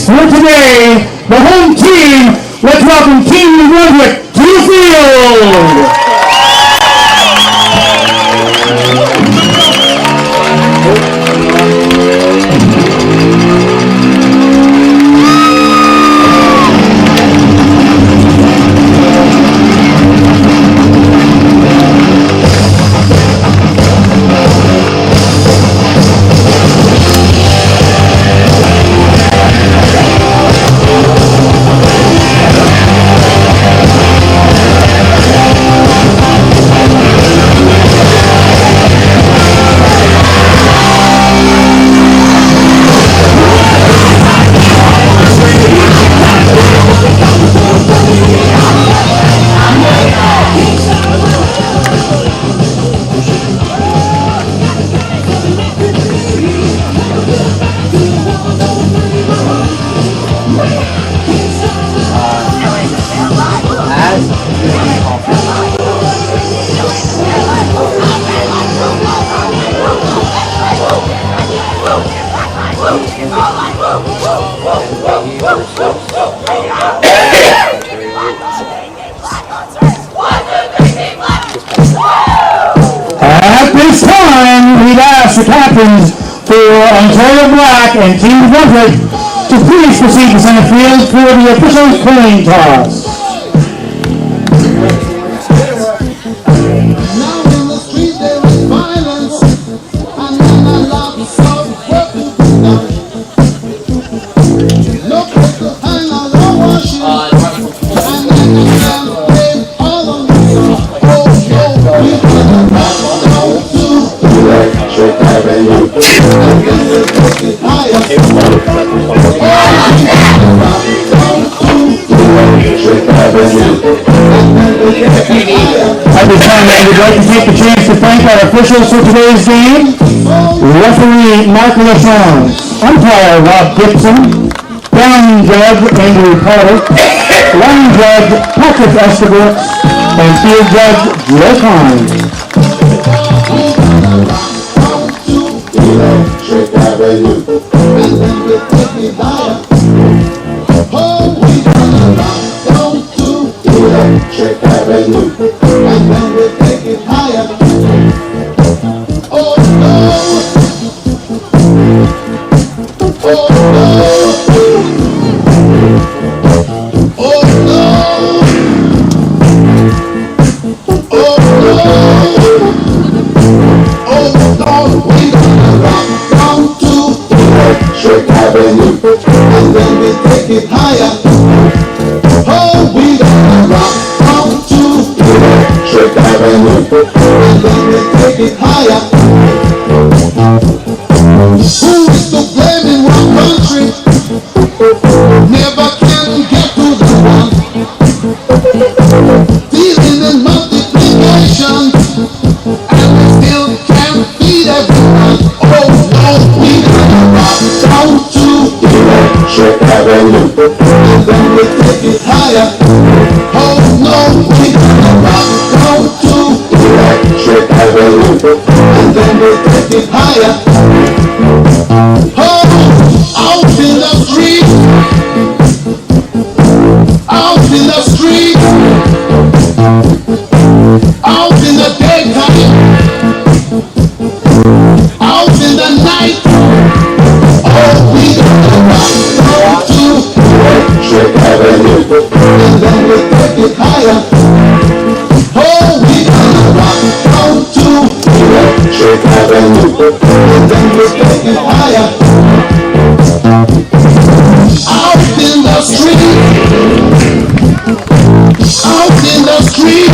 for today, the home team. Let's welcome Team Brunswick to the field. At this time, we'd ask the captains for Ontario Black and Team Brunswick to please proceed to center field for the official coin toss. At this time, we'd like to take the chance to thank our officials for today's game. Referee Mark LaShawn, umpire Rob Gibson, ground judge Andrew Carter, line judge Patrick Estabrook, and field judge Joe Klein. Electric Avenue, and then we take it higher. Oh no! Oh no! Oh no! Oh no! Oh no! We gonna rock down to Electric Avenue, and then we take it higher. Oh, we gonna rock down to Electric Avenue, and then we take it higher. Who is to blame in one country? Never can get to the one. Dealing in multiplication, and we still can't feed everyone. Oh no, we gonna rock down to Electric Avenue, and then we take it higher. Oh no, we gonna rock down to Electric Avenue, and then we take it higher. Oh, out in the street, out in the street, out in the daytime, out in the night. Oh, we gonna rock down to Electric Avenue, and then we take it higher. Oh, we gonna rock down to Electric Avenue, and then we take it higher. Out in the street, out in the street,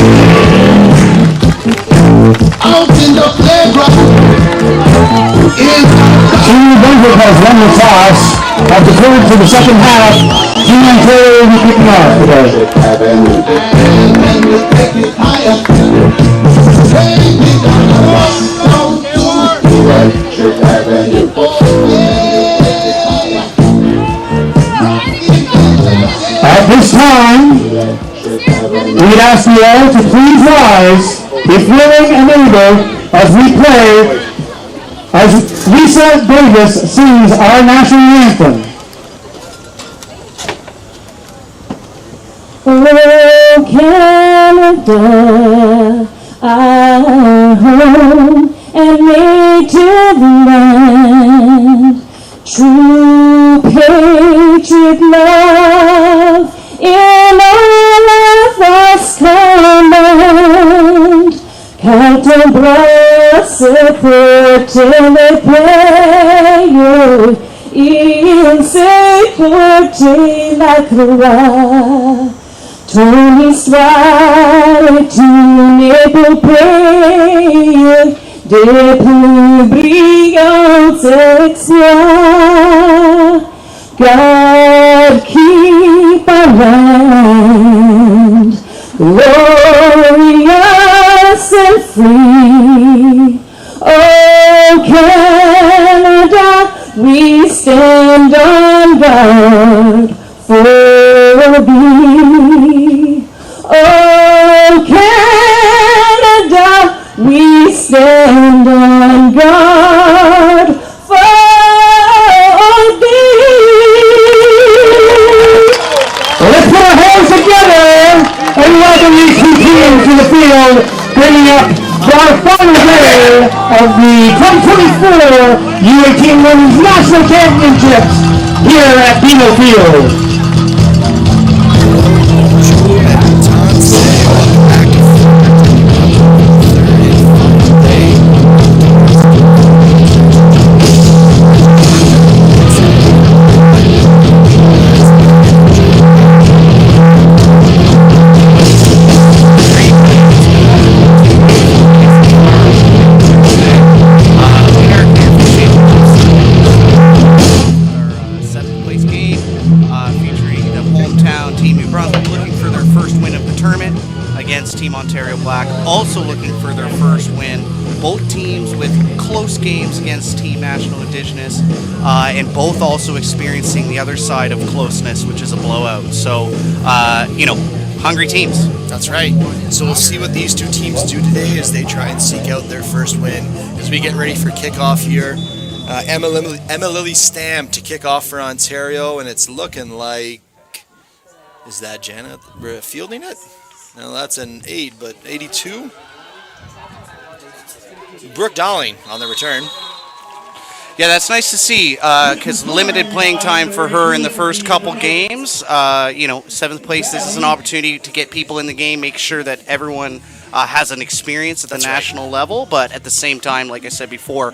out in the playground. Team Brunswick has won the toss. Have declared for the second half. Team Ontario will be kicking off today. And then we take it higher. Hey, we gonna rock down to Electric Avenue. Oh, yeah. At this time, we'd ask you all to please rise, if willing and able, as we play, as Lisa Davis sings our national anthem. Canada, our home and native land, true patriot love in all of us command. Captain Brunswick, le paye, il s'est porté la croix. Ton histoire est une épopée des plus brillants exploits. God keep our land glorious and free. Oh Canada, we stand on guard for thee. Oh Canada, we stand on guard for thee. Well, let's put our hands together and welcome these two teams to the field, bringing up our final day of the 2024 U18 Women's National Championships here at Beagle Field. Ontario Black also looking for their first win. Both teams with close games against Team National Indigenous, and both also experiencing the other side of closeness, which is a blowout. So, hungry teams. That's right. So we'll see what these two teams do today as they try and seek out their first win as we get ready for kickoff here. Emma Lily Stam to kick off for Ontario, and it's looking like, is that Janet fielding it? No, that's an 8, but 82. Brooke Dowling on the return. Yeah, that's nice to see because limited playing time for her in the first couple games. 7th place, this is an opportunity to get people in the game, make sure that everyone has an experience at the national level, but at the same time, like I said before,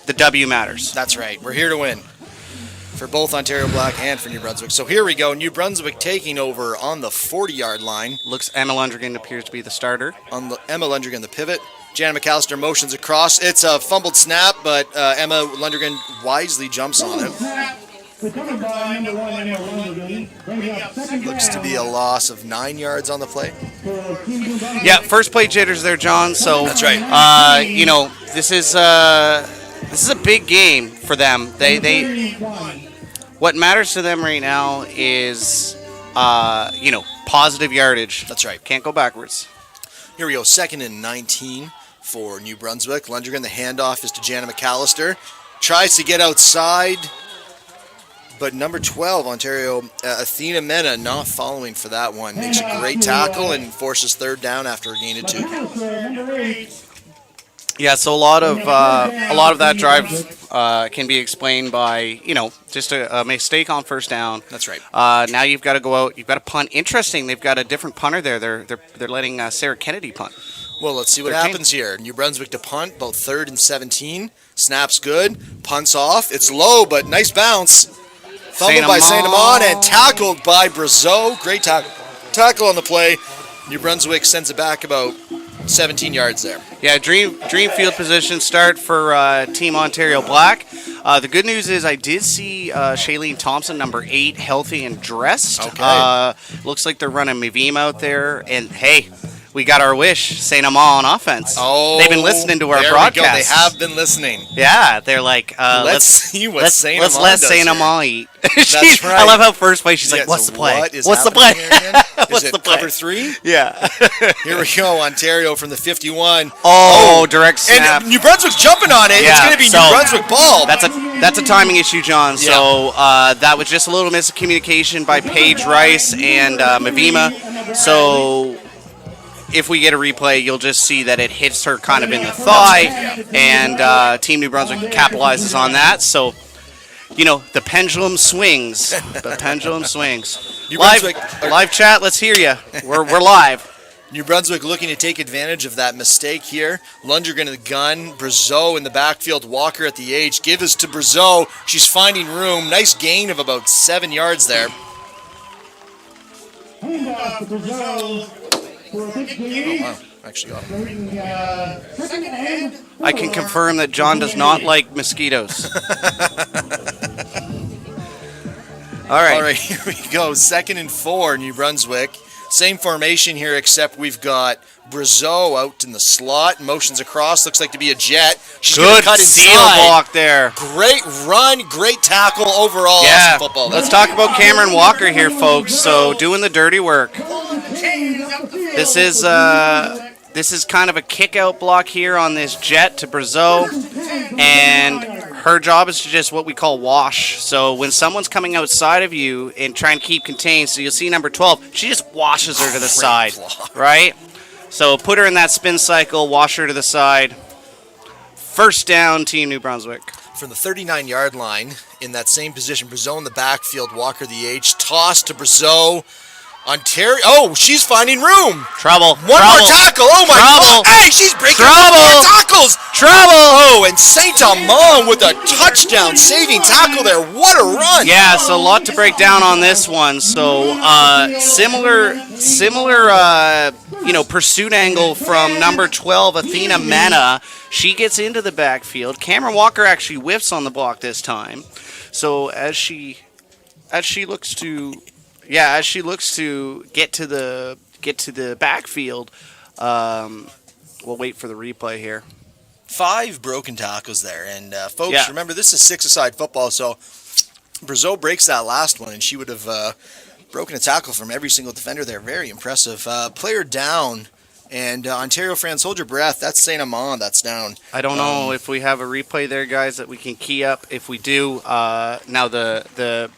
the W matters. That's right. We're here to win for both Ontario Black and for New Brunswick. So here we go. New Brunswick taking over on the 40-yard line. Looks Emma Lundgren appears to be the starter. Emma Lundgren the pivot. Jana McAllister motions across. It's a fumbled snap, but Emma Lundgren wisely jumps on it. Looks to be a loss of 9 yards on the play. Yeah, first play jitters there, John. So that's right. This is a big game for them. They what matters to them right now is positive yardage. That's right. Can't go backwards. Here we go. 2nd and 19 for New Brunswick. Lundgren, the handoff is to Jana McAllister. Tries to get outside, but number 12, Ontario, Athena Mena, not following for that one. Makes a great tackle and forces 3rd down after a gain of 2. Yeah, so a lot of that drive can be explained by just a mistake on first down. That's right. Now you've got to go out. You've got to punt. Interesting. They've got a different punter there. They're letting Sarah Kennedy punt. Well, let's see what happens here. New Brunswick to punt, about 3rd and 17. Snaps good. Punts off. It's low, but nice bounce. Fumbled by Saint Amand and tackled by Brazeau. Great tackle on the play. New Brunswick sends it back about 17 yards there. Yeah, dream field position start for Team Ontario Black. The good news is I did see Shailene Thompson, number 8, healthy and dressed. Okay. Looks like they're running Mavim out there. And, hey, we got our wish, Saint Amand on offense. Oh, they've been listening to our broadcast. There we go. They have been listening. Yeah, they're like, let's see what Saint Amand does. Let's let Saint Amand eat. That's right. I love how first play she's like, what's the play? What's the play? What's the play? Cover 3? Yeah. Here we go, Ontario from the 51. Direct snap. And New Brunswick's jumping on it. Yeah, it's going to be New Brunswick ball. That's a That's a timing issue, John. So that was just a little miscommunication by Paige Rice and Mavima. So if we get a replay, you'll just see that it hits her kind of in the thigh, and Team New Brunswick capitalizes on that. So, the pendulum swings. The pendulum swings. Live chat, let's hear you. We're live. New Brunswick looking to take advantage of that mistake here. Lundgren in the gun. Brazeau in the backfield. Walker at the edge. Give us to Brazeau. She's finding room. Nice gain of about 7 yards there. Actually got him. I can confirm that John does not like mosquitoes. All right, here we go. 2nd and 4, New Brunswick. Same formation here, except we've got Brazeau out in the slot. Motions across. Looks like to be a jet. She's Good cut seal inside. block there. Great run. Great tackle overall. Yeah. Awesome football. Let's talk about Cameron Walker here, folks. So doing the dirty work. This is kind of a kick-out block here on this jet to Brazeau, and her job is to just what we call wash. So when someone's coming outside of you and trying to keep contained, so you'll see number 12, she just washes her to the side, right? So put her in that spin cycle, wash her to the side. First down, Team New Brunswick. From the 39-yard line, in that same position, Brazeau in the backfield, Walker the H, toss to Brazeau. Ontario. Oh, she's finding room. Trouble. One more tackle. Oh, my God. Hey, she's breaking more tackles. Trouble. Oh, and Saint-Amand with a touchdown saving tackle there. What a run. Yeah, so a lot to break down on this one. So similar pursuit angle from number 12, Athena Mena. She gets into the backfield. Cameron Walker actually whiffs on the block this time. So as she looks to get to the backfield, we'll wait for the replay here. 5 broken tackles there, and folks, remember this is 6-a-side football, so Brazeau breaks that last one, and she would have broken a tackle from every single defender there. Very impressive. Player down, and Ontario fans, hold your breath. That's Saint-Amand. That's down. I don't know if we have a replay there, guys, that we can key up. If we do, now the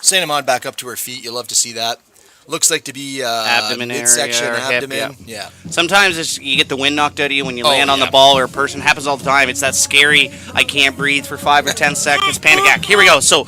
Saint-Amand back up to her feet. You'll love to see that. Looks like to be abdomen midsection, area, abdomen. Hip, yeah. Sometimes you get the wind knocked out of you when you land on the ball or a person. Happens all the time. It's that scary, I can't breathe for 5 or 10 seconds, panic attack. Here we go. So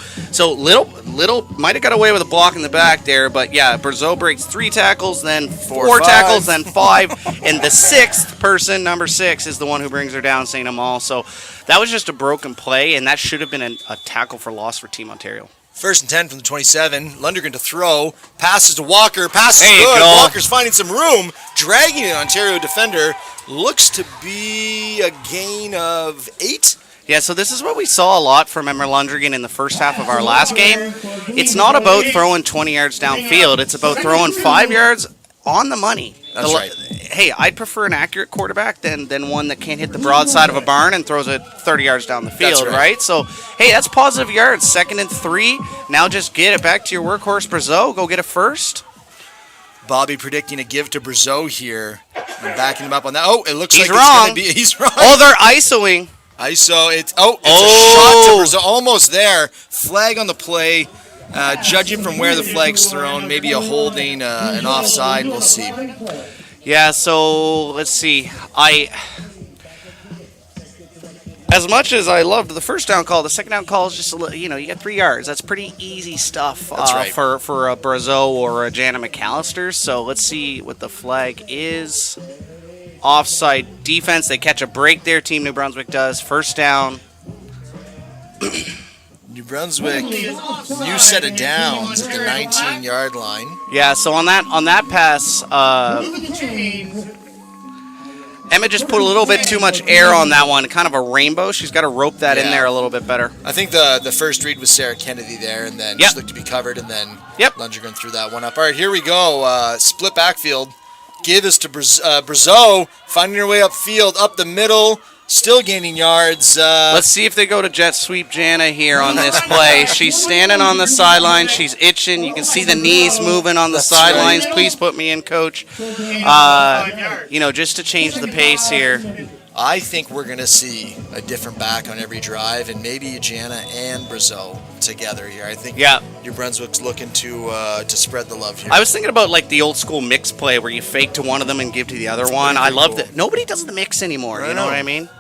little might have got away with a block in the back there, but yeah, Brazeau breaks 3 tackles, then 4 tackles, then 5, and the 6th person, number 6, is the one who brings her down, Saint-Amand. So that was just a broken play, and that should have been a tackle for loss for Team Ontario. 1st and 10 from the 27. Lundgren to throw. Passes to Walker. Passes there you good. go. Walker's finding some room. Dragging an Ontario defender. Looks to be a gain of 8. Yeah, so this is what we saw a lot from Emma Lundgren in the first half of our last game. It's not about throwing 20 yards downfield. It's about throwing 5 yards on the money. That's right. Hey, I'd prefer an accurate quarterback than one that can't hit the broadside of a barn and throws it 30 yards down the field, right? So, hey, that's positive yards. 2nd and 3. Now just get it back to your workhorse, Brazeau. Go get a first. Bobby predicting a give to Brazeau here. And backing him up on that. Oh, it looks He's like wrong. it's going to be. He's wrong. Oh, they're ISOing. ISO. It's a shot to Brazeau. Almost there. Flag on the play. Judging from where the flag's thrown, maybe a holding, an offside. We'll see. Yeah, so let's see. As much as I loved the first down call, the second down call is just a little, you got 3 yards. That's pretty easy stuff for a Brazeau or a Jana McAllister. So let's see what the flag is. Offside defense. They catch a break there. Team New Brunswick does. First down. New Brunswick, new set of downs at the 19-yard line. Yeah, so on that pass, Emma just put a little bit too much air on that one, kind of a rainbow. She's got to rope that in there a little bit better. I think the first read was Sarah Kennedy there, and then just looked to be covered, and then Lundgren threw that one up. All right, here we go. Split backfield. Give us to Brazeau, finding her way upfield, up the middle. Still gaining yards. Let's see if they go to jet sweep Jana here on this play. She's standing on the sideline. She's itching. You can see the knees moving on the sidelines. Right. Please put me in, Coach. Just to change the pace here. I think we're going to see a different back on every drive, and maybe Jana and Brazeau together here. I think New Brunswick's looking to spread the love here. I was thinking about like the old school mix play where you fake to one of them and give to the other one. I love that. Nobody does the mix anymore. You know what I mean?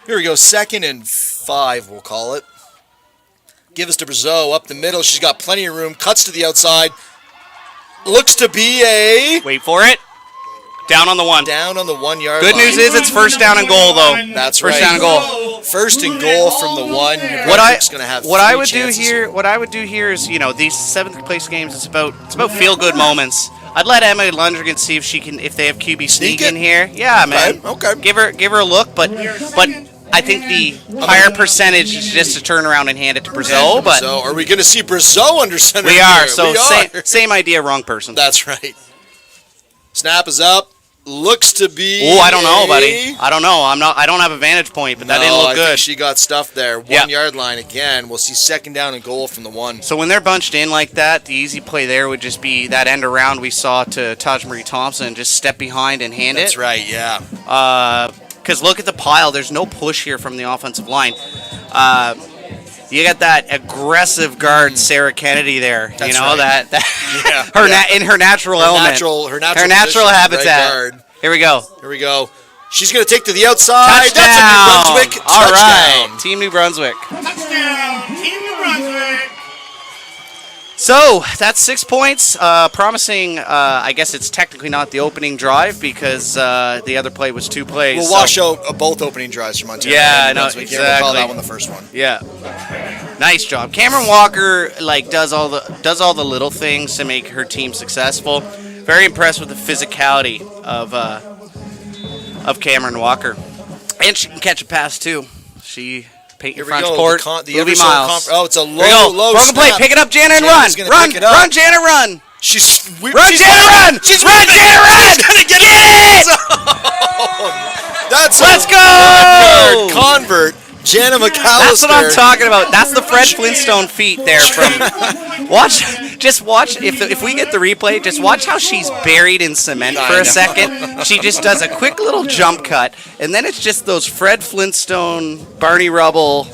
Here we go. 2nd and 5, we'll call it. Give us to Brazeau up the middle. She's got plenty of room. Cuts to the outside. Looks to be a... Wait for it. Down on the 1. Down on the 1 yard Good line. news is it's first down and goal, though. That's first right. First down and goal. First and goal from the 1. What I would do here is, you know, these 7th place games, it's about feel good moments. I'd let Emma Lundgren see if they have QB sneak in here. Yeah, man. Okay. Give her a look, but I think the higher percentage is just to turn around and hand it to Brazeau. But are we going to see Brazeau under center? We are. Here? So same idea, wrong person. That's right. Snap is up. Looks to be. Oh, I don't know, buddy. I don't know. I don't have a vantage point, but that didn't look good. I think she got stuffed there. 1 yard line again. We'll see 2nd down and goal from the 1. So when they're bunched in like that, the easy play there would just be that end around we saw to Taj Marie Thompson. Just step behind and hand it. That's right. Yeah. Because look at the pile. There's no push here from the offensive line. You got that aggressive guard, Sarah Kennedy there. That's you know right. in her natural element, her natural habitat. Right guard. Here we go. Here we go. She's going to take to the outside. Touchdown. That's a New Brunswick All touchdown. right, Team New Brunswick. Touchdown, Team New Brunswick. So that's 6 points. Promising. I guess it's technically not the opening drive because the other play was 2 plays. We'll wash out both opening drives from Ontario. Yeah, I know, Exactly. We'll call that one the first one. Yeah. Nice job. Cameron Walker does all the little things to make her team successful. Very impressed with the physicality of Cameron Walker. And she can catch a pass too. She paint your front court. The miles. It's a low Broken play. Pick it up, Jana, and run. Run, Jana, run. Run, Jana, run. She's Jana, run. Gonna get it. Let's go. Convert. Jana McAllister. That's what I'm talking about. That's the Fred Flintstone feat there from. Watch. If we get the replay, just watch how she's buried in cement for a second. She just does a quick little jump cut, and then it's just those Fred Flintstone, Barney Rubble,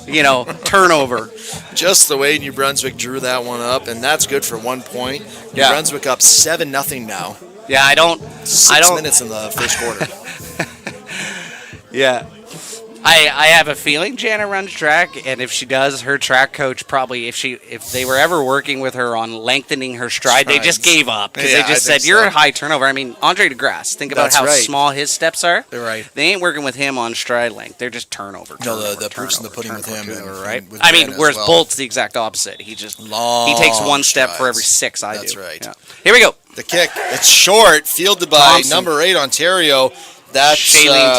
turnover. Just the way New Brunswick drew that one up, and that's good for 1 point. New Brunswick up 7-0 now. Yeah, I don't. 6 minutes in the first quarter. Yeah. I have a feeling Jana runs track, and if she does, her track coach probably, if they were ever working with her on lengthening her stride, they just gave up because they just said, you're a high turnover. I mean, Andre DeGrasse, think about how small his steps are. They're right. They ain't working with him on stride length. They're just turnover. The proof's in the pudding with him. Right? I mean, whereas Bolt's the exact opposite. He takes one step for every 6 I do. That's right. Yeah. Here we go. The kick. It's short, fielded by number 8 Ontario. That's Shailene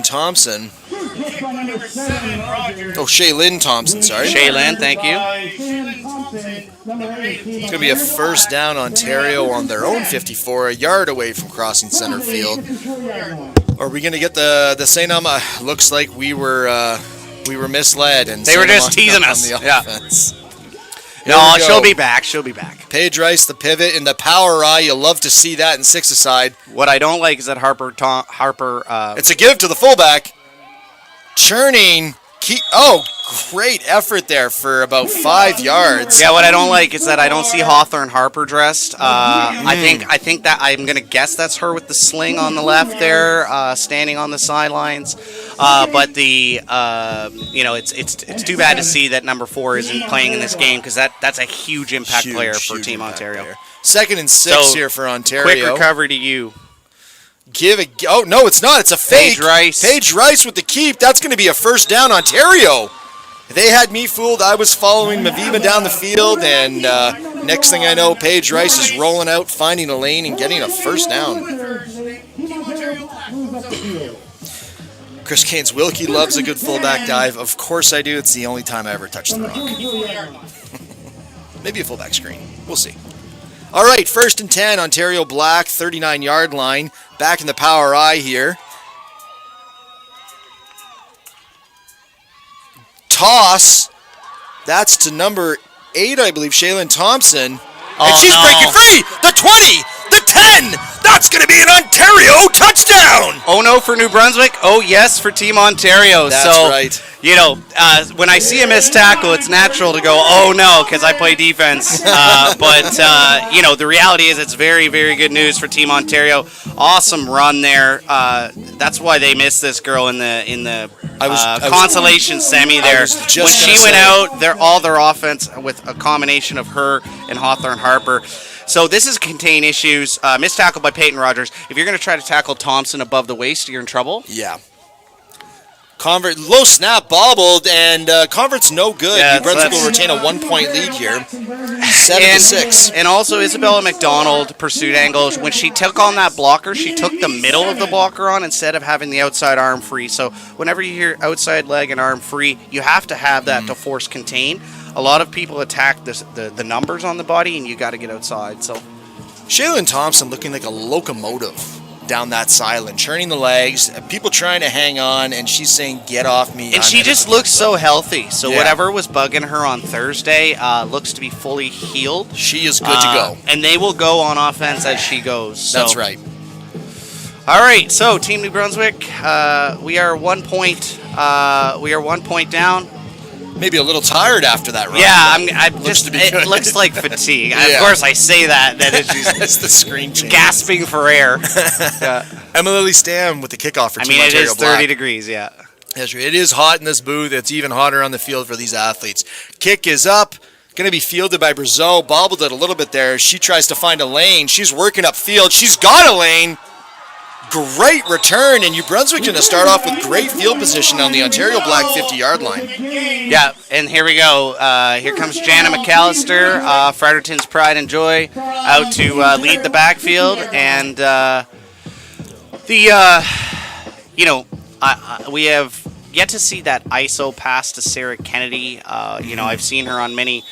Thompson. Shaylin Thompson, sorry. Shaylin, thank you. It's going to be a first down Ontario on their own 54, a yard away from crossing center field. Are we going to get the St. Emma? Looks like we were misled. And they were just teasing us. No, she'll be back. She'll be back. Paige Rice, the pivot, and the power eye. You'll love to see that in 6-a-side. What I don't like is that Harper. It's a give to the fullback. Churning. Great effort there for about 5 yards. Yeah, what I don't like is that I don't see Hawthorne Harper dressed. I think that I'm gonna guess that's her with the sling on the left there, standing on the sidelines. But it's too bad to see that number 4 isn't playing in this game because that's a huge impact player for Team Ontario. Player. 2nd and 6 here for Ontario. Quick recovery to you. No, it's not. It's a fake. Paige Rice with the keep. That's going to be a first down, Ontario. They had me fooled. I was following Maviva down the field, and next thing I know, Paige Rice is rolling out, finding a lane, and getting a first down. Chris Kane's Wilkie loves a good fullback dive. Of course I do. It's the only time I ever touch the rock. Maybe a fullback screen. We'll see. All right, 1st and 10, Ontario Black, 39-yard line. Back in the power eye here. Toss. That's to number 8, I believe, Shaylin Thompson. And she's breaking free. The 20, the 10, the That's going to be an Ontario touchdown! Oh no for New Brunswick. Oh yes for Team Ontario. That's so, right. When I see a missed tackle, it's natural to go, oh no, because I play defense. The reality is it's very, very good news for Team Ontario. Awesome run there. That's why they missed this girl in the consolation semi there. When she went out, all their offense with a combination of her and Hawthorne Harper. So this is contain issues. Missed tackle by Peyton Rogers. If you're going to try to tackle Thompson above the waist, you're in trouble. Yeah. Convert low snap bobbled, and Convert's no good. Yeah, New Brunswick will retain a 1-point lead here, 7-6. And also Isabella McDonald pursuit angle. When she took on that blocker, she took the middle of the blocker on instead of having the outside arm free. So whenever you hear outside leg and arm free, you have to have that to force contain. A lot of people attack the numbers on the body, and you got to get outside. So Shaylin Thompson looking like a locomotive down that sideline, churning the legs, people trying to hang on, and she's saying, get off me. And she just looks so healthy. So Yeah. whatever was bugging her on Thursday looks to be fully healed. She is good to go. And they will go on offense as she goes. So. That's right. All right, so Team New Brunswick, we are 1 point. We are 1 point down. Maybe a little tired after that run. Yeah, it it looks like fatigue. Yeah. Of course, I say that it's That's the screen change. gasping for air. Emily Stam with the kickoff for Team It Ontario is 30 Black. degrees, yeah. That's right. It is hot in this booth. It's even hotter on the field for these athletes. Kick is up. Going to be fielded by Brazeau. Bobbled it a little bit there. She tries to find a lane. She's working upfield. She's got a lane. Great return, and New Brunswick going to start off with great field position on the Ontario Black 50-yard line. Yeah, and here we go. Here comes Jana McAllister, Fredericton's pride and joy, out to lead the backfield. And we have yet to see that ISO pass to Sarah Kennedy. I've seen her on many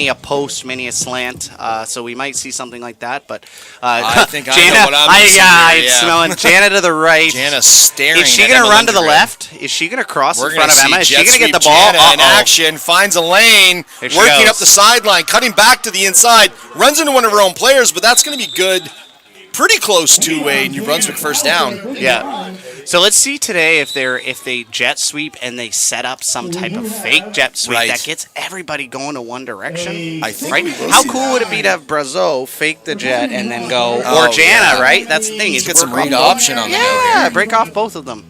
a post, many a slant. So we might see something like that. But I think I Jana, know what I'm seeing I'm here, yeah. smelling Jana to the right. Jana staring. Is she at going to Emma run to the Lindgren. left? Is she going to cross We're in front of gonna Emma? Is see she jet going to get the sweep ball? Jana in action, finds a lane, Here she working goes. up the sideline, cutting back to the inside, runs into one of her own players, but that's going to be good. Pretty close to a New Brunswick first down. Yeah. So let's see today if they jet sweep and they set up some type of fake jet sweep Right. that gets everybody going to one direction. I think Right? we will How see cool that. would it be to have Brazeau fake the jet and then go, Oh, or Jana, yeah. right? That's the thing. Let's is get some work off read both- option on the note Yeah, here. break off both of them.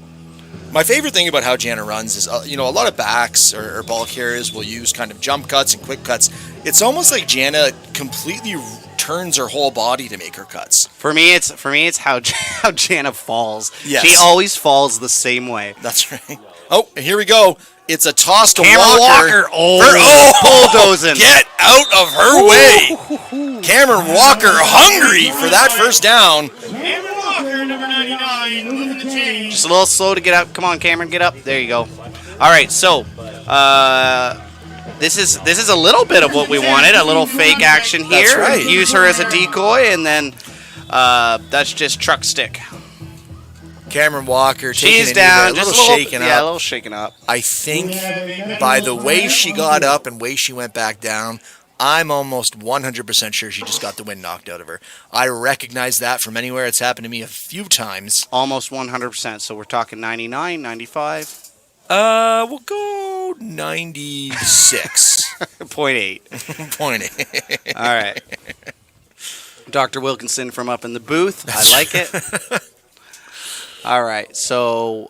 My favorite thing about how Jana runs is, a lot of backs or ball carriers will use kind of jump cuts and quick cuts. It's almost like Jana completely turns her whole body to make her cuts. For me, it's how Jana falls. Yes. She always falls the same way. That's right. Oh, and here we go. It's a toss to Cameron Walker. Bulldozing. Get out of her way. Cameron Walker hungry for that first down. Cameron Walker, number 99, moving the chains. Just a little slow to get up. Come on, Cameron, get up. There you go. All right, so this is a little bit of what we wanted. A little fake action here. That's right. Use her as a decoy, and then that's just truck stick. Cameron Walker taking She's it down. a little Just a little shaken Yeah, a up. little shaken up. I think by the way she got up and way she went back down, I'm almost 100% sure she just got the wind knocked out of her. I recognize that from anywhere. It's happened to me a few times. Almost 100%. So we're talking 99, 95. We'll go 96. 0.8. 0.8. All right. Dr. Wilkinson from up in the booth. I like it. All right. So,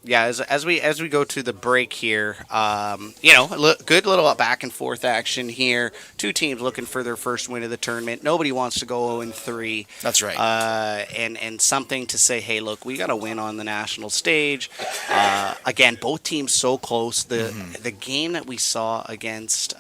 as we go to the break here, good little back and forth action here. Two teams looking for their first win of the tournament. Nobody wants to go 0-3. That's right. And something to say, hey, look, we got to win on the national stage. Again, both teams so close. The game that we saw against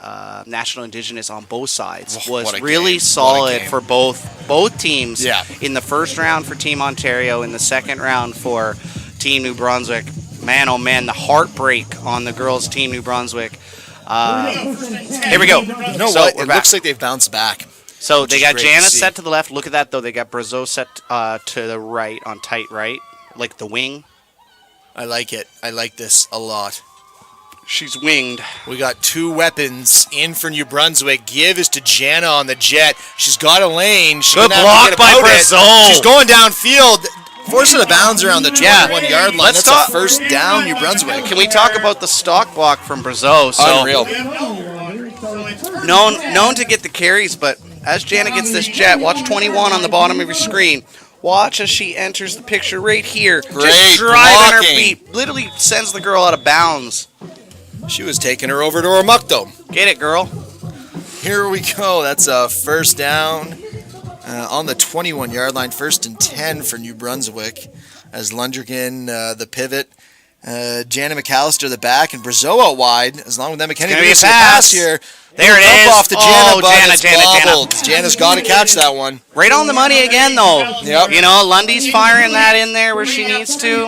National Indigenous on both sides What was a really game. solid What a game. for both teams. Yeah. In the first round for Team Ontario, in the second round for Team New Brunswick. Man, oh man, the heartbreak on the girls' Team New Brunswick. Here we go. You know So what? we're It back. looks like they've bounced back. So which they is got great to Janice see. set to the left. Look at that, though. They got Brazeau set to the right, on tight right, like the wing. I like it. I like this a lot. She's winged. We got 2 weapons in for New Brunswick. Give is to Jana on the jet. She's got a lane. She's Good gonna block have to by get about it. Brazeau. She's going downfield. Forcing the bounds around the 21-yard line. Let's That's talk- a first down, New Brunswick. Can we talk about the stock block from Brazeau? So, Unreal. known to get the carries, but as Jana gets this jet, watch 21 on the bottom of your screen. Watch as she enters the picture right here. Great Just driving her blocking. feet. Literally sends the girl out of bounds. She was taking her over to her muck, though. Get it, girl. Here we go. That's a first down on the 21-yard line. 1st and 10 for New Brunswick as Lundergan, the pivot. Jana McAllister, the back, and Brazeau out wide. As long as them McKenny gonna be a gets a pass. pass here. There it Dump is. off to Jana, Oh, but Jana, it's Jana. bobbled. Jana's got to catch that one. Right on the money again, though. Yep. You know, Lundy's firing that in there where she needs to.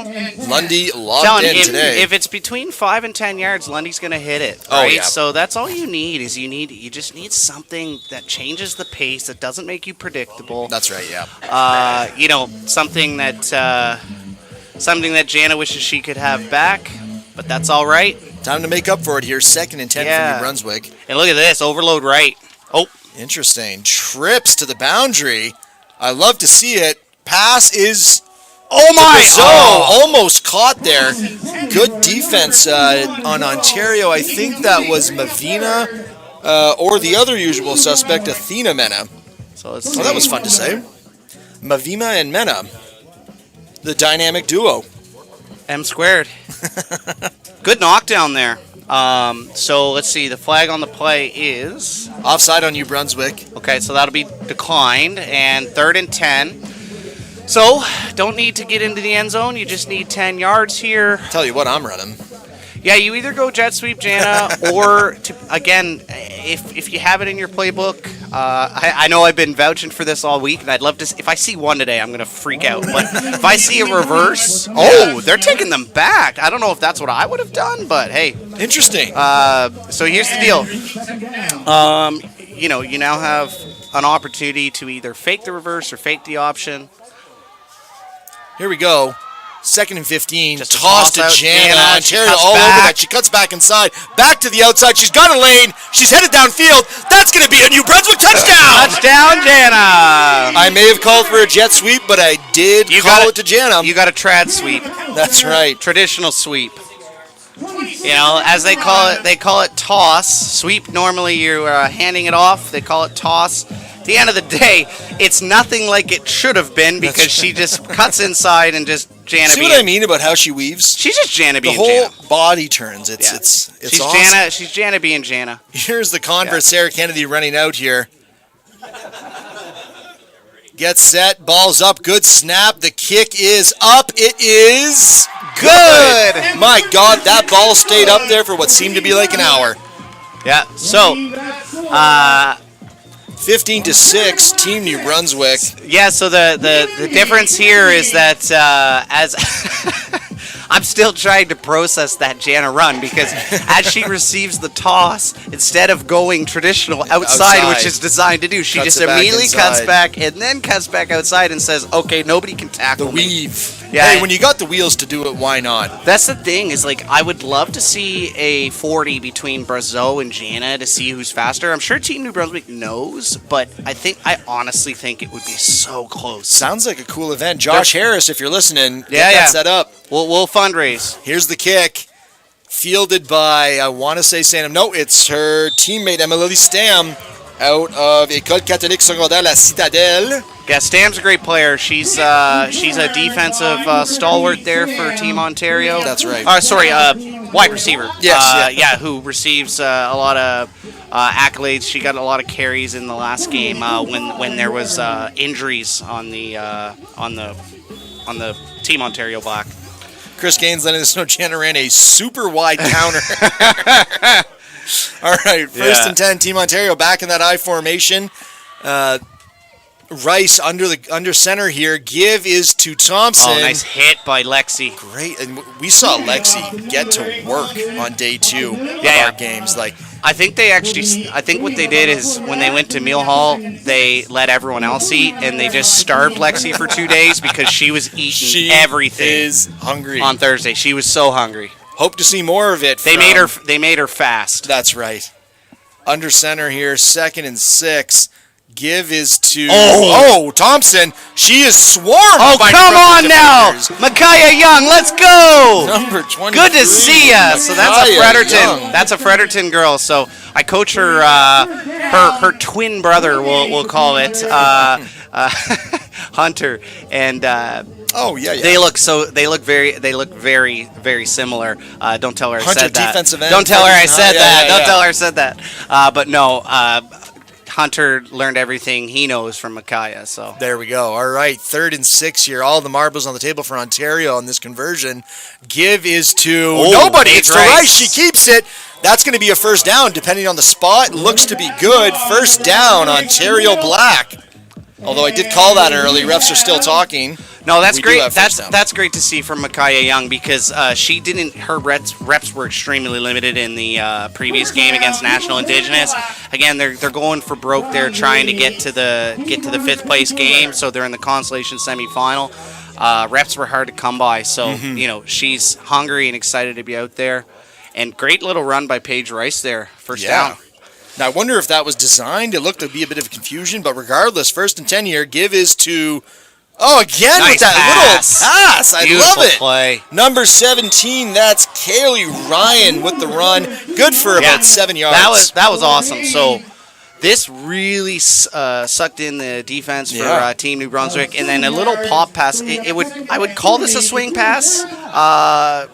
Lundy logged Telling in you, today. if it's between 5 and 10 yards, Lundy's going to hit it. Oh, Right? yeah. So that's all you need. You just need something that changes the pace, that doesn't make you predictable. That's right, yeah. You know, something that Jana wishes she could have back, but that's all right. Time to make up for it here. 2nd and 10 for Yeah. New Brunswick. And look at this, overload right. Oh, Interesting. Trips to the boundary. I love to see it. Pass is oh my! Brazeau. Almost caught there. Good defense on Ontario. I think that was Mavina or the other usual suspect, Athena Mena. So let's Oh, that was fun to say. Mavima and Mena. The dynamic duo. M squared. Good knockdown there. So let's see. The flag on the play is Offside on New Brunswick. okay. So that'll be declined, and 3rd and 10. So don't need to get into the end zone. You just need 10 yards here. Tell you what, I'm running. Yeah, you either go jet sweep, Jana, or again, if you have it in your playbook. I know I've been vouching for this all week, and I'd love to. If I see one today, I'm gonna freak out. But if I see a reverse, they're taking them back. I don't know if that's what I would have done, but hey. Interesting. So here's the deal. You know, you now have an opportunity to either fake the reverse or fake the option. Here we go. 2nd and 15. Just a Toss to toss out, Jana. Jana. She Ontario cuts all over back. that. She cuts back inside. Back to the outside. She's got a lane. She's headed downfield. That's going to be a New Brunswick touchdown. Touchdown, Jana! I may have called for a jet sweep, but I did call it to Jana. You got a trad sweep. That's right. Traditional sweep. You know, as they call it toss. Sweep, normally you're handing it off. They call it toss. At the end of the day, it's nothing like it should have been because she just cuts inside and just Jana. See what I mean about how she weaves? She's just Jana The being whole Jana. body turns. It's Yeah. it's She's awesome. Jana. She's Jana being Jana. Here's the convert, Sarah Kennedy, running out here. Gets set, ball's up, good snap. The kick is up. It is good. My God, that ball stayed up there for what seemed to be like an hour. Yeah. So, 15-6, Team New Brunswick. yeah. So the difference here is that as I'm still trying to process that Jana run because as she receives the toss, instead of going traditional outside, which is designed to do, she Cuts just it back immediately cuts inside. back and then cuts back outside and says, "Okay, nobody can tackle The me." weave. Yeah. Hey, when you got the wheels to do it, why not? That's the thing is like I would love to see a 40 between Brazeau and Jana to see who's faster. I'm sure Team New Brunswick knows, but I honestly think it would be so close. Sounds like a cool event. Josh Harris, if you're listening, get Yeah, that yeah. set up. We'll fundraise. Here's the kick. Fielded by, I want to say Santam. No, it's her teammate, Emily Stam, out of École Catholique Secondaire La Citadelle. Yeah, Stam's a great player. She's a defensive stalwart there for Team Ontario. That's right. Wide receiver. Yes, yeah, who receives a lot of accolades. She got a lot of carries in the last game when there was injuries on the Team Ontario Black. Chris Gaines letting us know Jana ran a super wide counter. All right, 1st and 10, Team Ontario back in that I formation. Rice under center here. Give is to Thompson. Oh, nice hit by Lexi. Great, and we saw Lexi get to work on day 2 of our games. Like, I think what they did is when they went to meal hall, they let everyone else eat, and they just starved Lexi for 2 days because she was eating she everything is hungry. on Thursday. She was so hungry. Hope to see more of it. They made her fast. That's right. Under center here, 2nd and 6. Give is to Thompson. She is swarmed. Oh, by come on now, defenders. Micaiah Young. Let's go. Number 23. Good to see ya. So that's a Micaiah Fredericton. Young. That's a Fredericton girl. So I coach her. Her twin brother. We'll call it Hunter. And they look very similar. Don't tell her Hunter, I said that. defensive end. Don't tell her I said that. Don't yeah. tell her I said that. But no. Hunter learned everything he knows from Micaiah. So There we go. All right, 3rd and 6 here. All the marbles on the table for Ontario on this conversion. Give is to nobody. It's to Rice. She keeps it. That's going to be a first down, depending on the spot. Looks to be good. First down, Ontario Black. Although I did call that early. Refs are still talking. No, that's We do great. have first down. That's great to see from Micaiah Young because she didn't. Her reps were extremely limited in the previous game against National Indigenous. Again, they're going for broke. They're trying to get to the 5th place game, so they're in the consolation semifinal. Reps were hard to come by, so she's hungry and excited to be out there. And great little run by Paige Rice there, first down. Now, I wonder if that was designed. It looked to be a bit of confusion, but regardless, 1st and 10 here. Give is to... Oh, again Nice with that pass. little pass. I Beautiful love it. play. Number 17, that's Kaylee Ryan with the run. Good for about 7 yards. That was awesome. So this really sucked in the defense for Team New Brunswick, and then a little pop pass. I would call this a swing pass. I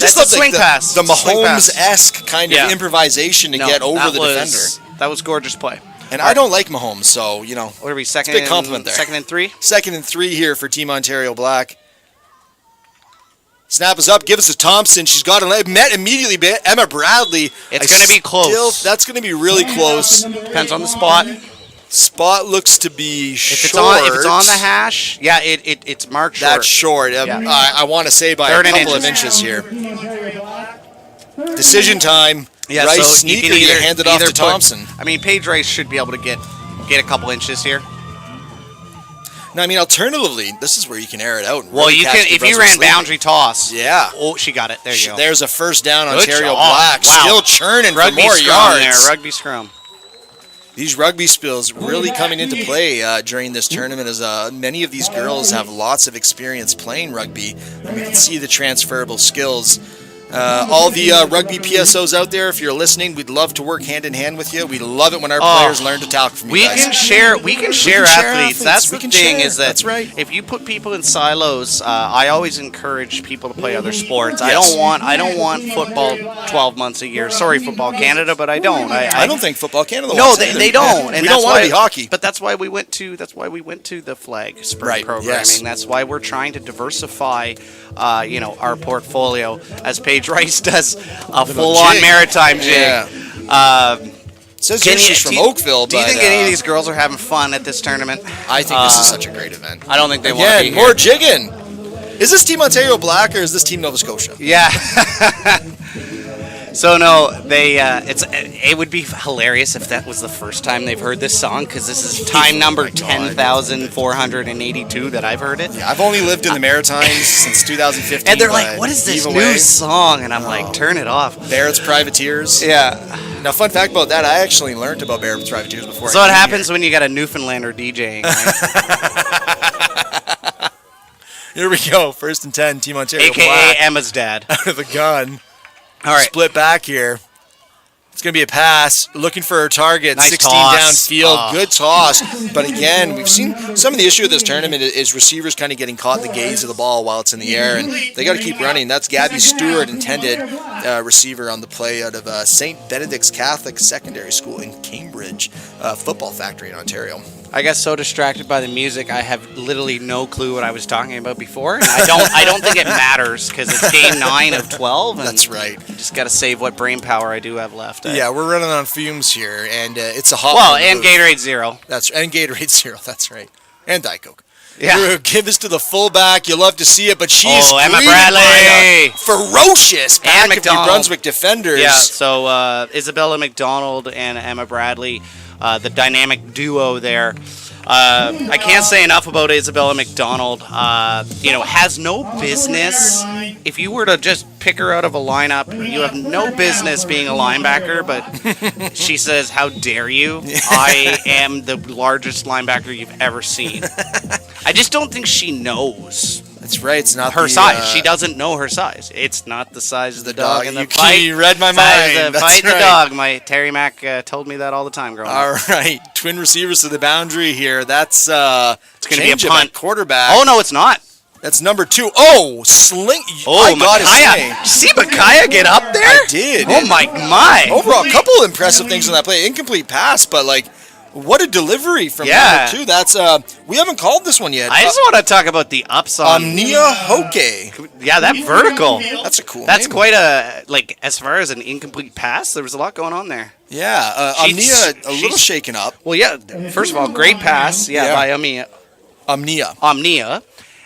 just that's a swing pass. The It's a swing pass. Mahomes-esque kind of improvisation to get over the defender. That was gorgeous play. And I don't like Mahomes, so, What are we, second? It's a big compliment there. 2nd and 3? 2nd and 3 here for Team Ontario Black. Snap is up. Give us a Thompson. She's got it. Met immediately. Emma Bradley. It's going to be close. That's going to be really close. Depends on the spot. Spot looks to be If short. it's on the hash, it's marked short. That's short. I want to say by 3rd a and couple of inches here. Decision time. Yeah, Rice so you can sneakily either handed off to put- Thompson. Paige Rice should be able to get a couple inches here. Now, alternatively, this is where you can air it out. And Well, really you catch can the if you Brunswick ran sleeping. boundary toss. Yeah. Oh, she got it. There you go. There's a first down, Good Ontario job. Black. Wow. Still churning Rugby for more scrum yards. there. Rugby scrum. These rugby skills really coming into play during this tournament as many of these girls have lots of experience playing rugby, and we can see the transferable skills. All the rugby PSOs out there, if you're listening, we'd love to work hand in hand with you. We love it when our players learn to talk from you guys. We can share athletes. That's the thing is that That's right. if you put people in silos, I always encourage people to play other sports. Yes. I don't want football 12 months a year. Sorry, Football Canada, but I don't. I don't think Football Canada No, wants it either. they don't. And we that's don't want why- to be hockey. But that's why we went to the flag spring Right, programming. yes. That's why we're trying to diversify our portfolio as Paige Rice does a full-on jig. maritime jig. Yeah. Says here she's from Oakville, do you but think any of these girls are having fun at this tournament? I think this is such a great event. I don't think they want to be Again, here. more jigging. Is this Team Ontario Black or is this Team Nova Scotia? Yeah. So no, it would be hilarious if that was the first time they've heard this song because this is time number 10,482 that I've heard it. Yeah, I've only lived in the Maritimes since 2015. And they're like, "What is this Eve new Away, song?" And I'm like, "Turn it off." Barrett's Privateers. Yeah. Now, fun fact about that, I actually learned about Barrett's Privateers before. So I what came happens when you got a Newfoundlander DJing? Right? Here we go. 1st and 10, Team Ontario AKA Black. Emma's dad. Out of the gun. All right. Split back here. It's going to be a pass. Looking for her target. Nice 16 toss. downfield. Oh. Good toss. But again, we've seen some of the issue of this tournament is receivers kind of getting caught in the gaze of the ball while it's in the air, and they got to keep running. That's Gabby Stewart, intended receiver on the play out of St. Benedict's Catholic Secondary School in Cambridge, football factory in Ontario. I got so distracted by the music, I have literally no clue what I was talking about before. And I don't think it matters because it's game 9 of 12. And That's right. Just got to save what brain power I do have left. Yeah, we're running on fumes here, and it's a hot Well, one to and move. Gatorade Zero. And Gatorade Zero, that's right. And Diet Coke. Yeah. Give us to the fullback. You love to see it, but she is Emma greeted Bradley. by a ferocious pack of New McDonald. Brunswick defenders. Yeah, so Isabella McDonald and Emma Bradley, the dynamic duo there. I can't say enough about Isabella McDonald. Has no business. If you were to just pick her out of a lineup. You have no business being a linebacker, but she says, "How dare you? I am the largest linebacker you've ever seen." I just don't think she knows. That's right. It's not her the, size. She doesn't know her size. It's not the size of the dog in the You fight. read my mind. That's Fight right. the dog. My Terry Mack told me that all the time growing up. All right, twin receivers to the boundary here. That's It's going to be a punt. Quarterback. Oh no, it's not. That's number 2. Oh, sling! Oh, I got Micaiah. Did you see Micaiah get up there? I did. Oh my! Overall, a couple of impressive things on that play. Incomplete pass, but like, what a delivery from number 2. That's we haven't called this one yet. I just want to talk about the ups on Omnia Hoke. Yeah, that vertical. That's a cool. That's name. quite a as far as an incomplete pass. There was a lot going on there. Yeah, Omnia a little shaken up. Well, yeah. First of all, great pass. Yeah. By Omnia,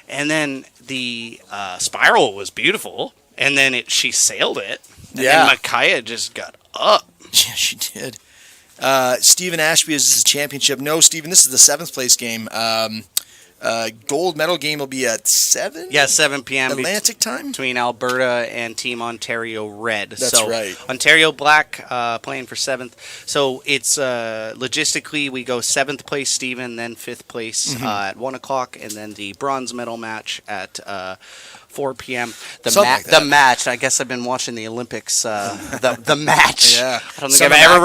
and then the spiral was beautiful, and then she sailed it. And Micaiah just got up. Yeah, she did. Stephen Ashby is a championship. No, Stephen, this is the 7th place game. Gold medal game will be at 7? Yeah, 7 p.m. Atlantic time? Between Alberta and Team Ontario Red. That's right. Ontario Black playing for 7th. So it's logistically we go 7th place Stephen, then 5th place at 1 o'clock, and then the bronze medal match at 4 p.m. The match. I guess I've been watching the Olympics. The match. Yeah. I don't think I've never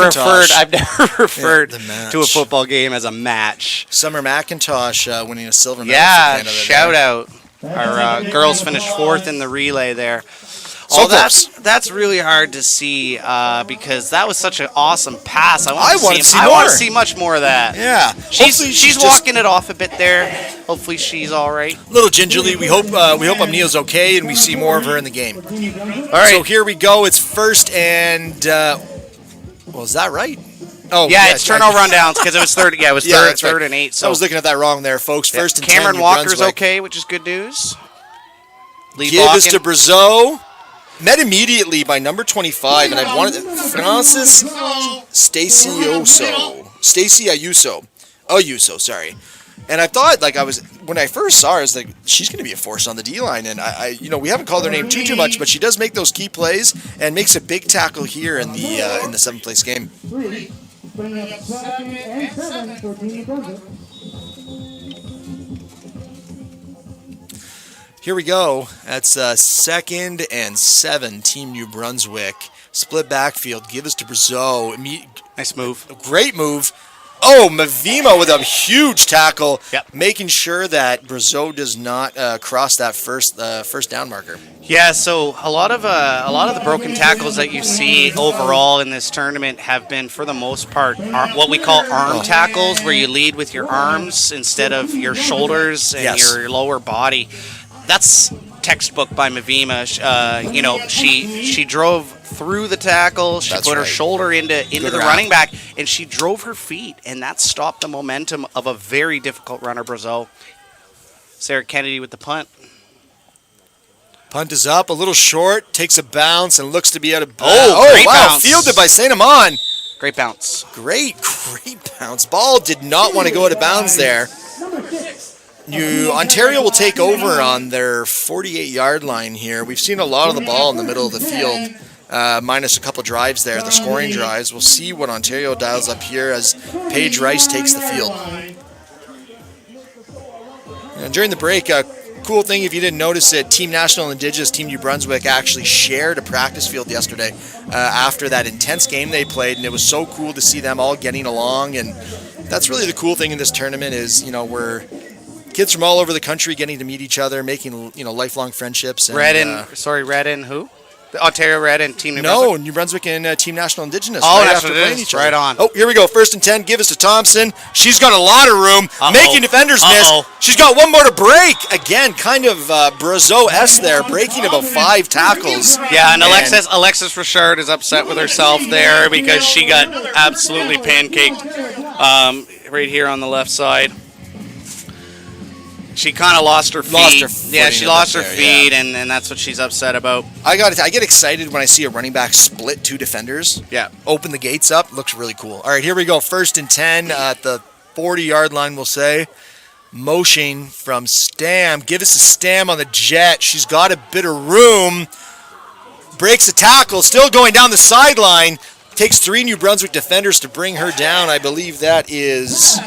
referred to a football game as a match. Summer McIntosh winning a silver medal. Yeah. For Canada Shout out. Our girls finished 4th in the relay there. So that's really hard to see because that was such an awesome pass. I want to see much more of that. Yeah, she's walking it off a bit there. Hopefully she's all right. A little gingerly. We hope Omnia's okay, and we see more of her in the game. All right. So here we go. It's 1st and well, is that right? Oh yeah, it's turnover on downs because it was third. Yeah, it was third and 8. So I was looking at that wrong there, folks. 1st and 10. Cameron Walker's okay, which is good news. Give us to Brazeau. Met immediately by number 25, and I wanted Francis Stacy Ayuso, sorry. And I thought, like, when I first saw her, I was like, she's going to be a force on the D-line. And we haven't called her name too much, but she does make those key plays and makes a big tackle here in the 7th place game. Bringing up 2nd and 7 for Team New Brunswick. Here we go. That's 2nd and 7, Team New Brunswick. Split backfield. Give us to Brazeau. Nice move. Great move. Oh, Mavima with a huge tackle, making sure that Brazeau does not cross that first down marker. Yeah, so a lot of the broken tackles that you see overall in this tournament have been, for the most part, what we call arm tackles, where you lead with your arms instead of your shoulders and your lower body. That's textbook by Mavima. She drove through the tackle. She put her shoulder into the running back, and she drove her feet, and that stopped the momentum of a very difficult runner, Brazeau. Sarah Kennedy with the punt. Punt is up, a little short, takes a bounce, and looks to be out of bounds. Great bounce. Fielded by St. Amand. Great bounce. Great bounce. Ball did not want to go out of bounds there. Ontario will take over on their 48-yard line here. We've seen a lot of the ball in the middle of the field, minus a couple drives there, the scoring drives. We'll see what Ontario dials up here as Paige Rice takes the field. And during the break, cool thing, if you didn't notice it, Team National Indigenous, Team New Brunswick actually shared a practice field yesterday after that intense game they played, and it was so cool to see them all getting along. And that's really the cool thing in this tournament is, we're kids from all over the country getting to meet each other, making lifelong friendships. And, Red and who? Ontario Red and Team New Brunswick? No, New Brunswick and Team National Indigenous. Oh, right National Indigenous. Right on. Oh, here we go. 1st and 10. Give us to Thompson. She's got a lot of room. Making defenders miss. She's got one more to break. Again, kind of Brazeau-esque there, breaking about 5 tackles. Yeah, and Alexis Richard is upset with herself there because she got absolutely pancaked right here on the left side. She kind of lost her feet. She lost her feet, and that's what she's upset about. I get excited when I see a running back split 2 defenders. Yeah. Open the gates up. Looks really cool. All right, here we go. 1st and 10 at the 40-yard line, we'll say. Motion from Stam. Give us a Stam on the jet. She's got a bit of room. breaks a tackle, still going down the sideline. Takes 3 New Brunswick defenders to bring her down. I believe that is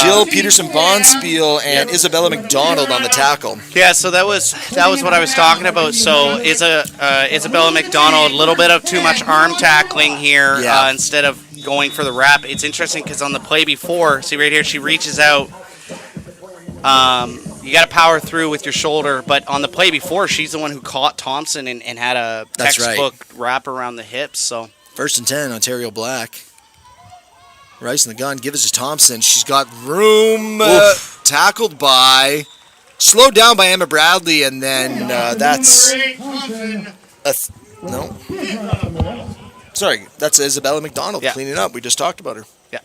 Jill Peterson-Bonspiel and Isabella McDonald on the tackle. Yeah, so that was what I was talking about. So Isabella McDonald, a little bit of too much arm tackling here instead of going for the wrap. It's interesting because on the play before, see right here, she reaches out. You got to power through with your shoulder, but on the play before, she's the one who caught Thompson and had a textbook wrap around the hips. So 1st and 10, Ontario Black. Rice in the gun, gives it to Thompson. She's got room, tackled by, slowed down by Emma Bradley, and then that's no. Sorry, that's Isabella McDonald cleaning up. We just talked about her. Yeah.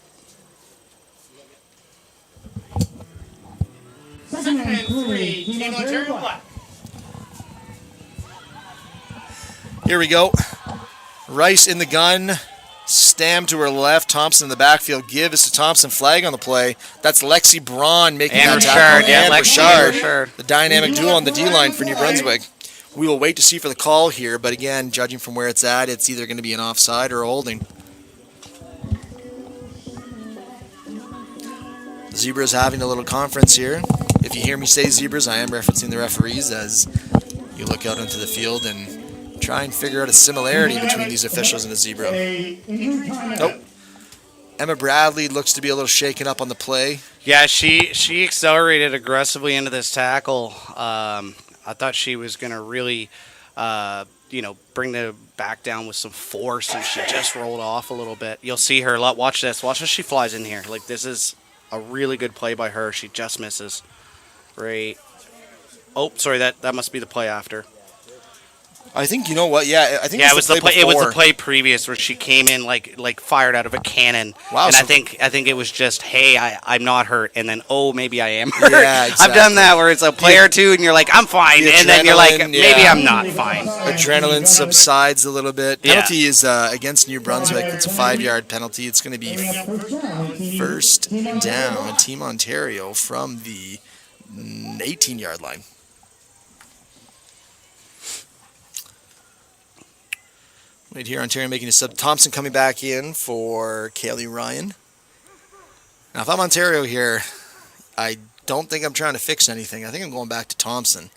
Second and 3, Team Ontario Black. Here we go. Rice in the gun. Stam to her left. Thompson in the backfield. Give is to Thompson. Flag on the play. That's Lexi Braun making that tackle. And Richard. The dynamic duo on the D-line for New Brunswick. We will wait to see for the call here, but again, judging from where it's at, it's either going to be an offside or a holding. The Zebras having a little conference here. If you hear me say Zebras, I am referencing the referees as you look out into the field and try and figure out a similarity between these officials and the Zebra. Nope. Emma Bradley looks to be a little shaken up on the play. Yeah, she accelerated aggressively into this tackle. I thought she was going to really, bring the back down with some force, and she just rolled off a little bit. You'll see her a lot. Watch this. Watch how she flies in here. Like, this is a really good play by her. She just misses. Right. Oh, sorry. That must be the play after. I think, you know what? Yeah, I think it was the play. It was the play previous where she came in like fired out of a cannon. Wow! And I think it was just, hey, I'm not hurt, and then maybe I am hurt. Yeah, exactly. I've done that where it's a play or two, and you're like, I'm fine, and then you're like, maybe I'm not fine. Adrenaline subsides a little bit. Penalty is against New Brunswick. It's a 5-yard penalty. It's going to be first down, Team Ontario from the 18-yard line. Right here, Ontario making a sub. Thompson coming back in for Kaylee Ryan. Now, if I'm Ontario here, I don't think I'm trying to fix anything. I think I'm going back to Thompson.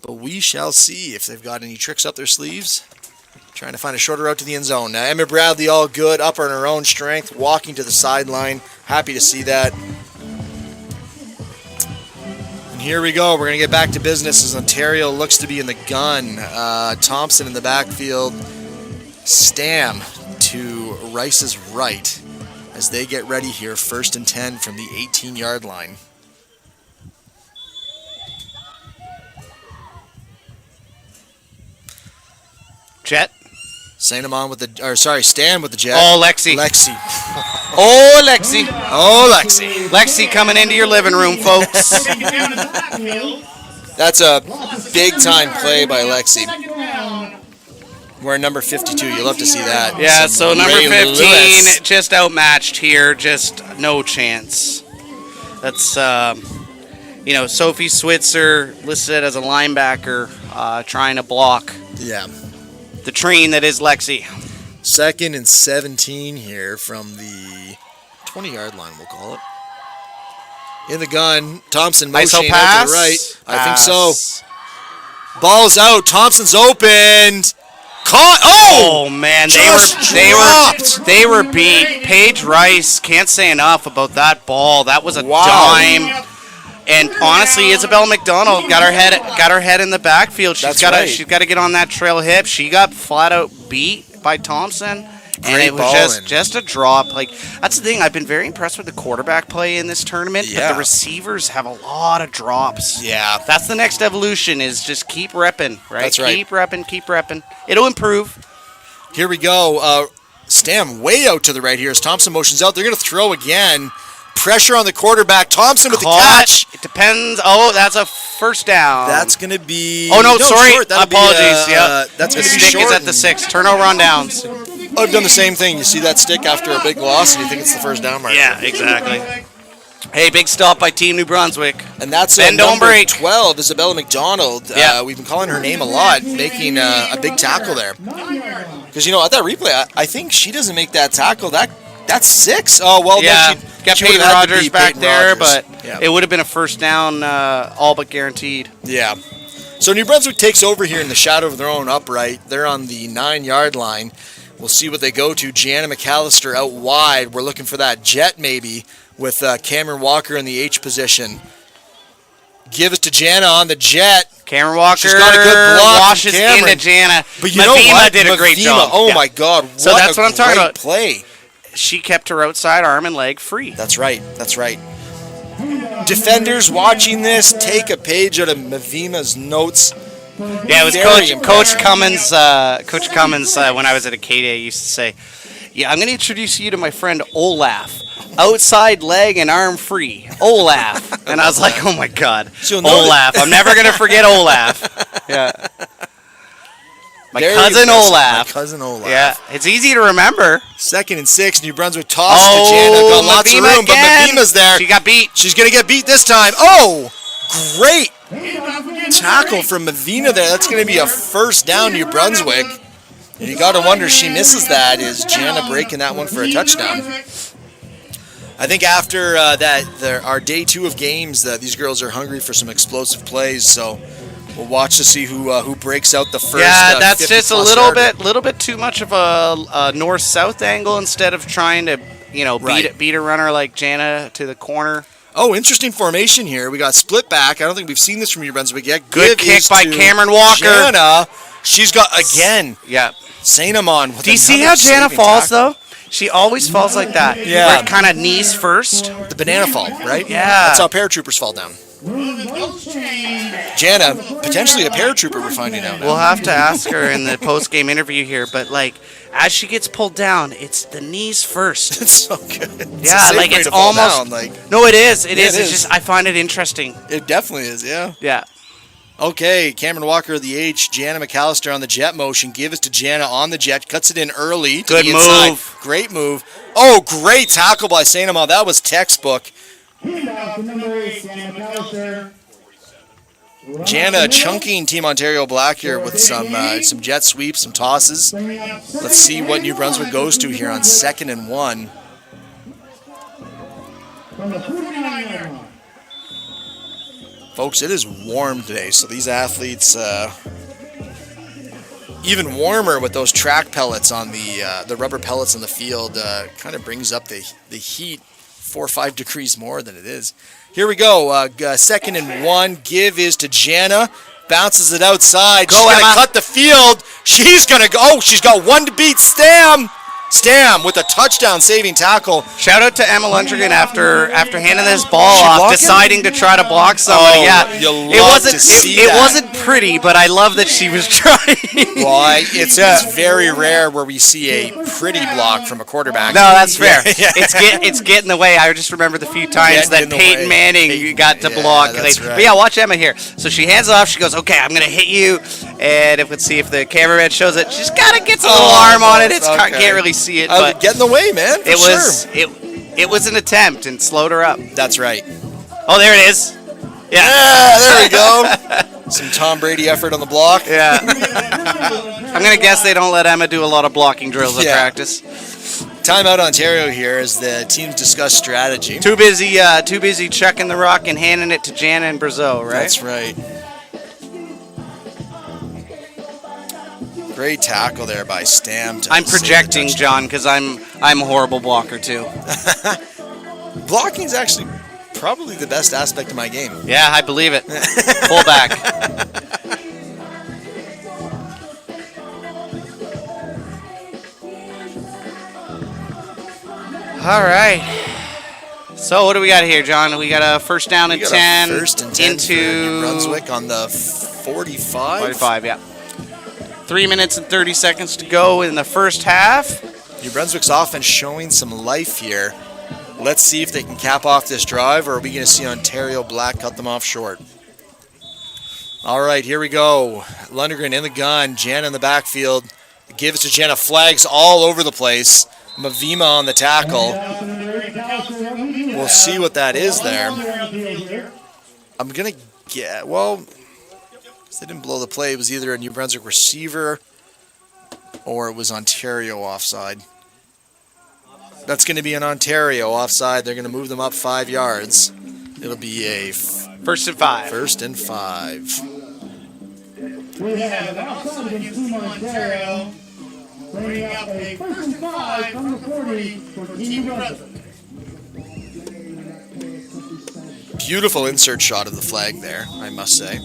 But we shall see if they've got any tricks up their sleeves. Trying to find a shorter route to the end zone. Now, Emma Bradley all good, up on her own strength, walking to the sideline. Happy to see that. Here we go. We're going to get back to business as Ontario looks to be in the gun. Thompson in the backfield. Stam to Rice's right as they get ready here. 1st and 10 from the 18-yard line. Jet. Stam with the jet. Oh, Lexi. Oh, Lexi. Oh, Lexi. Lexi coming into your living room, folks. That's a big-time play by Lexi. We're number 52. You'll love to see that. Yeah, so number 15 Lewis. just outmatched here. Just no chance. That's, Sophie Switzer listed as a linebacker trying to block. Yeah. The train that is Lexi. 2nd and 17 here from the 20-yard line, we'll call it. In the gun, Thompson motioning out to the right. I think so. Ball's out. Thompson's opened. Caught. Oh man, they were beat. Paige Rice, can't say enough about that ball. That was a dime. And honestly, Isabella McDonald got her head in the backfield. She's got to get on that trail hip. She got flat out beat by Thompson, and it was just a drop. Like, that's the thing. I've been very impressed with the quarterback play in this tournament, but the receivers have a lot of drops. Yeah, that's the next evolution. Is just keep repping, right? That's right. Keep repping. It'll improve. Here we go. Stam way out to the right here as Thompson motions out. They're going to throw again. Pressure on the quarterback. Thompson with the catch. It depends. Oh, that's a first down. That's going to be... Oh, no, sorry. Short. Apologies. That's going to be short. short. Is at the 6. Turnover on downs. I've done the same thing. You see that stick after a big loss, and you think it's the first down marker. Yeah, exactly. Hey, big stop by Team New Brunswick. And that's Bend, don't number break. 12, Isabella McDonald. Yeah. We've been calling her name a lot, making a big tackle there. Because, you know, at that replay, I think she doesn't make that tackle. That's 6. Oh, well, Yeah, no, got she Peyton would've had to Rogers beat back Peyton there, Rogers. but Yeah. it would have been a first down, all but guaranteed. Yeah. So New Brunswick takes over here in the shadow of their own upright. They're on the 9-yard line. We'll see what they go to. Gianna McAllister out wide. We're looking for that jet maybe with Cameron Walker in the H position. Give us to Jana on the jet. Cameron Walker She's got a good block. washes Cameron. into Jana. But you know Mavima what? did a great Mavima, job. Oh Yeah. my God! What So that's a what I'm talking great about. Play. She kept her outside arm and leg free. That's right. That's right. Defenders watching this, take a page out of Mavima's notes. Yeah, it was Very Coach impressive. Cummins. Coach Cummins, when I was at Acadia, used to say, "Yeah, I'm going to introduce you to my friend Olaf. Outside leg and arm free. Olaf." And I was like, "Oh my God, She'll know Olaf! I'm never going to forget Olaf." Yeah, my Very cousin impressive. Olaf. My cousin Olaf. Yeah, it's easy to remember. 2nd and 6. New Brunswick toss Oh, to Jana. Got lots of Mavima room, again. but Mavima's there. She got beat. She's going to get beat this time. Oh, great tackle from Mavina there. That's going to be a first down, New Brunswick. And you got to wonder, she misses that. Is Jana breaking that one for a touchdown? I think after our day 2 of games, these girls are hungry for some explosive plays. So we'll watch to see who breaks out the first. Yeah, that's 50 just a plus little yarder. bit too much of a north-south angle instead of trying to, Right. beat a runner like Jana to the corner. Oh, interesting formation here. We got split back. I don't think we've seen this from New Brunswick yet. Good Give kick is by to Cameron Walker. Jana. She's got, again, Yeah. Sainamon with Do you see another how Jana saving falls tackle. though? She always falls like that. Yeah. Where it kind of knees first. The banana fall, right? Yeah. That's how paratroopers fall down. Jana, potentially a paratrooper, we're finding out now. We'll have to ask her in the post-game interview here, but as she gets pulled down, it's the knees first. It's so good. It's Yeah, a safe way it's to fall almost. down, like, No, it is. It Yeah, is. it It's is. just I find it interesting. it definitely is, yeah. Yeah. Okay, Cameron Walker of the H, Jana McAllister on the jet motion. Give us to Jana on the jet. Cuts it in early. To Good the inside. move. Great move. Oh, great tackle by Sainamon. That was textbook. Jana chunking Team Ontario Black here with some jet sweeps, some tosses. Let's see what New Brunswick goes to here on 2nd and 1. Folks, it is warm today, so these athletes, even warmer with those track pellets on the rubber pellets on the field, kind of brings up the heat 4 or 5 degrees more than it is. Here we go, 2nd and 1. Give is to Jana. Bounces it outside. Go, She's going Emma. to cut the field. She's going to go. Oh, she's got one to beat. Stam with a touchdown saving tackle. Shout out to Emma Lundgren after handing this ball She off, blocking? deciding to try to block somebody. Oh, Yeah, you it love wasn't to see it that. wasn't pretty, but I love that she was trying. Well, it's very rare where we see a pretty block from a quarterback. No, that's fair. Yeah. It's getting in the way. I just remember the few times Getting in that the Peyton way. Manning got to Yeah, block. that's right. But yeah, watch Emma here. So she hands it off. She goes, "Okay, I'm gonna hit you." And let's see if the cameraman shows it. She's kind of gets a little arm on it. It's okay. can't really see it, but Get in the way, man. For it was sure. it was an attempt and slowed her up. That's right. Oh, there it is. Yeah. Yeah, there we go. Some Tom Brady effort on the block. Yeah. I'm going to guess they don't let Emma do a lot of blocking drills at Yeah. practice. Timeout Ontario here as the teams discuss strategy. Too busy chucking the rock and handing it to Jana and Brazeau, right? That's right. Great tackle there by Stam. I'm projecting, John, because I'm a horrible blocker too. Blocking is actually probably the best aspect of my game. Yeah, I believe it. Pull back. All right. So what do we got here, John? We got a first down and We got 10 a first and 10 into for New Brunswick on the 45. 45, yeah. 3 minutes and 30 seconds to go in the first half. New Brunswick's offense showing some life here. Let's see if they can cap off this drive, or are we going to see Ontario Black cut them off short? All right, here we go. Lundgren in the gun, Jana in the backfield. Gives to Jana, flags all over the place. Mavima on the tackle. We'll see what that is there. I'm going to get, well, they didn't blow the play. It was either a New Brunswick receiver or it was Ontario offside. That's going to be an Ontario offside. They're going to move them up 5 yards. It'll be a First and 5. First and 5. We have an offside against Team Ontario, bringing up a 1st and 5 from the 40 for Team Brunswick. Beautiful insert shot of the flag there, I must say.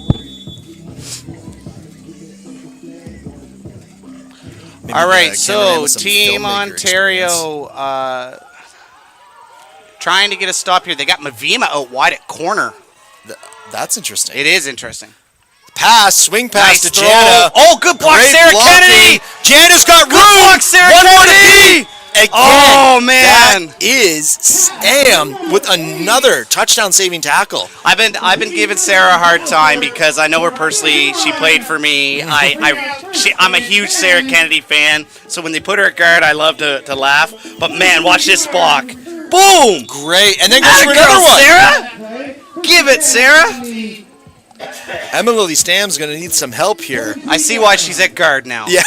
Maybe All right, cameraman so with some Team filmmaker Ontario trying to get a stop here. They got Mavima out wide at corner. That's interesting. It is interesting. Pass, swing pass Nice to throw. Jana. Oh, good block, Great Sarah blocking. Kennedy. Jana's got room. block, Sarah One more to Kennedy. be. Again, Oh, man. that is Sam with another touchdown-saving tackle. I've been giving Sarah a hard time because I know her personally. She played for me. I'm a huge Sarah Kennedy fan. So when they put her at guard, I love to laugh. But man, watch this block. Boom! Great, and then goes Atta for girl, another one. Sarah. Give it, Sarah. Emily Stam's going to need some help here. I see why she's at guard now. Yeah,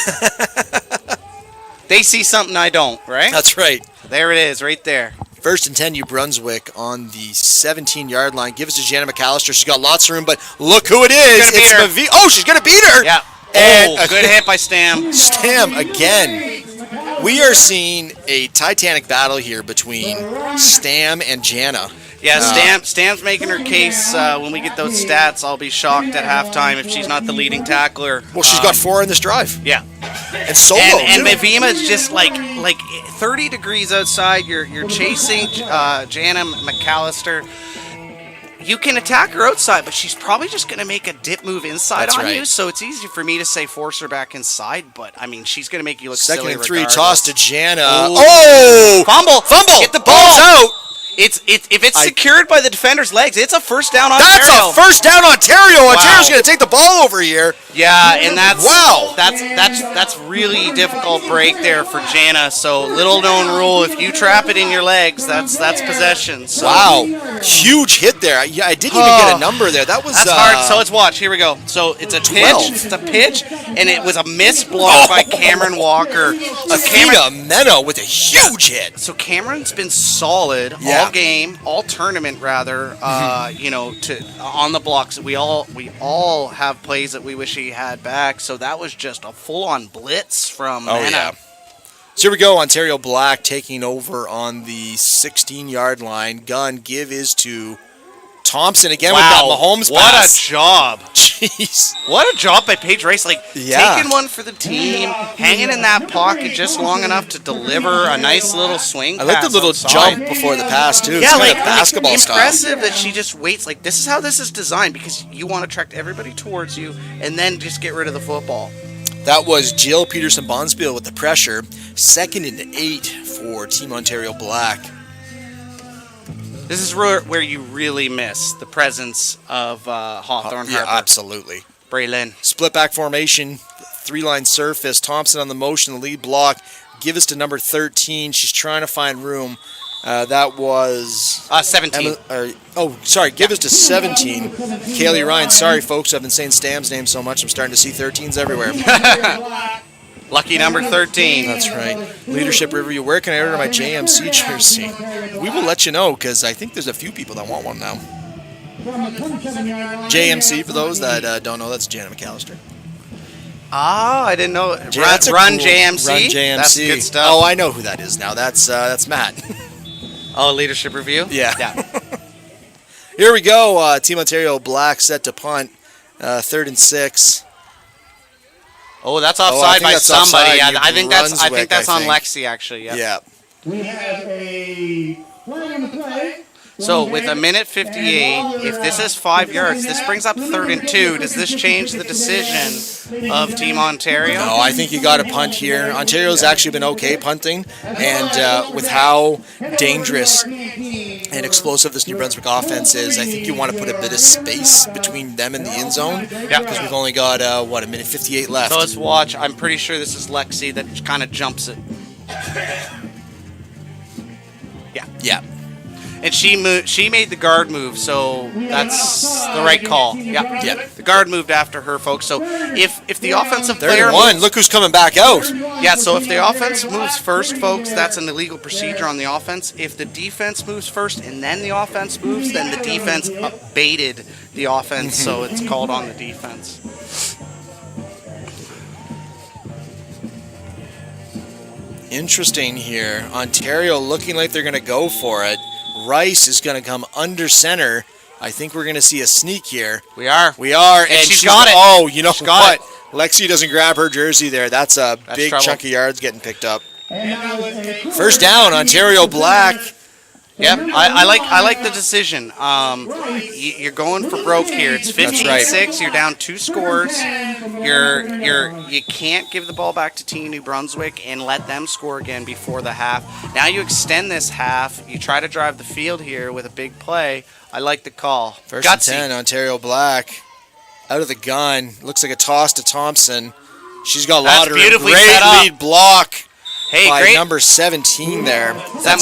They see something I don't, right? that's right. There it is, right there. 1st and 10, New Brunswick on the 17-yard line. Give us to Jana McAllister. She's got lots of room, but look who it is. She's gonna beat her. Oh, she's going to beat her. Yeah. And Good hit by Stam. Stam again. We are seeing a titanic battle here between Stam and Jana. Yeah, Stam's making her case. When we get those stats, I'll be shocked at halftime if she's not the leading tackler. Well, she's got 4 in this drive. Yeah. And solo, And too. Mavima is just like 30 degrees outside. You're chasing Jana McAllister. You can attack her outside, but she's probably just going to make a dip move inside That's on right. you. So it's easy for me to say force her back inside, but I mean she's going to make you look 2nd silly and 3, regardless. toss to Jana. Ooh. Oh! Fumble! Get the ball ball's out! If it's secured by the defender's legs, it's a first down on That's Ontario. a first down, Ontario. Ontario's going to take the ball over here. Yeah, and that's Wow. That's really difficult break there for Jana. So little known rule: if you trap it in your legs, that's possession. So Wow, huge hit there. I didn't even get a number there. That was that's hard. So let's watch. Here we go. So it's a 12. pitch. It's a pitch, and it was a missed block by Cameron Walker. Athena Meno with a huge hit. So Cameron's been solid all game, all tournament rather. On the blocks. We all have plays that we wish he had back. So that was just a full-on blitz from Mena. Yeah. So here we go. Ontario Black taking over on the 16-yard line. Gun give is to Thompson again with that Mahomes what pass. a job. Jeez. What a job by Paige Rice. Yeah. Taking one for the team, hanging in that pocket just long enough to deliver a nice little swing I like the pass little outside. jump before the pass, too. Yeah, It's kind of basketball style. impressive that she just waits. This is how this is designed because you want to attract everybody towards you and then just get rid of the football. That was Jill Peterson-Bonspiel with the pressure. 2nd and 8 for Team Ontario Black. This is where you really miss the presence of Hawthorne Yeah, Harper. absolutely. Braylon. Split back formation, 3-line surface. Thompson on the motion, the lead block. Give us to number 13. She's trying to find room. That was 17. Give us to 17. Kaylee Ryan. Sorry, folks. I've been saying Stam's name so much, I'm starting to see 13s everywhere. Lucky number 13. That's right. Leadership Riverview. Where can I order my JMC jersey? We will let you know because I think there's a few people that want one now. JMC, for those that don't know, that's Jana McAllister. I didn't know. That's a Run cool- JMC. Run JMC. That's good stuff. Oh, I know who that is now. That's Matt. Oh, leadership review? Yeah. Yeah. Here we go. Team Ontario Black set to punt. 3rd and 6. Oh, that's I offside think by that's somebody. offside. Yeah, I think that's Brunswick, on I think. Lexi actually. Yeah. Yeah. We have a flag on the play. So with a minute 58, if this is 5 yards, this brings up 3rd and 2. Does this change the decision of Team Ontario? No, I think you got to punt here. Ontario's actually been okay punting, and with how dangerous and explosive this New Brunswick offense is, I think you want to put a bit of space between them and the end zone. Yeah. Because we've only got, a minute 58 left. So let's watch. I'm pretty sure this is Lexi that kind of jumps it. Yeah. And she made the guard move, so that's the right call. Yeah. The guard moved after her, folks. So if the offensive player moves, look who's coming back out. Yeah, so if the offense moves first, folks, that's an illegal procedure on the offense. If the defense moves first and then the offense moves, then the defense baited the offense, so it's called on the defense. Interesting here. Ontario looking like they're going to go for it. Rice is going to come under center. I think we're going to see a sneak here. We are. And she's got it. Oh, you know what? Lexi doesn't grab her jersey there. That's a big chunk of yards getting picked up. First down, Ontario Black. Yep, I like the decision. You're going for broke here. It's 15-6. You're down 2 scores. You can't give the ball back to Team New Brunswick and let them score again before the half. Now you extend this half. You try to drive the field here with a big play. I like the call. First and 10, Ontario Black out of the gun. Looks like a toss to Thompson. She's got a lot of great lead block. Hey, by great. Number 17 there. Is that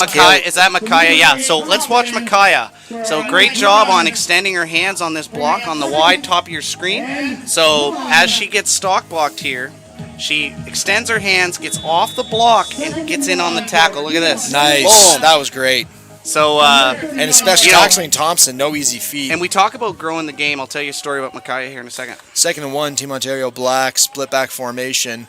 Micaiah? Yeah, so let's watch Micaiah. So great job on extending her hands on this block on the wide top of your screen. So as she gets stock blocked here, she extends her hands, gets off the block, and gets in on the tackle. Look at this. Nice. Boom. That was great. So and especially tackling Thompson, no easy feat. And we talk about growing the game. I'll tell you a story about Micaiah here in a second. 2nd and 1, Team Ontario Black, split back formation.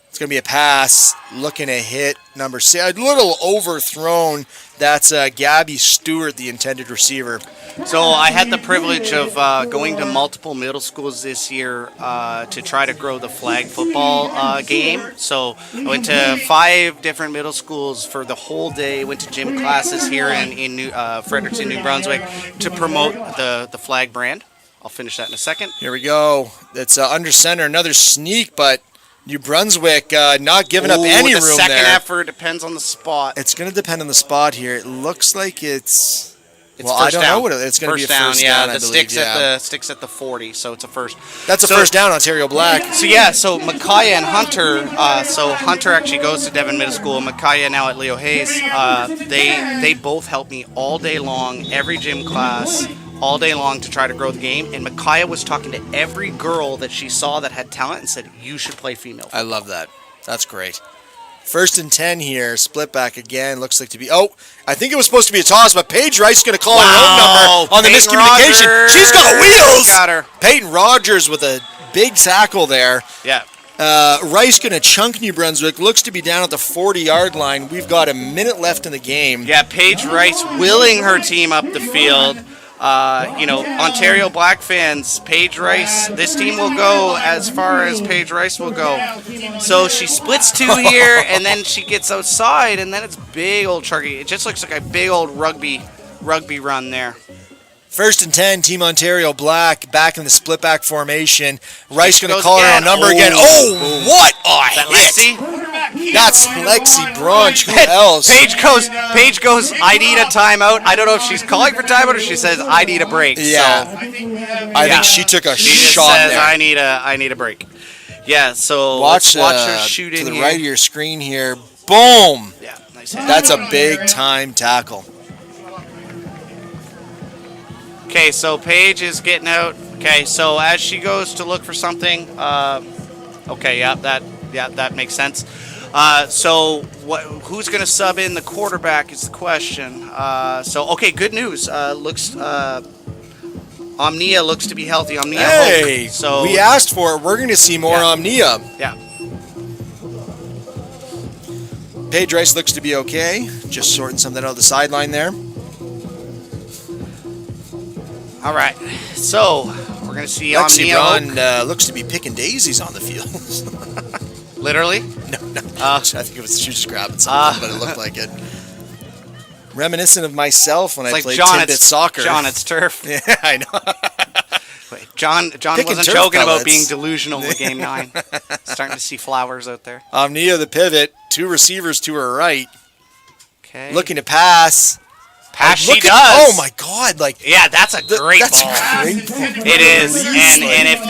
It's going to be a pass, looking to hit number 6. A little overthrown. That's Gabby Stewart, the intended receiver. So I had the privilege of going to multiple middle schools this year to try to grow the flag football game. So I went to 5 different middle schools for the whole day, went to gym classes here in Fredericton, New Brunswick, to promote the flag brand. I'll finish that in a second. Here we go. It's under center, another sneak, but New Brunswick not giving up any room there. The second effort depends on the spot. It's going to depend on the spot here. It looks like it's well, first I don't down. know what it's going to be. A first down, I believe. Sticks at the 40, so it's a first. That's a first down, Ontario Black. So Micaiah and Hunter. So Hunter actually goes to Devon Middle School. Micaiah now at Leo Hayes. They both help me all day long, every gym class. All day long to try to grow the game, and Micaiah was talking to every girl that she saw that had talent and said, you should play female. I love that. That's great. 1st and 10 here, split back again, looks like to be, I think it was supposed to be a toss, but Paige Rice is going to call her own number on the miscommunication. Rogers. She's got wheels! Got her. Peyton Rogers with a big tackle there. Yeah. Rice going to chunk New Brunswick, looks to be down at the 40-yard line. We've got a minute left in the game. Yeah, Paige Rice willing her team up the field. Ontario Black fans, Paige Rice, this team will go as far as Paige Rice will go. So she splits 2 here, and then she gets outside, and then it's big old chunky. It just looks like a big old rugby run there. 1st and 10, Team Ontario Black back in the split back formation. Rice going to call her own number again. Oh, what a hit! Lexi? That's Lexi Brunch. Who else? Paige goes, I need a timeout. I don't know if she's calling for timeout or she says, I need a break. Yeah. So, I think she took a she shot says, there. I need a break. Yeah, so watch her shoot in to the here. right of your screen here. Boom! Yeah, nice hit. That's a big time tackle. Okay, so Paige is getting out. Okay, so as she goes to look for something, that makes sense. So who's going to sub in the quarterback is the question. Good news. Omnia looks to be healthy. Omnia Hey, Hoke. So we asked for it. We're going to see more Omnia. Yeah. Paige Rice looks to be okay. Just sorting something out of the sideline there. All right, so we're going to see Lexi Omnia Brun looks to be picking daisies on the field. Literally? No. I think it was she just grabbing something, but it looked like it. Reminiscent of myself when I played 10-bit soccer. John, it's turf. Yeah, I know. Wait, John wasn't joking about being delusional with Game 9. Starting to see flowers out there. Omnia the pivot, 2 receivers to her right. Okay. Looking to pass. Pass she Look does. at, oh my God! Like Yeah, that's a great that's ball. a great ball. It is, Please, and if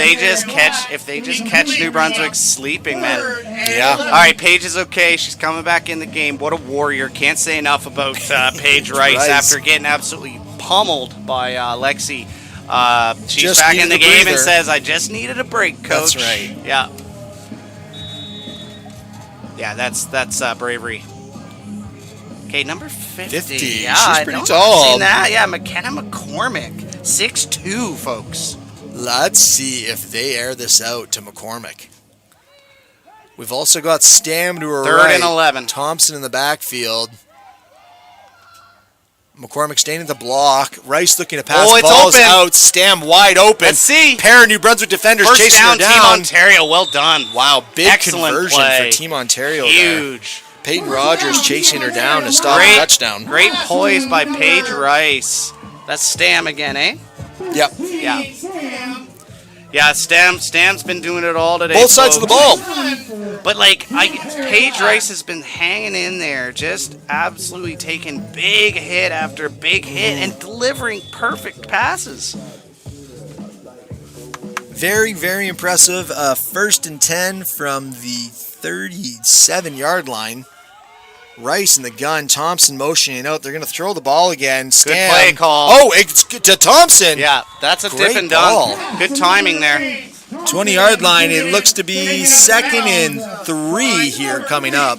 they just catch New Brunswick sleeping, man. Yeah. All right, Paige is okay. She's coming back in the game. What a warrior! Can't say enough about Paige Rice after getting absolutely pummeled by Lexi. She's Just back in the needed a game and breather. says, "I just needed a break, coach." That's right. Yeah. Yeah, that's bravery. Okay, number 50. 50. Yeah, She's I pretty know. tall. I've seen that. Yeah, McKenna McCormick, 6'2", folks. Let's see if they air this out to McCormick. We've also got Stam to her Third right. and 11. Thompson in the backfield. McCormick staying at the block. Rice looking to pass. Oh, it's Balls open. out. Stam wide open. Let's see. Pair of New Brunswick defenders First chasing down, her down. Team Ontario. Well done. Wow, big Excellent conversion play. for Team Ontario there. Huge. Peyton Rogers chasing her down to stop a touchdown. Great poise by Paige Rice. That's Stam again, eh? Yep. Yeah. Yeah, Stam's been doing it all today. Both sides of the folks. ball. But Paige Rice has been hanging in there, just absolutely taking big hit after big hit and delivering perfect passes. Very, very impressive. First and 10 from the 37-yard line. Rice in the gun. Thompson motioning out. They're going to throw the ball again. Stam. Good play call. Oh, it's to Thompson. Yeah, that's a Great dip and ball. dunk. Good timing there. 20-yard line. It looks to be 2nd and 3 here coming up.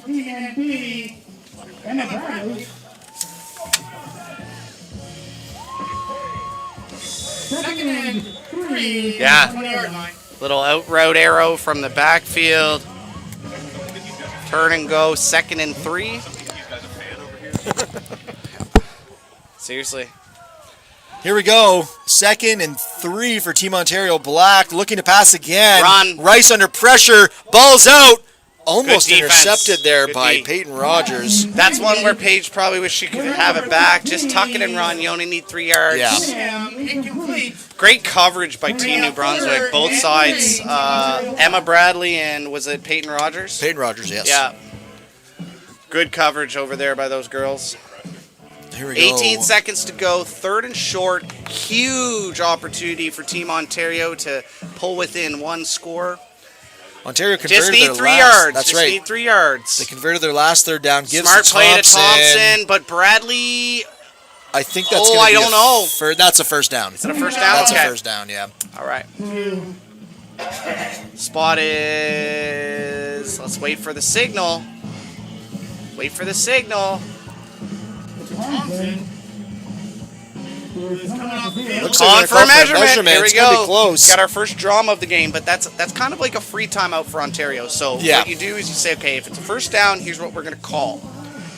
Yeah. Little out route arrow from the backfield. Turn and go, 2nd and 3. Seriously. Here we go. 2nd and 3 for Team Ontario. Black looking to pass again. Run. Rice under pressure. Ball's out. Almost Good defense. intercepted there Good by D. Peyton Rogers. That's one where Paige probably wish she could have it back. Just tuck it and run. You only need 3 yards. Yeah. Great coverage by Team New Brunswick. Both sides. Emma Bradley and was it Peyton Rogers? Peyton Rogers, yes. Yeah. Good coverage over there by those girls. Here we go. 18 seconds to go. 3rd and short. Huge opportunity for Team Ontario to pull within 1 score. Ontario converted Just need their 3 last. yards. That's Just right. need 3 yards. They converted their last 3rd down. Gives Smart to play to Thompson. Thompson, but Bradley. I think that's Oh, going to I be don't know. That's a first down. Is it a first down? That's Okay. a first down, yeah. All right. Spot is. Let's wait for the signal. Wait for the signal. Looks Calling like for a measurement. Here we It's going to go. be close. Got our first drama of the game, but that's kind of like a free timeout for Ontario. So Yeah. what you do is you say, okay, if it's a first down, here's what we're going to call.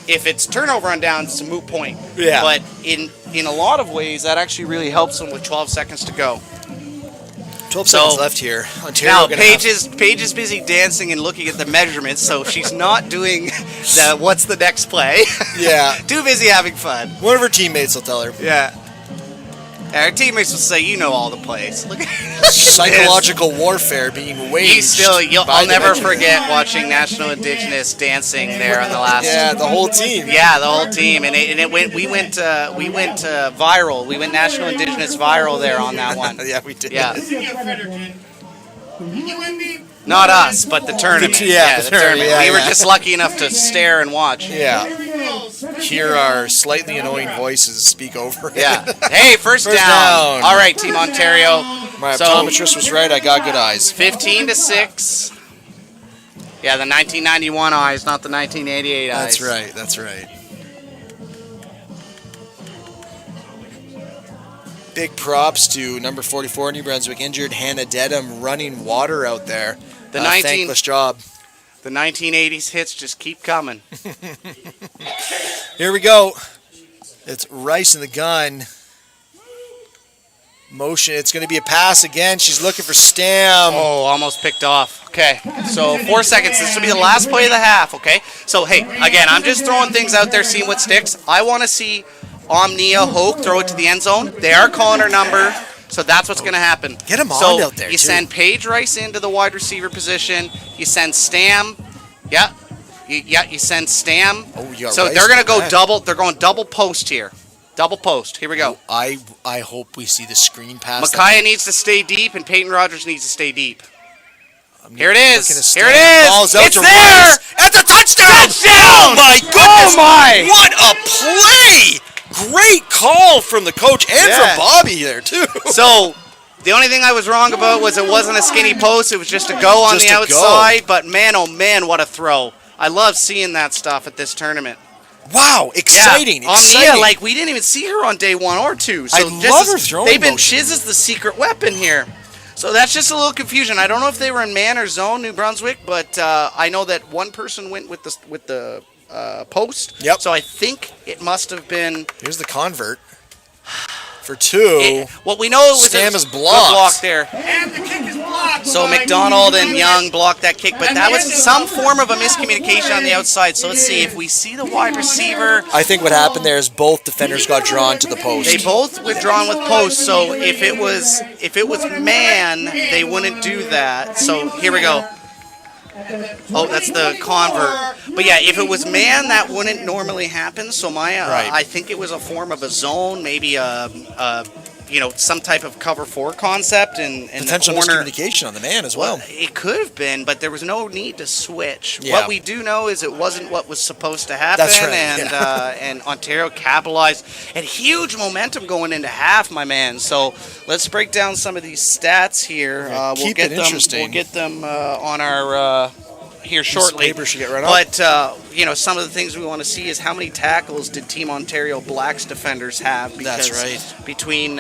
If it's turnover on down, it's a moot point. Yeah. But in a lot of ways, that actually really helps them with 12 seconds to go. 12 So, seconds left here. Ontario Now, gonna Paige have- is busy dancing and looking at the measurements, so she's not doing the what's the next play. Yeah. Too busy having fun. One of her teammates will tell her. Yeah. Our teammates will say, you know all the plays. Look at Psychological warfare being waged. by I'll the never veteran. forget watching National Indigenous dancing there on the last. Yeah, the whole team. Yeah, the whole team, and it went. We went viral. We went National Indigenous viral there on that one. Yeah, we did. Yeah. Not us, but the tournament. Yeah, the the tournament. yeah, We were yeah. just lucky enough to stare and watch. Yeah. Hear our slightly annoying voices speak over it. Yeah. Hey, first First down. down. All right, Team Ontario. My So- optometrist was right. I got good eyes. 15-6. Yeah, the 1991 eyes, not the 1988 eyes. That's right. That's right. Big props to number 44, New Brunswick, injured Hannah Dedham, running water out there. The 19 thankless job. The 1980s hits just keep coming. Here we go. It's Rice in the gun. Motion. It's going to be a pass again. She's looking for Stam. Oh, almost picked off. Okay, so 4 seconds. This will be the last play of the half, okay? So, hey, again, I'm just throwing things out there, seeing what sticks. I want to see Omnia Hoke throw it to the end zone. They are calling her number, so that's what's going to happen. Get him so on out there, you too. send Paige Rice into the wide receiver position. You send Stam. Yeah. You send Stam. Oh, you got So Rice they're going to doing go that. double. They're going double post here. Double post. Here we go. I hope we see the screen pass. Micaiah needs to stay deep, and Peyton Rogers needs to stay deep. Here it is. Here It is. Balls out It's to there. Rice at the touchdown. Touchdown. Oh my goodness. Oh my. What a play. Great call from the coach and Yeah. from Bobby there too. So, the only thing I was wrong about was it wasn't a skinny post. It was just a go on Just the a go. outside. But man, oh man, what a throw. I love seeing that stuff at this tournament. Wow, exciting. Yeah. Exciting. Like, we didn't even see her on day 1 or 2. So I love her throwing they've been motion. Shiz is the secret weapon here. So that's just a little confusion. I don't know if they were in man or zone, New Brunswick, but I know that one person went with the post. Yep. So I think it must have been. Here's the convert for 2. Well, we know it was Stam a is good blocked. block there. And the kick is blocked. So McDonald and Young blocked that kick, but that was some form of a miscommunication on the outside. So let's see if we see the wide receiver. I think what happened there is both defenders got drawn to the post. They both withdrawn with post. So if it was man, they wouldn't do that. So here we go. Oh, that's the convert. But yeah, if it was man, that wouldn't normally happen. So Right. I think it was a form of a zone, maybe some type of cover 4 concept and Potential the corner. miscommunication on the man as well. It could have been, but there was no need to switch. Yeah. What we do know is it wasn't what was supposed to happen, That's right, and and Ontario capitalized. And huge momentum going into half, my man. So let's break down some of these stats here. Keep it interesting. We'll get them on our here shortly. Paper should get right up. But some of the things we want to see is how many tackles did Team Ontario Blacks defenders have? That's Because right. Between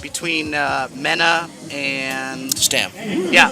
between Mena and Stam. yeah.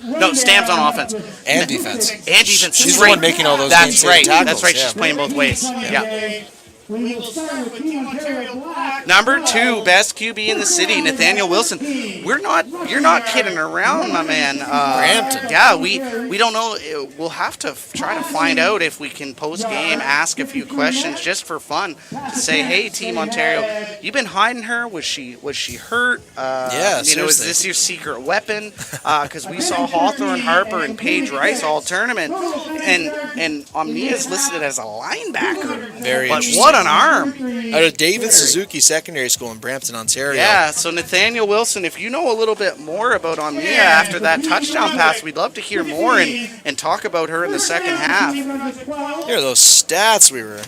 No, Stam's on offense. And defense. And defense. She's That's the right. one making all those That's insane right. tackles, That's right. yeah. She's playing both ways. Yeah. We will start with Team Ontario Black. Number 2, best QB in the city, Nathaniel Wilson. You're not kidding around, my man. Brampton. Yeah, we don't know. We'll have to try to find out if we can post game, ask a few questions just for fun. To say, hey, Team Ontario, you've been hiding her. Was she hurt? Yeah, is seriously. this your secret weapon? Because we saw Hawthorne, Harper, and Paige Rice all tournament, and Omnia's listed as a linebacker. Very but interesting. what an arm! Out of David Suzuki Secondary School in Brampton, Ontario. Yeah, so Nathaniel Wilson, if you know a little bit more about Omnia after that touchdown pass, we'd love to hear more and talk about her in the second half. Here are those stats we were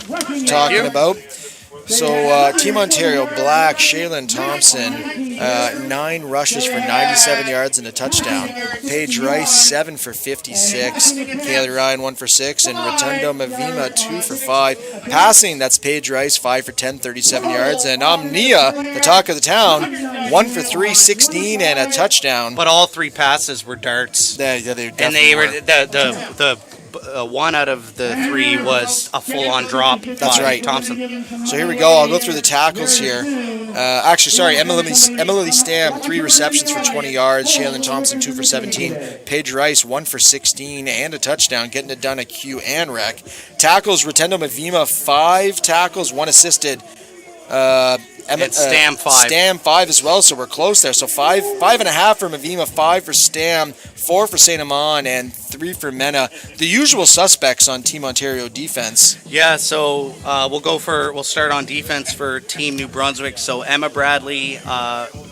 talking about. So, Team Ontario Black, Shaylin Thompson, 9 rushes for 97 yards and a touchdown. Paige Rice, 7 for 56. Kaylee Ryan, 1 for 6. And Rotundo Mavima, 2 for 5. Passing, that's Paige Rice, 5 for 10, 37 yards. And Omnia, the talk of the town, 1 for 3, 16, and a touchdown. But all 3 passes were darts. They And definitely they were were. the 1 out of the 3 was a full-on drop. That's by right. Thompson. So here we go. I'll go through the tackles here. Emily Stam, 3 receptions for 20 yards. Shaylin Thompson, 2 for 17. Paige Rice, 1 for 16 and a touchdown, getting it done at Q and Rec. Tackles, Rotundo Mavima, 5 tackles, 1 assisted. And Stam 5. Stam 5 as well, so we're close there. So 5.5 for Mavima, 5 for Stam, 4 for St. Amand, and 3 for Mena. The usual suspects on Team Ontario defense. Yeah, so we'll start on defense for Team New Brunswick. So Emma Bradley,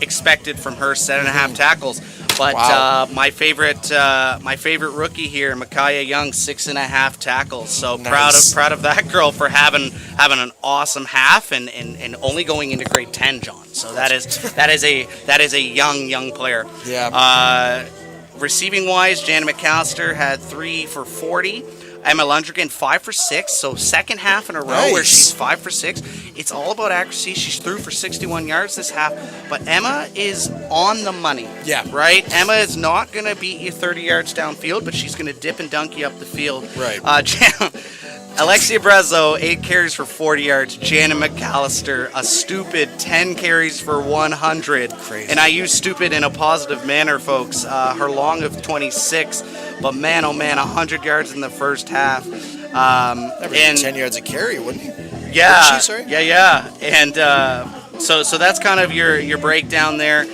expected from her 7.5 tackles. But Wow. my favorite rookie here, Micaiah Young, 6.5 tackles. So Nice. proud of that girl for having an awesome half and only going into grade 10, John. So that is a young player. Yeah. Receiving wise, Janet McAllister had 3 for 40. Emma Lundgren 5 for 6, so second half in a row where Nice. she's 5 for 6. It's all about accuracy. She's through for 61 yards this half, but Emma is on the money. Yeah. Right? Emma is not going to beat you 30 yards downfield, but she's going to dip and dunk you up the field. Right. Alexia Brezzo, 8 carries for 40 yards. Janet McAllister, a stupid 10 carries for 100. Crazy. And I use stupid in a positive manner, folks. Her long of 26, but man, oh man, 100 yards in the first half. And 10 yards a carry, wouldn't he? Yeah, Wouldn't she, sorry? yeah. And so that's kind of your breakdown there.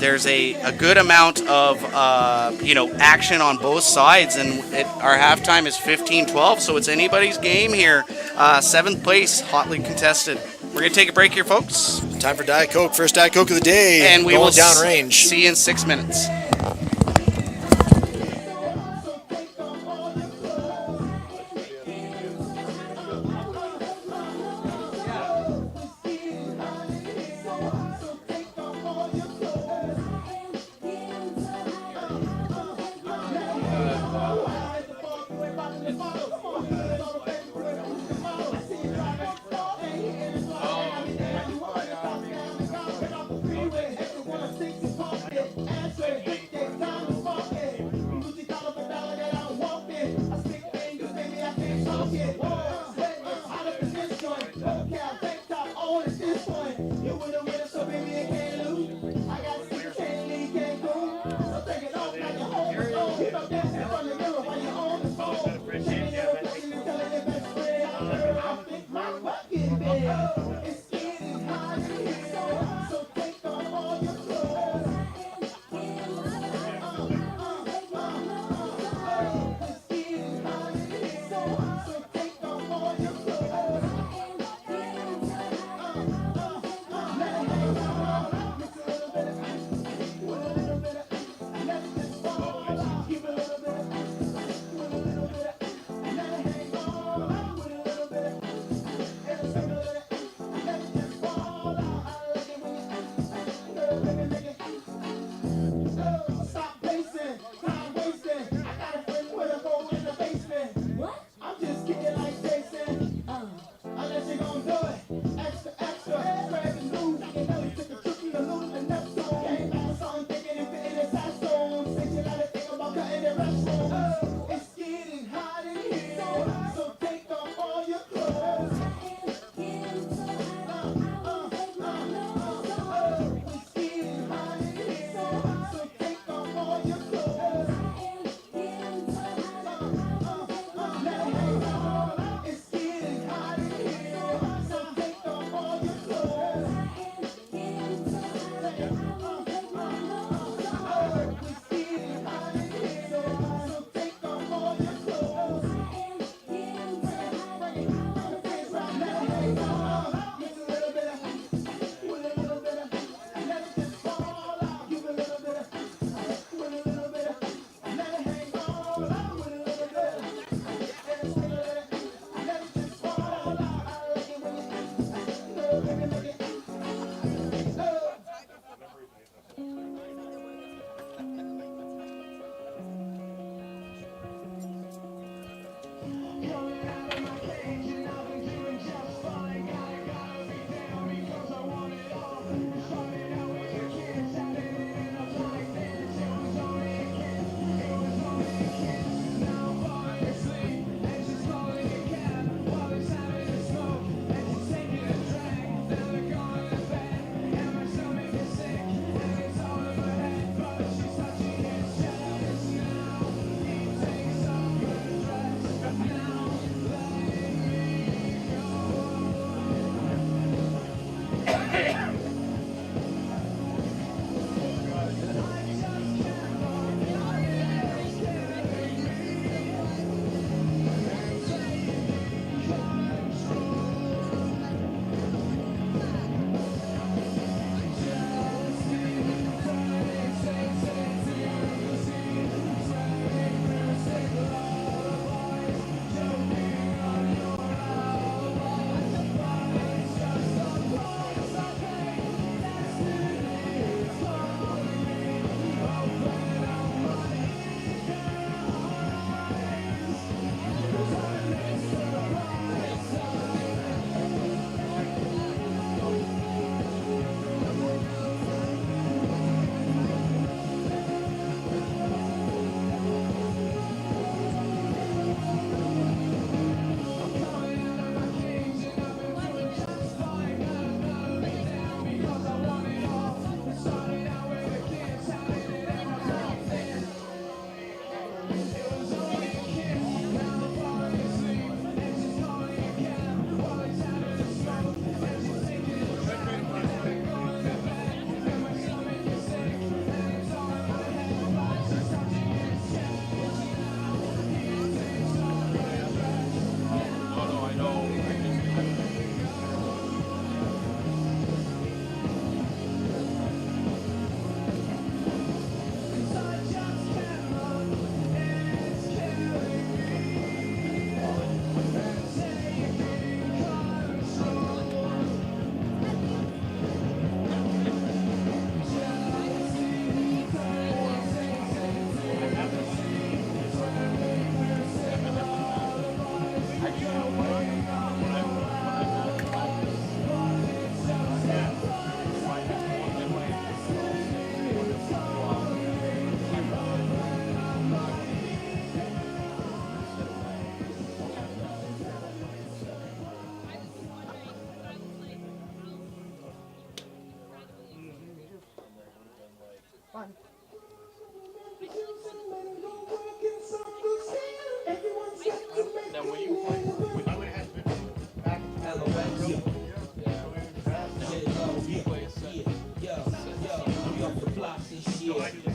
There's a good amount of action on both sides, and our halftime is 15-12, so it's anybody's game here. 7th place, hotly contested. We're going to take a break here, folks. Time for Diet Coke. First Diet Coke of the day. And we going will downrange. see you in 6 minutes.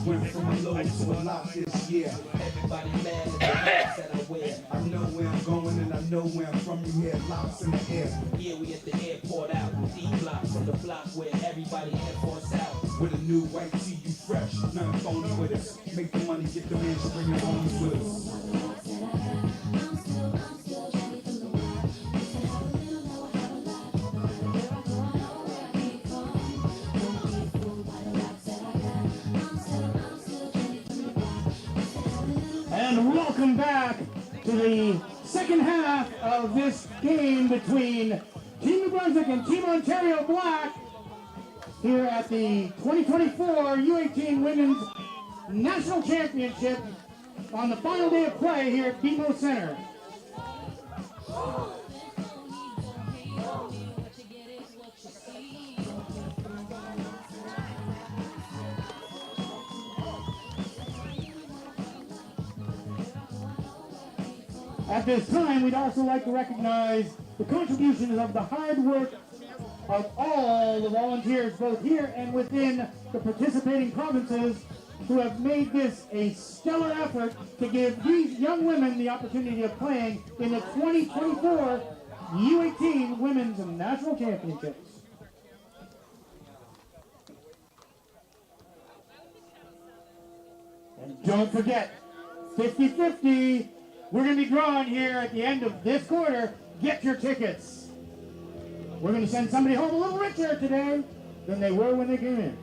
Went from a low to a lot this year. Everybody mad at the hats that I wear. I know where I'm going and I know where I'm from. You hear locks in the air. Yeah, we at the airport out with D-blocks from the block where everybody airports out. With a new white tee, you fresh, nothing phony with us. Make the money, get the mansion, bring it home with us. And welcome back to the second half of this game between Team New Brunswick and Team Ontario Black here at the 2024 U18 Women's National Championship on the final day of play here at BMO Center. At this time, we'd also like to recognize the contributions of the hard work of all the volunteers, both here and within the participating provinces, who have made this a stellar effort to give these young women the opportunity of playing in the 2024 U18 Women's National Championships. And don't forget, 50-50. We're going to be drawing here at the end of this quarter. Get your tickets. We're going to send somebody home a little richer today than they were when they came in.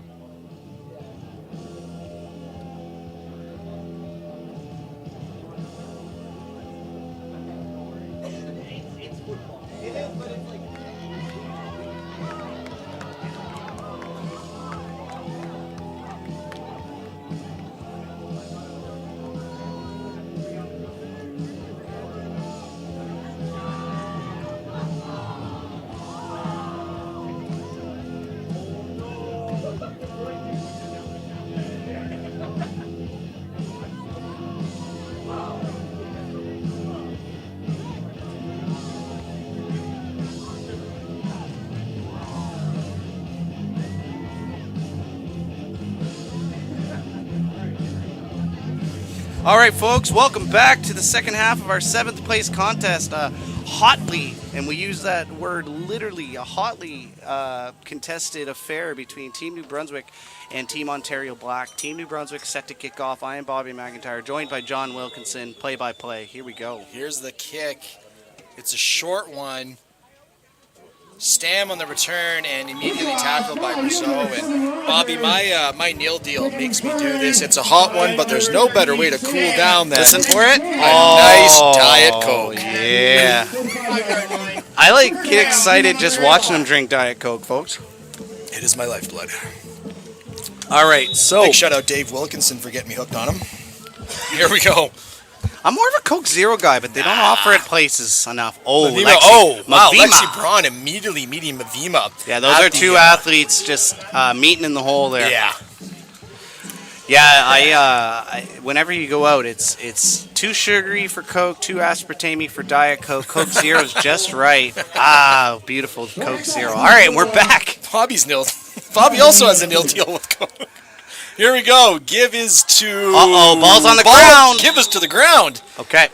All right, folks, welcome back to the second half of our 7th place contest. Hotly, and we use that word literally, a hotly contested affair between Team New Brunswick and Team Ontario Black. Team New Brunswick set to kick off. I am Bobby McIntyre, joined by John Wilkinson, play-by-play. Here we go. Here's the kick. It's a short one. Stam on the return and immediately tackled by Rousseau. And Bobby, my nail deal makes me do this. It's a hot one, but there's no better way to cool down than Listen for it. a nice Diet Coke. Yeah. I get excited just watching them drink Diet Coke, folks. It is my lifeblood. All right, so Big shout out Dave Wilkinson for getting me hooked on him. Here we go. I'm more of a Coke Zero guy, but they don't offer it places enough. Oh, Mavima. Lexi. Oh, wow. Mavima. Lexi Braun immediately meeting Mavima. Yeah, those are two athletes just meeting in the hole there. Yeah. Yeah, I whenever you go out, it's too sugary for Coke, too aspartame for Diet Coke. Coke Zero's just right. Ah, beautiful Coke Zero. All right, we're back. Bobby also has a nil deal with Coke. Here we go. Give is to... Uh-oh, ball's on the ground. Give is to the ground. Okay.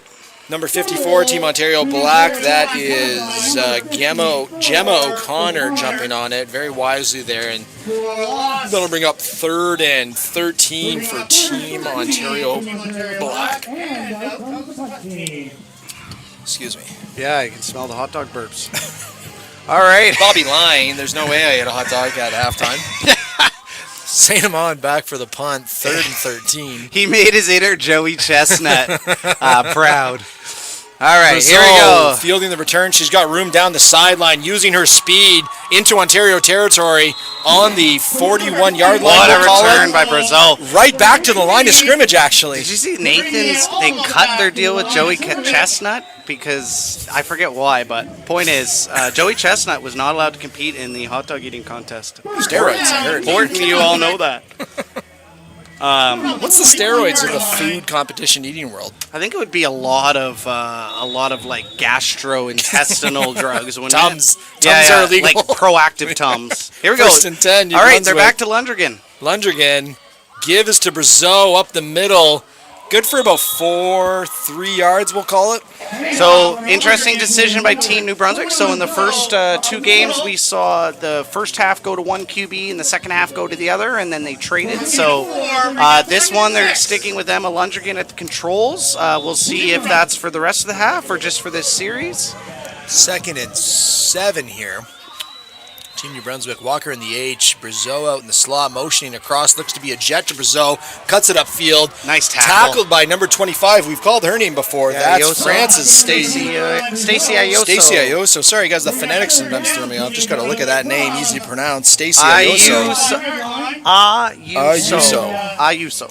Number 54, Team Ontario Black. That is Gemma O'Connor jumping on it very wisely there. And that'll bring up 3rd and 13 for Team Ontario Black. Excuse me. Yeah, I can smell the hot dog burps. All right. Bobby lying. There's no way I ate a hot dog at halftime. St. Amand back for the punt, 3rd and 13. He made his inner Joey Chestnut proud. All right, Rousseau here we go. Fielding the return. She's got room down the sideline, using her speed into Ontario territory on the 41-yard line. What a return by Brazil. Right back to the line of scrimmage, actually. Did you see Nathan's? They cut their deal with Joey Chestnut because I forget why, but point is, Joey Chestnut was not allowed to compete in the hot dog eating contest. Steroids, I heard. Important, you all know that. What's the steroids of the food competition eating world? I think it would be a lot of like gastrointestinal drugs. Wouldn't Tums. it? Tums are illegal. Like proactive Tums. Here we go. First and 10. New All right, they're Brunswick. back to Lundgren. Lundgren gives to Brazeau up the middle. Good for about 3 yards, we'll call it. So, interesting decision by Team New Brunswick. So, in the first 2 games, we saw the first half go to one QB and the second half go to the other, and then they traded. So, this one, they're sticking with Emma Lundgren at the controls. We'll see if that's for the rest of the half or just for this series. 2nd and 7 here. Team New Brunswick, Walker in the H, Brazeau out in the slot, motioning across, looks to be a jet to Brazeau, cuts it upfield. Nice tackle. Tackled by number 25. We've called her name before. Yeah, That's Ayoso. Francis Stacy. Stacy Ayoso. Stacy Ayoso. Sorry, guys, the phonetics sometimes throw me off. Just got to look at that name, easy to pronounce. Stacy Ayoso. Ayuso.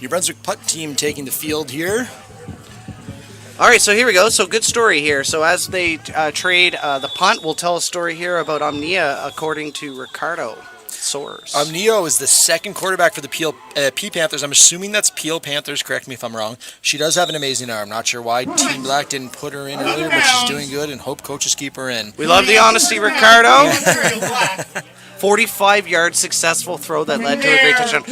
New Brunswick putt team taking the field here. All right, so here we go. So good story here. So as they trade the punt, we'll tell a story here about Omnia according to Ricardo Soares. Omnio is the 2nd quarterback for the P Panthers. I'm assuming that's Peel Panthers. Correct me if I'm wrong. She does have an amazing arm. Not sure why Team Black didn't put her in earlier, but she's doing good, and hope coaches keep her in. We love the honesty, Ricardo. 45-yard successful throw that led to a great touchdown.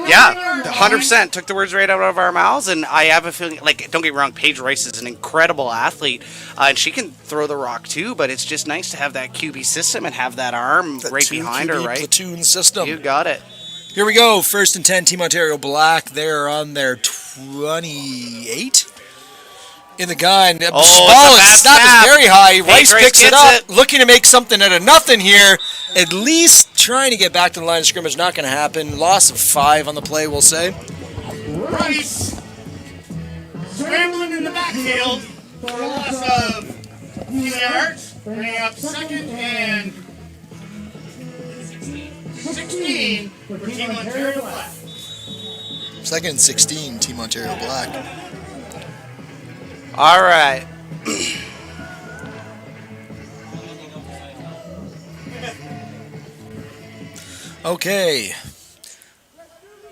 Yeah, 100% took the words right out of our mouths, and I have a feeling, like, don't get me wrong, Paige Rice is an incredible athlete, and she can throw the rock too, but it's just nice to have that QB system and have that arm right behind her, right? Platoon system. You got it. Here we go. 1st and 10, Team Ontario Black. They're on their 28. In the gun. Oh, Ball it's a snap bad is very high. Rice Rice picks it gets up. it. Looking to make something out of nothing here. At least trying to get back to the line of scrimmage. Not going to happen. Loss of 5 on the play, we'll say. Rice scrambling in the backfield for a loss of 2 yards. Bringing up 2nd and 16 for Team Ontario Black. 2nd and 16, Team Ontario Black. All right. Okay.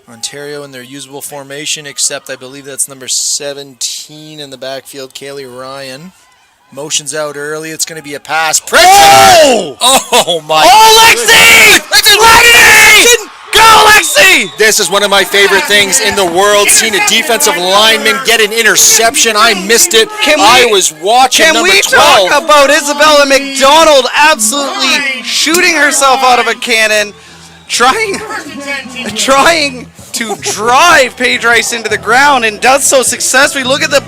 Ontario in their usable formation, except I believe that's number 17 in the backfield, Kaylee Ryan. Motions out early. It's going to be a pass. Oh! Oh my! Oh, Lexi! Lexi! Go, Lexi! This is one of my favorite things in the world. Seeing a defensive lineman get an interception. I missed it. I was watching Can number we 12. talk about Isabella McDonald absolutely shooting herself out of a cannon, trying to drive Paige Rice into the ground, and does so successfully. Look at the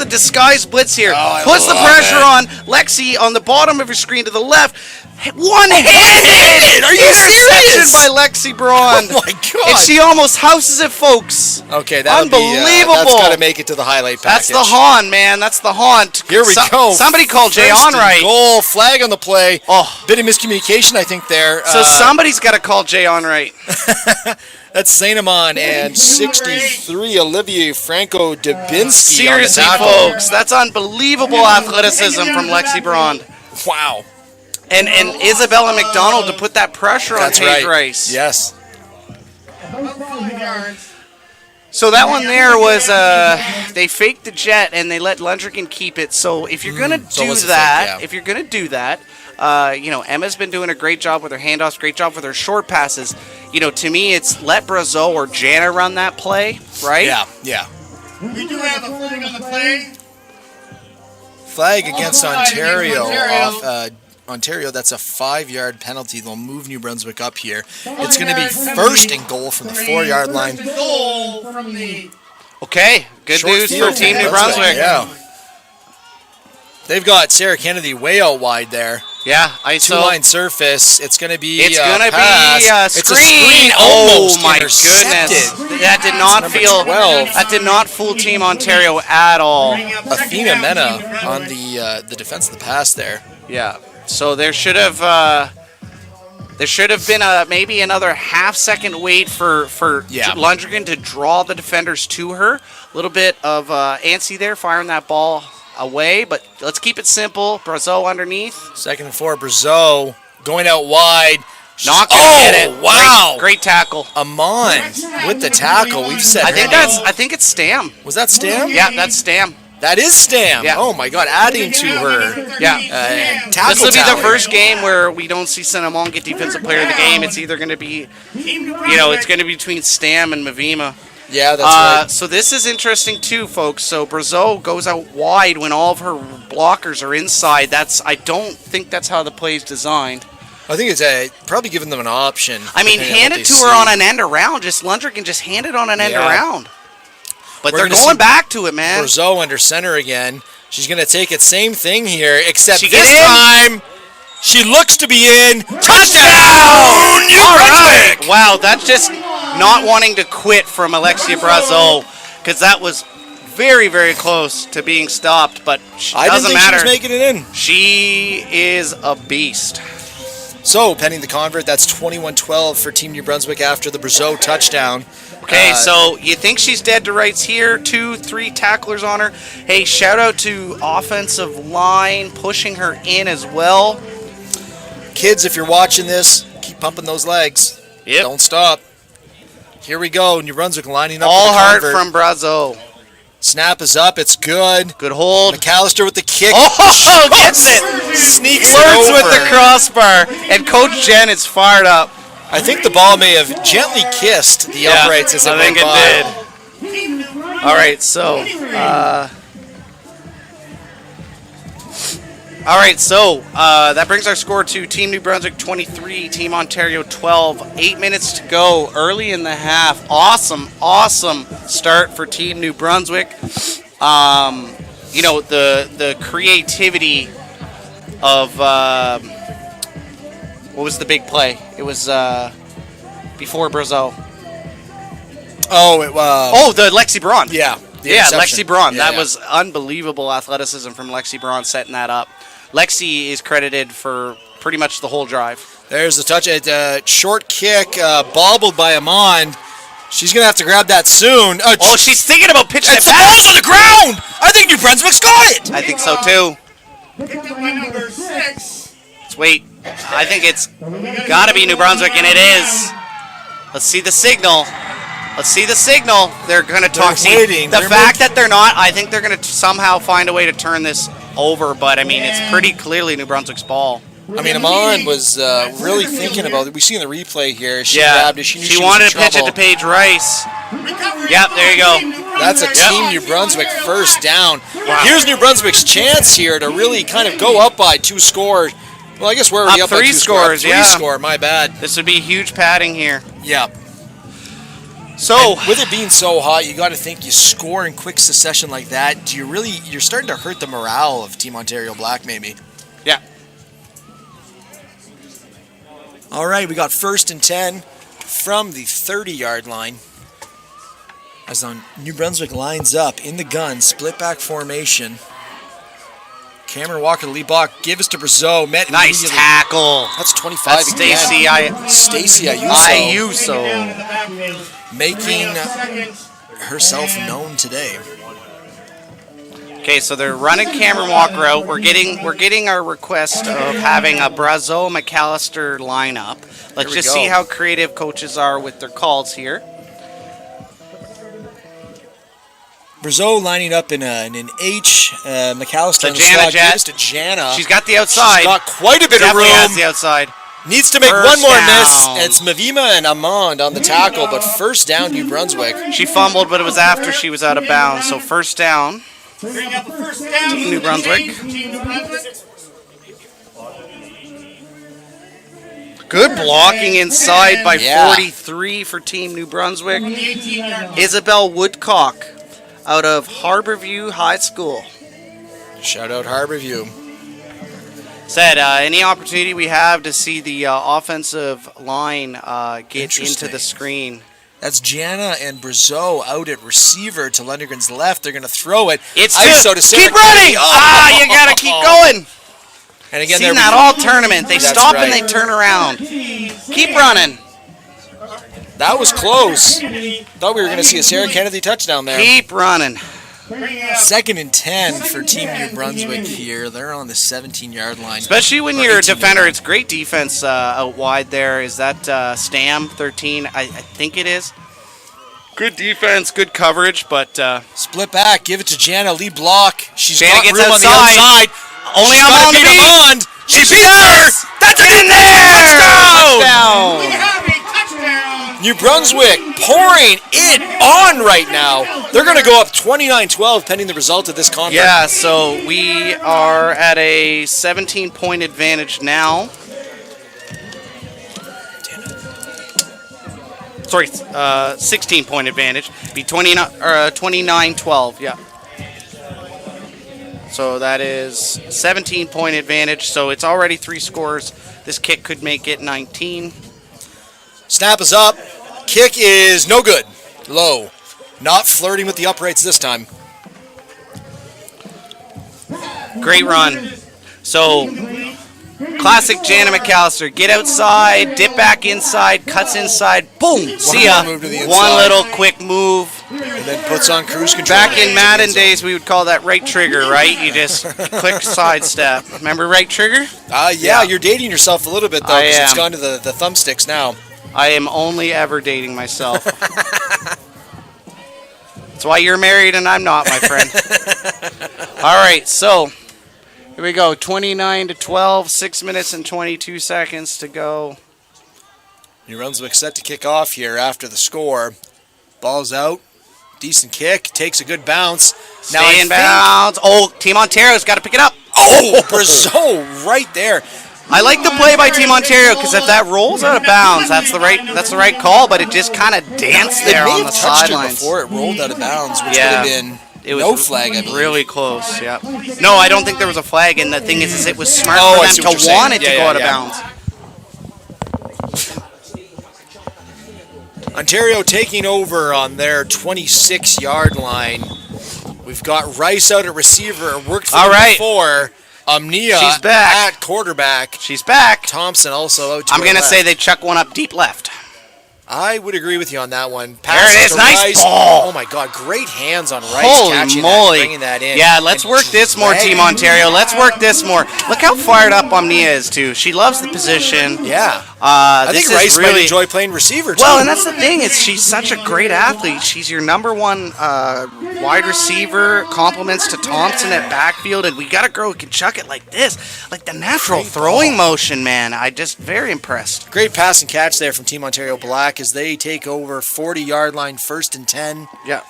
disguised blitz here. Puts the pressure on Lexi on the bottom of your screen to the left. One-handed! Are you serious? By Lexi Braun. Oh my God! And she almost houses it, folks. Okay, that'll Unbelievable. that's got to make it to the highlight package. That's the haunt, man. That's the haunt. Here we go. Somebody called Jay First and Onright. Goal, flag on the play. Oh. Bit of miscommunication, I think, there. So somebody's got to call Jay Onright. That's Saint-Amand and 63, Olivier Franco Dubinsky. Seriously, on the tackle. folks, that's unbelievable athleticism from Lexi Braun. Wow. And Isabella McDonald to put that pressure on That's Paige right. Rice. Yes. About 5 yards. So that one there was they faked the jet and they let Lundgren keep it. So if you're gonna so it do was a that, fake, yeah. if you're gonna do that, Emma's been doing a great job with her handoffs, great job with her short passes. To me, it's let Brazeau or Jana run that play, right? Yeah. We do have a flag on the play. Flag against Offside against Ontario. Ontario. Ontario, that's a 5-yard penalty. They'll move New Brunswick up here. It's going to be 1st and goal from the 4-yard line. First and goal from the Okay, good Short news for field Team New Brunswick. Yeah. They've got Sarah Kennedy way out wide there. Yeah, ISO. Two-line surface. It's going to be It's a going to pass. be a It's a screen. screen. Oh Almost my intercepted. goodness. That did not Number feel 12. That did not fool Team Ontario at all. Athena Mena on the defense of the pass there. Yeah. So there should have been maybe another half-second wait for Lundgren to draw the defenders to her. A little bit of antsy there, firing that ball away, but let's keep it simple. Brazeau underneath. 2nd and 4, Brazeau going out wide. Not gonna get it. Wow. Great tackle. Amon with the tackle. We've said. I think it's Stam. Was that Stam? Yeah, that's Stam. That is Stam. Yeah. Oh my God, adding to her. Yeah. Tackle This will be the talent. first game where we don't see Cinnamon get defensive player of the game. It's either going to be, it's going to be between Stam and Mavima. Yeah, that's right. So this is interesting too, folks. So Brazeau goes out wide when all of her blockers are inside. I don't think that's how the play is designed. I think it's probably giving them an option. I mean, depending on hand what it they to her see. on an end around. Just Lundgren can just hand it on an end Yeah. around. But We're they're gonna going see back to it, man. Brazeau under center again. She's going to take it. Same thing here, except She this get in. time she looks to be in. Touchdown! New All right. Brunswick! Wow, that's just not wanting to quit from Alexia Brazeau, because that was very, very close to being stopped, but I didn't doesn't think matter. she was making it in. She is a beast. So, pending the convert, that's 21-12 for Team New Brunswick after the Brazeau touchdown. Okay, so you think she's dead to rights here. 2-3 tacklers on her. Hey, shout out to offensive line pushing her in as well. Kids, if you're watching this, keep pumping those legs. Yep. Don't stop. Here we go. New Brunswick lining up All for the heart convert. from Brazeau. Snap is up. It's good. Good hold. McAllister with the kick. Oh, gets it. Sneaks Words it over. with the crossbar. And Coach Jen is fired up. I think the ball may have gently kissed the uprights as it I went think by. it did. All right, so that brings our score to Team New Brunswick 23, Team Ontario 12. 8 minutes to go, early in the half. Awesome start for Team New Brunswick. The creativity of what was the big play? It was before Brazeau. The Lexi Braun. Yeah. the Yeah, interception. Lexi Braun. Yeah, That was unbelievable athleticism from Lexi Braun setting that up. Lexi is credited for pretty much the whole drive. There's the touch. Short kick, bobbled by Amon. She's going to have to grab that soon. Oh, she's thinking about pitching It's it the back. ball's on the ground! I think New Brunswick's got it! I think so too. Picked up by number 6. Let's wait. I think it's got to be New Brunswick, and it is. Let's see the signal. They're going to talk. See, waiting. the They're fact that they're not, I think they're going to somehow find a way to turn this over, but I mean, it's pretty clearly New Brunswick's ball. I mean, Amon was really thinking about it. We see in the replay here. She Yeah, grabbed it. She knew she wanted was to in pitch it to trouble. Paige Rice. Yep, there you go. That's a Team New Brunswick first down. Here's New Brunswick's chance here to really kind of go up by 2 scores. Well, I guess we're already Up up by 3 2 scores, Three yeah. score, my bad. This would be huge padding here. Yeah. So, And with it being so hot, you got to think you score in quick succession like that. You're starting to hurt the morale of Team Ontario Black, maybe. yeah. All right, we got 1st and 10 from the 30-yard line. As New Brunswick lines up in the gun, split back formation. Cameron Walker, the lead block, give us to Brazeau. Met Nice immediately. tackle. That's 25 That's again. Stacy Stacy Ayuso Ayuso. making herself known today. Okay, so they're running Cameron Walker out. We're getting our request of having a Brazeau McAllister lineup. Let's we just go. see how creative coaches are with their calls here. Brazeau lining up in an H. McAllister To on the Jana slot. Jet. Gives to Jana. She's got the outside. She's got quite a bit of Definitely room. has the outside. Needs to make First one more down. miss. It's Mavima and Amand on the tackle, but first down, New Brunswick. She fumbled, but it was after she was out of bounds. So first down. Bring up a first down. Team New Brunswick. Team New Brunswick. Good blocking inside by Yeah. 43 for Team New Brunswick. From the 18-yard line. Isabel Woodcock out of Harborview High School. Shout out Harborview. Said any opportunity we have to see the offensive line get into Interesting. the screen. That's Jana and Brazeau out at receiver to Lundgren's left. They're going to throw it. It's ISO to Sarah keep running! Kennedy. You gotta keep going. And again, Seen there that all tournament. They That's stop right. and they turn around. Keep running. that was close. Thought we were going to see a Sarah Kennedy touchdown there. Keep running. Bringing up 2nd and 10 for Team New Brunswick here. They're on the 17-yard line. Especially when Or you're a 18 defender, yard it's great defense out wide there. Is that Stam 13? I think it is. Good defense, good coverage, but Split back, give it to Jana, lead block. She's Jana got gets room on the outside. outside. Only She's on gotta Bond to beat beat. Bond. She beats Yes! her. That's it in there! we Touchdown! have a touchdown. New Brunswick pouring it on right now. They're going to go up 29-12 pending the result of this conference. Yeah, so we are at a 17-point advantage now. Sorry, 16-point advantage. Be 29-12, yeah. So that is 17-point advantage. So it's already 3 scores. This kick could make it 19. Snap is up. Kick is no good. Low. Not flirting with the uprights this time. Great run. So, classic Jana McAllister. Get outside, dip back inside, cuts inside, boom, see ya. Move to the One inside. little quick move. And then puts on cruise control. Back in Madden days, we would call that right trigger, right? You just click sidestep. Remember right trigger? Yeah, you're dating yourself a little bit, though, I because it's am. gone to the thumbsticks now. I am only ever dating myself. That's why you're married and I'm not, my friend. All right, so here we go. 29-12, 6 minutes and 22 seconds to go. New Brunswick set to kick off here after the score. Ball's out. Decent kick. Takes a good bounce. Stay in bounds. Oh, Team Ontario's got to pick it up. Oh, Brazeau right there. I like the play by Team Ontario because if that rolls out of bounds, that's the right call. But it just kind of danced there They may on the have touched it sidelines. before it rolled out of bounds, which Yeah. would have been It was no flag, I believe. really close. Yeah. No, I don't think there was a flag. And the thing is it was smart Oh, for I them see what to you're saying. want it to Yeah, go yeah, out of yeah. bounds. Ontario taking over on their 26-yard line. We've got Rice out at receiver. Worked for All them right. before. Amnia She's back. at quarterback. She's back. Thompson also out to I'm her going to left. say they chuck one up deep left. I would agree with you on that one. There it is. to Nice Rice. ball. Oh, my God. Great hands on Rice Holy catching moly. that, bringing that in. Yeah, let's and work this more, Team dragging. Ontario. Let's work this more. Look how fired up Omnia is, too. She loves the position. Yeah. I think This is Rice might really enjoy playing receiver, too. well, and that's the thing is she's such a great athlete. She's your number one wide receiver. Compliments to Thompson at backfield, and we got a girl who can chuck it like this, like the natural Great throwing ball. motion. Man, I just very impressed. Great pass and catch there from Team Ontario Black as they take over 40-yard line, 1st and 10. Yeah.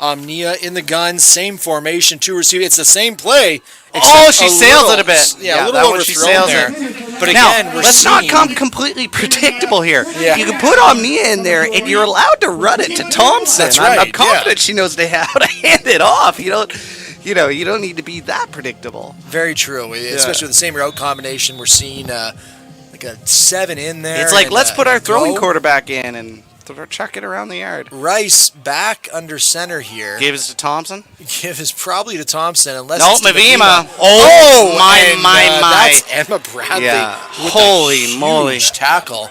Omnia in the gun, same formation, 2 receivers. It's the same play. Oh, except she sails it a bit. Yeah, Yeah, a that little one she overthrown sails there. it. But Now, again, we're let's not seeing- come completely predictable here. Yeah. You can put Omnia in there, and you're allowed to run it to Thompson. That's I'm right, confident she knows how to hand it off. You don't need to be that predictable. Very true, especially with the same route combination. We're seeing like a 7 in there. It's like and, let's put our throwing go. quarterback in and chuck it around the yard. Rice back under center here. Gives to Thompson. Give is probably to Thompson unless No, it's to Mavima. Oh, my, and, my. That's Emma Bradley. Yeah. With Holy a huge moly. tackle.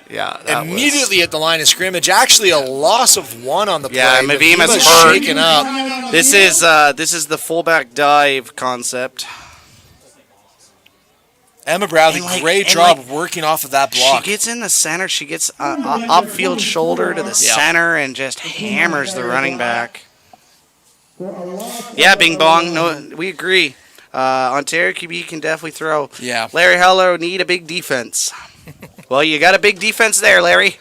Yeah, that Immediately at the line of scrimmage. Actually, a loss of 1 on the play. Yeah, Mavima's Mavima's hurt. shaken up. This is the fullback dive concept. Emma Bradley, And great job of working off of that block. She gets in the center. She gets upfield shoulder to the center and just hammers the running back. Yeah, Bing Bong. No, we agree. Ontario QB can definitely throw. Yeah. Larry Heller need a big defense. Well, you got a big defense there, Larry.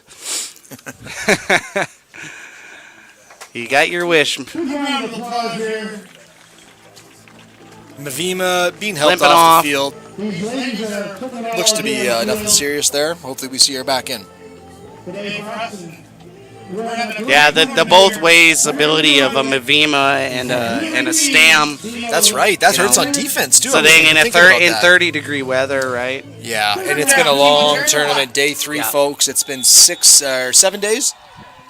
You got your wish. Round of applause here. Mavima being helped Limping off off. the field. These ladies that are putting it all Looks to be over nothing serious there. Hopefully we see her back in. today for us. And we're having a Yeah, the both ways ability of a Mavima and a Stam. That's right. That You hurts know. on defense, too. So I wasn't then in even a thinking about in that. 30-degree weather, right? Yeah, and it's been a long tournament. Day 3, Yeah. folks. It's been 7 days?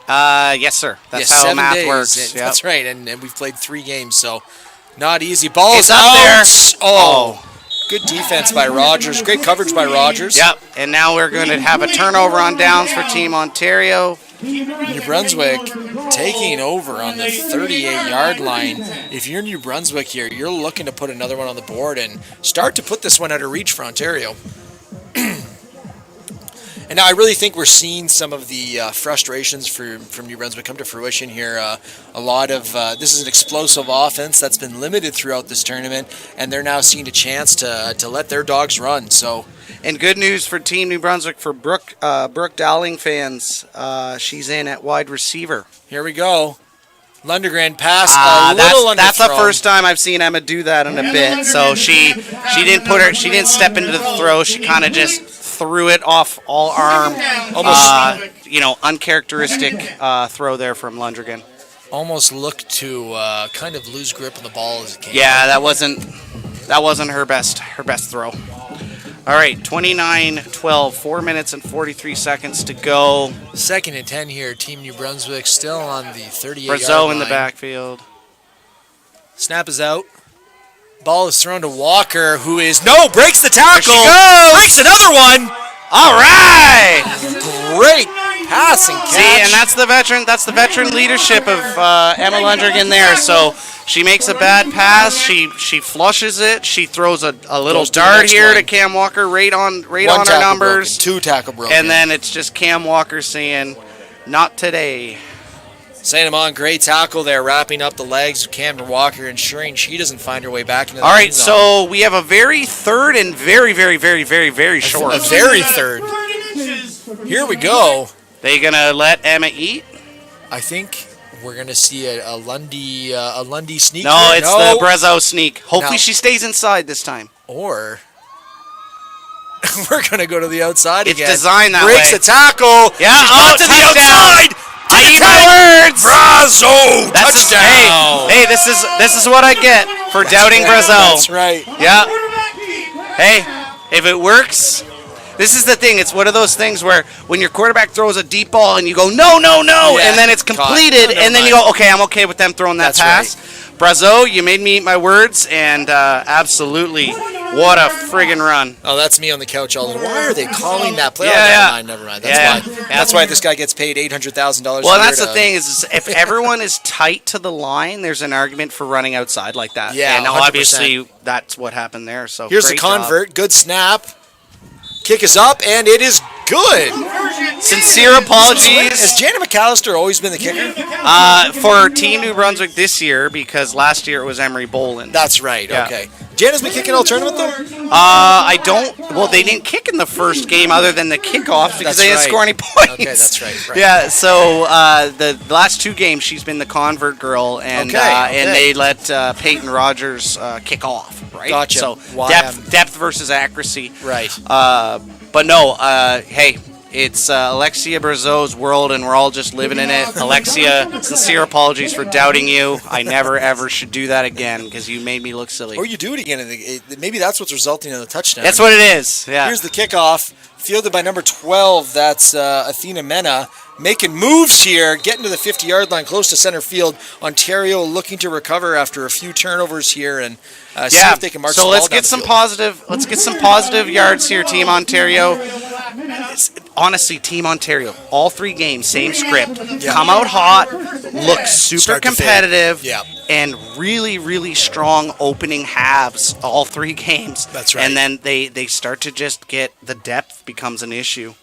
Yes, sir. That's Yeah, how 7 math days. works. And- Yep. That's right, and we've played 3 games, so not easy. Ball It's is up out. there. Oh, good defense by Rogers. Great coverage by Rogers. Yep. And now we're going to have a turnover on downs for Team Ontario. New Brunswick taking over on the 38-yard line. If you're New Brunswick here, you're looking to put another one on the board and start to put this one out of reach for Ontario. And now I really think we're seeing some of the frustrations from New Brunswick come to fruition here. A lot of this is an explosive offense that's been limited throughout this tournament, and they're now seeing a chance to let their dogs run. So, And good news for Team New Brunswick for Brooke Dowling fans. She's in at wide receiver. here we go. Lundgren pass a little underthrown. That's the first time I've seen Emma do that in a bit. So she didn't step into the throw. She kind of just threw it off all arm. Uncharacteristic throw there from Lundgren. Almost looked to kind of lose grip on the ball as it came. Yeah, that wasn't her best throw. All right, 29-12, 4 minutes and 43 seconds to go. 2nd and 10 here. Team New Brunswick still on the 38-yard Brazeau line. in the backfield. Snap is out. Ball is thrown to Walker, who breaks the tackle. There she goes. Breaks another one. All right. Great passing catch. See, and that's the veteran leadership of Emma Lundgren there. So she makes a bad pass. She flushes it. She throws a little Goes to the dart next here one. to Cam Walker, right on One her tackle numbers. broken, 2 tackle broken. And then it's just Cam Walker saying, "Not today." St. Amand, great tackle there, wrapping up the legs of Cameron Walker, ensuring she doesn't find her way back into the All right, end zone. so we have a very third and very, very, very, very, very short. A very third. Here we go. They gonna let Emma eat? I think we're gonna see a Lundy sneak. No, here. it's the Brazeau sneak. Hopefully No. she stays inside this time. Or we're gonna go to the outside It's again. designed that Breaks way. a tackle. Yeah, She's off to the touchdown. outside. I eat my words. Brazeau, touchdown. Hey, this is what I get for doubting Brazeau. That's right. Yeah. Hey, if it works, this is the thing. It's one of those things where when your quarterback throws a deep ball and you go, no, Yeah, and then it's caught. completed, Never and then you mind. go, okay, I'm okay with them throwing that That's pass. Brazeau, you made me eat my words, and absolutely, what a friggin' run. Oh, that's me on the couch all day. Why are they calling that play? Yeah, Never mind. Yeah. That's why this guy gets paid $800,000. Well, a year that's the to- thing is if everyone is tight to the line, there's an argument for running outside like that. Yeah, and 100%. obviously that's what happened there. So Here's the great job. convert. Good snap. Kick is up, and it is good. Sincere apologies Has Janet McAllister always been the kicker? for Team New Brunswick this year because last year it was Emery Boland. That's right. Yeah. Okay. Janet's been kicking all tournament though. I don't. Well, they didn't kick in the first game other than the kickoff because That's they didn't right. score any points. Okay, that's right. Yeah, so the last 2 games she's been the convert girl, and Okay. they let Peyton Rogers kick off, right? Gotcha. So Why, depth versus accuracy. Right. But no, hey, it's Alexia Brazeau's world, and we're all just living in it. Alexia, sincere apologies for doubting you. I never ever should do that again because you made me look silly. Or you do it again. And maybe that's what's resulting in the touchdown. That's what it is. Yeah. Here's the kickoff, fielded by number 12. That's Athena Mena. Making moves here, getting to the 50-yard line, close to center field. Ontario looking to recover after a few turnovers here and see if they can march the So ball let's down get the some field. positive. Let's get some positive yards here, Team Ontario. Honestly, Team Ontario, all 3 games, same script. Come out hot, look super Start to competitive, fade. Yeah. and really, really strong opening halves, all 3 games. That's right. And then they start to just get the depth becomes an issue.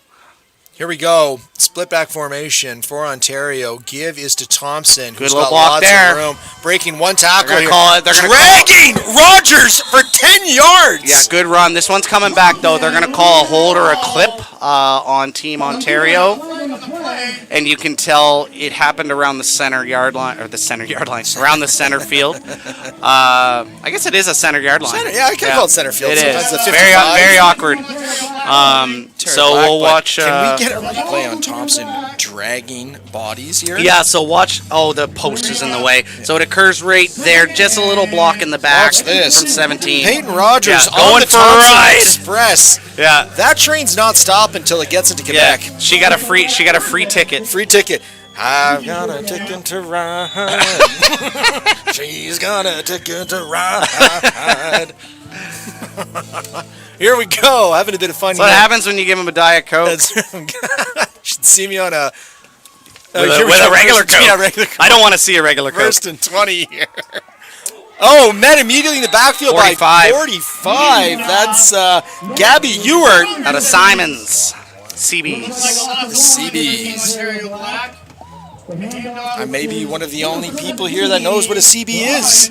Here we go. Split back formation for Ontario. Give is to Thompson. Good Who's little got block lots there. of room. Breaking one tackle They're here. gonna call it. They're gonna Dragging Rogers for 10 yards. Yeah, good run. This one's coming back, though. They're going to call a hold or a clip on Team Ontario. And you can tell it happened around the center yard line, around the center field. I guess it is a center yard line. Yeah, I can call it center field. It Sometimes is. the Very, 55. very awkward. So Back, we'll but watch. Can we get a replay on Thompson dragging bodies here? Yeah, so watch. Oh, the post is in the way. So it occurs right there. Just a little block in the back Watch this. from 17. Peyton Rogers Yeah, on going the for a Thompson ride. Express. Yeah. That train's not stopping until it gets into Yeah, Quebec. she got a free ticket. Free ticket. I've got a ticket to ride. She's got a ticket to ride. Here we go, having a bit of fun So what happens when you give him a Diet Coke? Should see me on a with a regular coat. Yeah, regular coat. I don't want to see a regular coat. First and 20 here. Oh, men immediately in the backfield 45. by 45. That's Gabby Ewart. Out of Simons. CBs. CBs. I may be one of the only people here that knows what a CB is.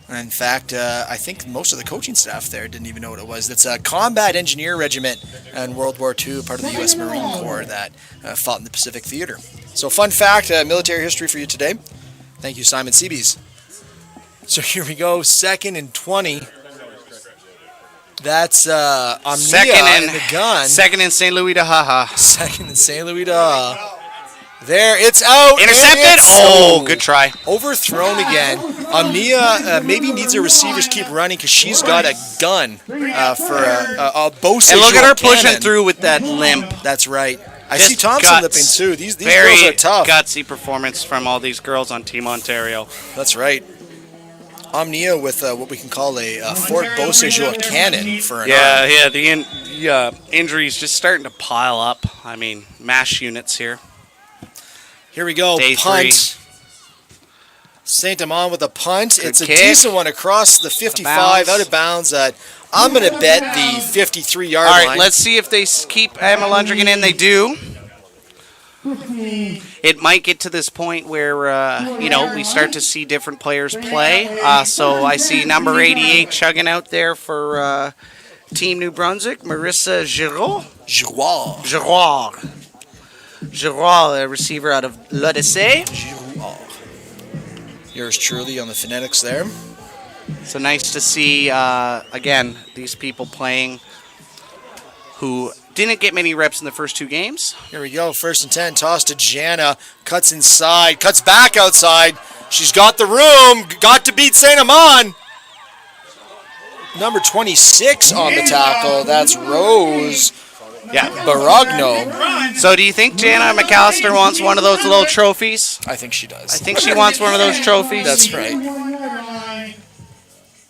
In fact, I think most of the coaching staff there didn't even know what it was. It's a combat engineer regiment in World War II, part of the U.S. Marine Corps that fought in the Pacific Theater. So fun fact, military history for you today. Thank you, Simon Seabees. So here we go, 2nd and 20. That's Amnia in the gun. Second in St. Louis de Haha. Second in St. Louis de Haha. There, it's out. Intercepted. Oh, good try. Overthrown again. Amnia maybe needs her receivers keep running because she's got a gun for a Bose. And look at her pushing through with that limp. That's right. I Just see Thompson guts. limping too. These Very girls are tough. gutsy performance from all these girls on Team Ontario. That's right. Omnia with what we can call a Fort Beauséjour cannon for an arm. Yeah, the injuries just starting to pile up. I mean, MASH units here. Here we go, Day punt. 3. Saint-Amand with a punt. Good it's a kick. decent one across the 55, out of bounds. I'm going to bet the 53-yard All line. right, let's see if they keep Emma Lundgren in. They do. It might get to this point where, we start to see different players play. So I see number 88 chugging out there for Team New Brunswick, Marissa Giroux. Giroux, a receiver out of l'Odyssée. Yours truly on the phonetics there. So nice to see, again, these people playing who didn't get many reps in the first 2 games. Here we go, 1st and 10, toss to Jana, cuts inside, cuts back outside. She's got the room, got to beat Saint-Amand. Number 26 on the tackle, that's Rose Baragno. So do you think Jana McAllister wants one of those little trophies? I think she does. I think she wants one of those trophies. That's right.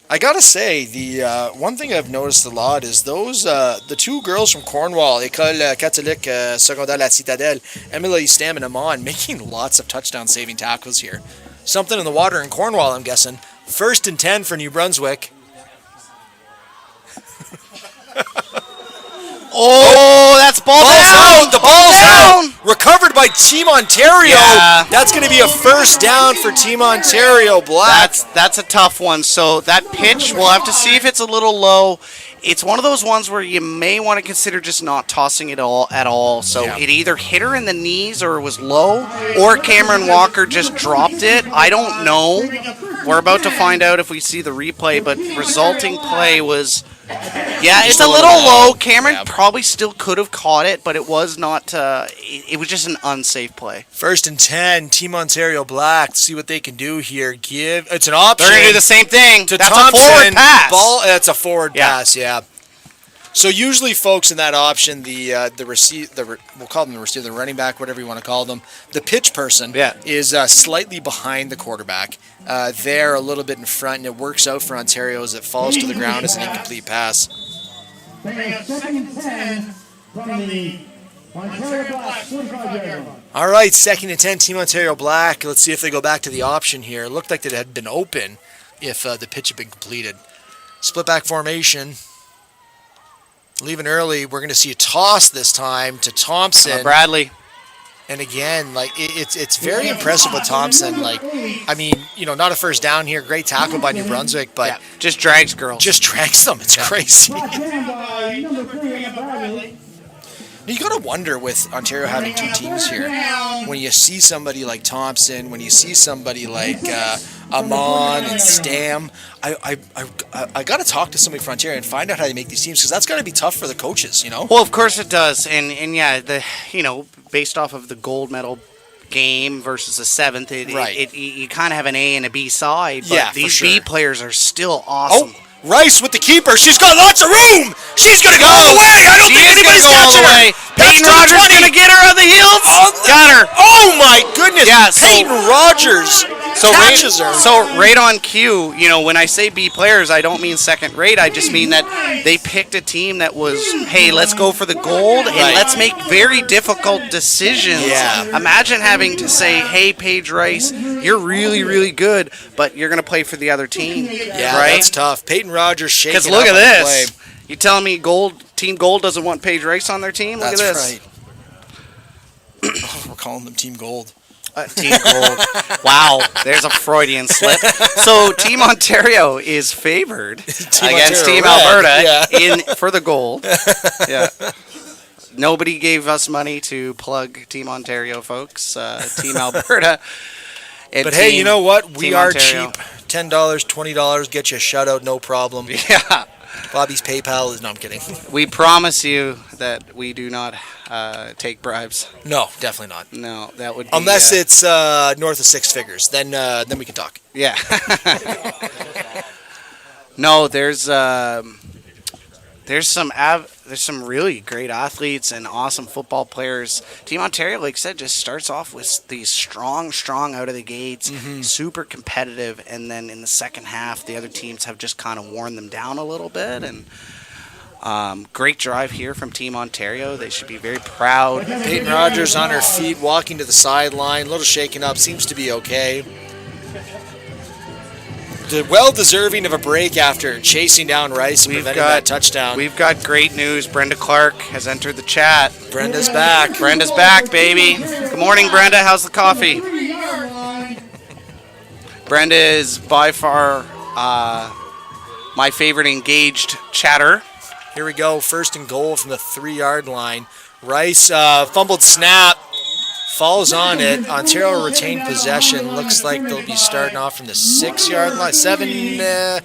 I gotta say, the one thing I've noticed a lot is those the 2 girls from Cornwall, École Catholique Secondaire La Citadelle, Emily Stam and Amon, making lots of touchdown-saving tackles here. Something in the water in Cornwall, I'm guessing. 1st and 10 for New Brunswick. Oh, that's ball's down. The ball's out. Recovered by Team Ontario. Yeah. That's going to be a first down for Team Ontario Black. That's a tough one. So that pitch, we'll have to see if it's a little low. It's one of those ones where you may want to consider just not tossing it at all. So it either hit her in the knees or it was low, or Cameron Walker just dropped it. I don't know. We're about to find out if we see the replay, but resulting play was... Yeah, it's a little low. Cameron probably still could have caught it, but it was not. It was just an unsafe play. 1st and 10, Team Ontario Black. Let's see what they can do here. It's an option. They're gonna do the same thing. To That's Thompson. a forward pass. That's a forward pass. Yeah. So usually, folks, in that option, we'll call them the receiver, the running back, whatever you want to call them, the pitch person is slightly behind the quarterback. They're a little bit in front, and it works out for Ontario as it falls to the ground as an incomplete pass. All right, 2nd and 10, Team Ontario Black. Let's see if they go back to the option here. It looked like it had been open if the pitch had been completed. Split back formation. Leaving early, we're going to see a toss this time to Thompson. Bradley. And again, it's very impressive with Thompson. Not a first down here. Great tackle by New Brunswick, but just drags girls. Just drags them. It's crazy. You got to wonder with Ontario having 2 teams here, when you see somebody like Thompson, when you see somebody like Amon and Stam, I got to talk to somebody from Ontario and find out how they make these teams, because that's got to be tough for the coaches, Well, of course it does, and based off of the gold medal game versus the 7th, you kind of have an A and a B side, but these B players are still awesome. Oh. Rice with the keeper. She's got lots of room. She's going to go all the way. I don't think anybody's catching her. Peyton Rogers going to get her on the heels. Chatter. Oh my goodness! Yeah, so- Peyton Rogers catches her. So right on cue, when I say B players, I don't mean second rate. I just mean that they picked a team that was, hey, let's go for the gold and Right. let's make very difficult decisions. Yeah. Imagine having to say, hey, Paige Rice, you're really, really good, but you're going to play for the other team. Yeah, right? that's tough. Peyton Rogers shaking. Because look up at on the this. play. You telling me Team Gold doesn't want Paige Rice on their team? Look That's at this. right. We're calling them Team Gold. Team Gold. Wow, there's a Freudian slip. So Team Ontario is favored against Ontario Team Red, Alberta for the gold. Yeah. Nobody gave us money to plug Team Ontario, folks. Team Alberta. And But hey, you know what? We Team are Ontario. cheap. $10, $20, get you a shutout, no problem. Yeah. Bobby's PayPal is... No, I'm kidding. We promise you that we do not take bribes. No, definitely not. No, that would be... Unless it's north of six figures. Then we can talk. Yeah. No, there's some really great athletes and awesome football players. Team Ontario, like I said, just starts off with these strong out of the gates, super competitive, and then in the second half, the other teams have just kind of worn them down a little bit. And great drive here from Team Ontario. They should be very proud. Peyton Rogers on her feet, walking to the sideline, a little shaken up, seems to be okay. Well deserving of a break after chasing down Rice and preventing that touchdown. We've got great news. Brenda Clark has entered the chat. Brenda's back. Brenda's back, baby. Good morning, Brenda. How's the coffee? Brenda is by far my favorite engaged chatter. Here we go. First and goal from the 3-yard line. Rice fumbled snap. Falls on it. Ontario retained possession. Looks like they'll be starting off from the 6-yard line. 7-yard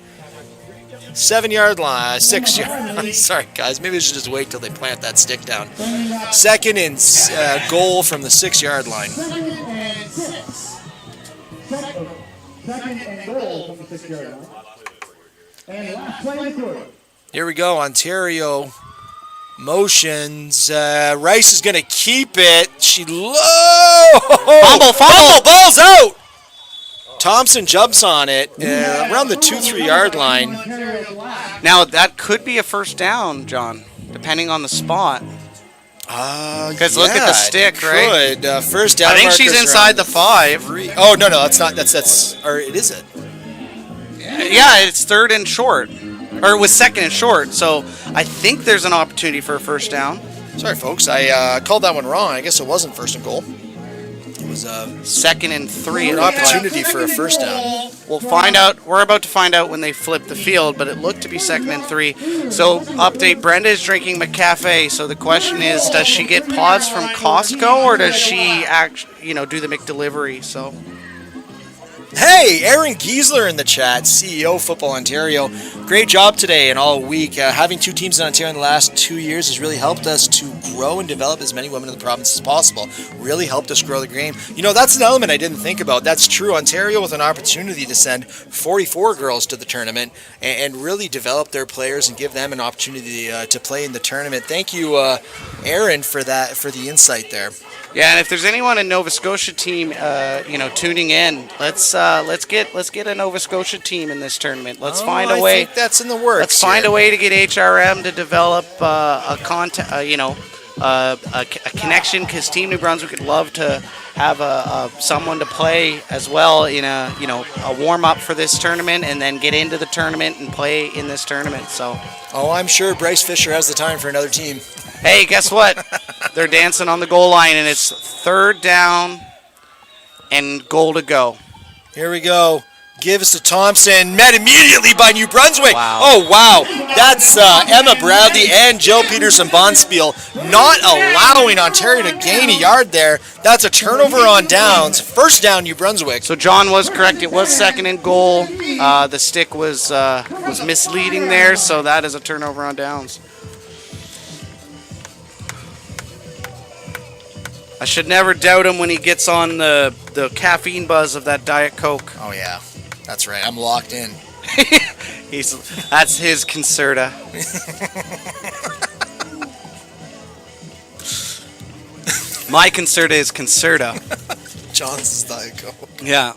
line. 6-yard line. Sorry, guys. Maybe we should just wait till they plant that stick down. Second and goal from the 6-yard line. Second and 6. Second and goal from the 6-yard line. And last play in the quarter. Here we go. Ontario motions. Rice is going to keep it. She Fumble. Ball's out. Thompson jumps on it around the 2-3 yard line. Now, that could be a first down, John, depending on the spot. Because look at the stick, right? Good. First down. I think she's markers inside around the 5. 3. Oh, no, that's not. That's. Or it is it. Yeah, it's third and short. Or it was second and short. So I think there's an opportunity for a first down. Sorry, folks. I called that one wrong. I guess it wasn't first and goal. It was second and 3. an opportunity for a first down. We'll find out. We're about to find out when they flip the field, but it looked to be second and 3. So, update, Brenda is drinking McCafe. So the question is, does she get pods from Costco or does she do the McDelivery? So Hey, Aaron Giesler in the chat, CEO Football Ontario. Great job today and all week. Having 2 teams in Ontario in the last 2 years has really helped us to grow and develop as many women in the province as possible. Really helped us grow the game. You know, that's an element I didn't think about. That's true. Ontario with an opportunity to send 44 girls to the tournament and really develop their players and give them an opportunity to play in the tournament. Thank you, Aaron, for the insight there. yeah, and if there's anyone in Nova Scotia team, tuning in, let's get a Nova Scotia team in this tournament. Let's find a way. I think that's in the works. Let's find a way to get HRM to develop a connection, because Team New Brunswick would love to have someone to play as well in a warm up for this tournament, and then get into the tournament and play in this tournament. So. Oh, I'm sure Bryce Fisher has the time for another team. Hey, guess what? They're dancing on the goal line, and it's third down and goal to go. Here we go. Gives to Thompson. Met immediately by New Brunswick. Wow. Oh, wow. That's Emma Bradley and Jill Peterson-Bonspiel not allowing Ontario to gain a yard there. That's a turnover on downs. First down, New Brunswick. So John was correct. It was second and goal. The stick was misleading there, so that is a turnover on downs. I should never doubt him when he gets on the caffeine buzz of that Diet Coke. Oh, yeah. That's right. I'm locked in. That's his Concerta. My concerta is concerta. John's Diet Coke. Yeah.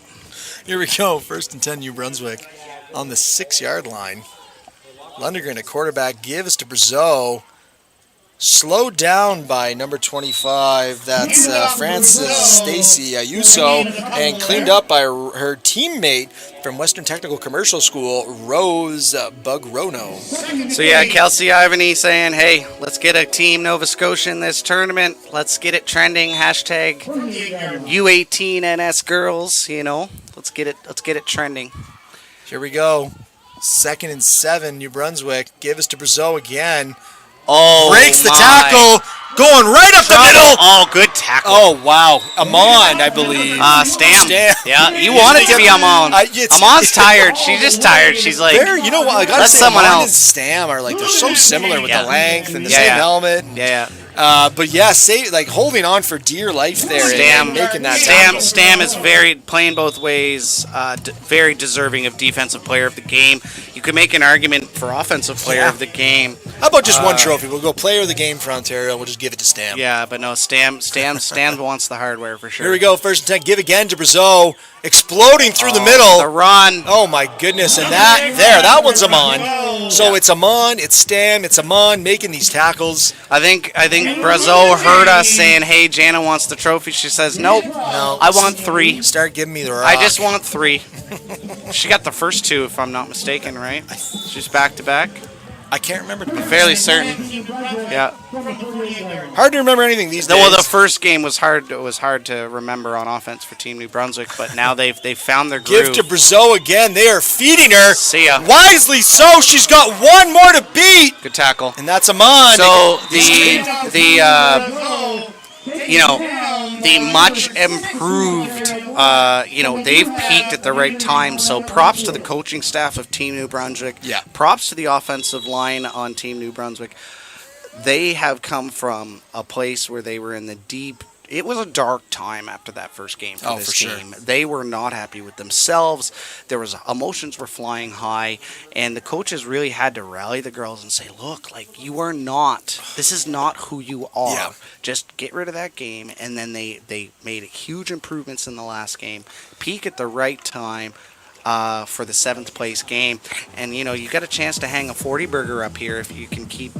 Here we go. 1st and 10, New Brunswick on the 6-yard line. Lundgren, a quarterback, gives to Brazeau. Slowed down by number 25. That's Frances Stacy Ayuso, and cleaned up by her teammate from Western Technical Commercial School, Rose Bugrono. So yeah, Kelsey Ivany saying, hey, let's get a Team Nova Scotia in this tournament. Let's get it trending. Hashtag U18 NS girls, you know. Let's get it trending. Here we go. 2nd and 7, New Brunswick. Give us to Brazeau again. Oh, breaks the tackle, going right up the middle. Oh, good tackle. Oh, wow. Amon, I believe. Stam. Yeah, you want it to be Amon. Amon's tired. She's just tired. She's like, you know what? I gotta say, someone Amon else. and Stam are like, they're so similar with the length and the same helmet. Yeah. But yeah, holding on for dear life there. Stam, and making that tackle. Stam is playing both ways, very deserving of Defensive Player of the Game. You could make an argument for Offensive Player of the Game. How about just one trophy? We'll go Player of the Game for Ontario. We'll just give it to Stam. Yeah, but no, Stam wants the hardware for sure. Here we go, 1st and 10. Give again to Brazeau. Exploding through the middle. The run. Oh my goodness. And that one's Amon. So it's Amon, it's Stam, it's Amon making these tackles. I think Brazeau heard us saying, hey, Jana wants the trophy. She says, nope, I want 3. Start giving me the rock. I just want 3. She got the first 2, if I'm not mistaken, right? She's back to back. I can't remember. To be fairly certain. Yeah. Hard to remember anything these days. Well, the first game was hard. It was hard to remember on offense for Team New Brunswick, but now they've found their groove. Give to Brazeau again. They are feeding her. See ya. Wisely so. She's got one more to beat. Good tackle. And that's Amon. So the much improved, they've peaked at the right time. So props to the coaching staff of Team New Brunswick. Yeah. Props to the offensive line on Team New Brunswick. They have come from a place where they were in the deep. It was a dark time after that first game for this team. Sure. They were not happy with themselves. Emotions were flying high, and the coaches really had to rally the girls and say, look, this is not who you are. Yeah. Just get rid of that game. And then they made huge improvements in the last game, peak at the right time for the 7th place game. And, you got a chance to hang a 40 burger up here if you can keep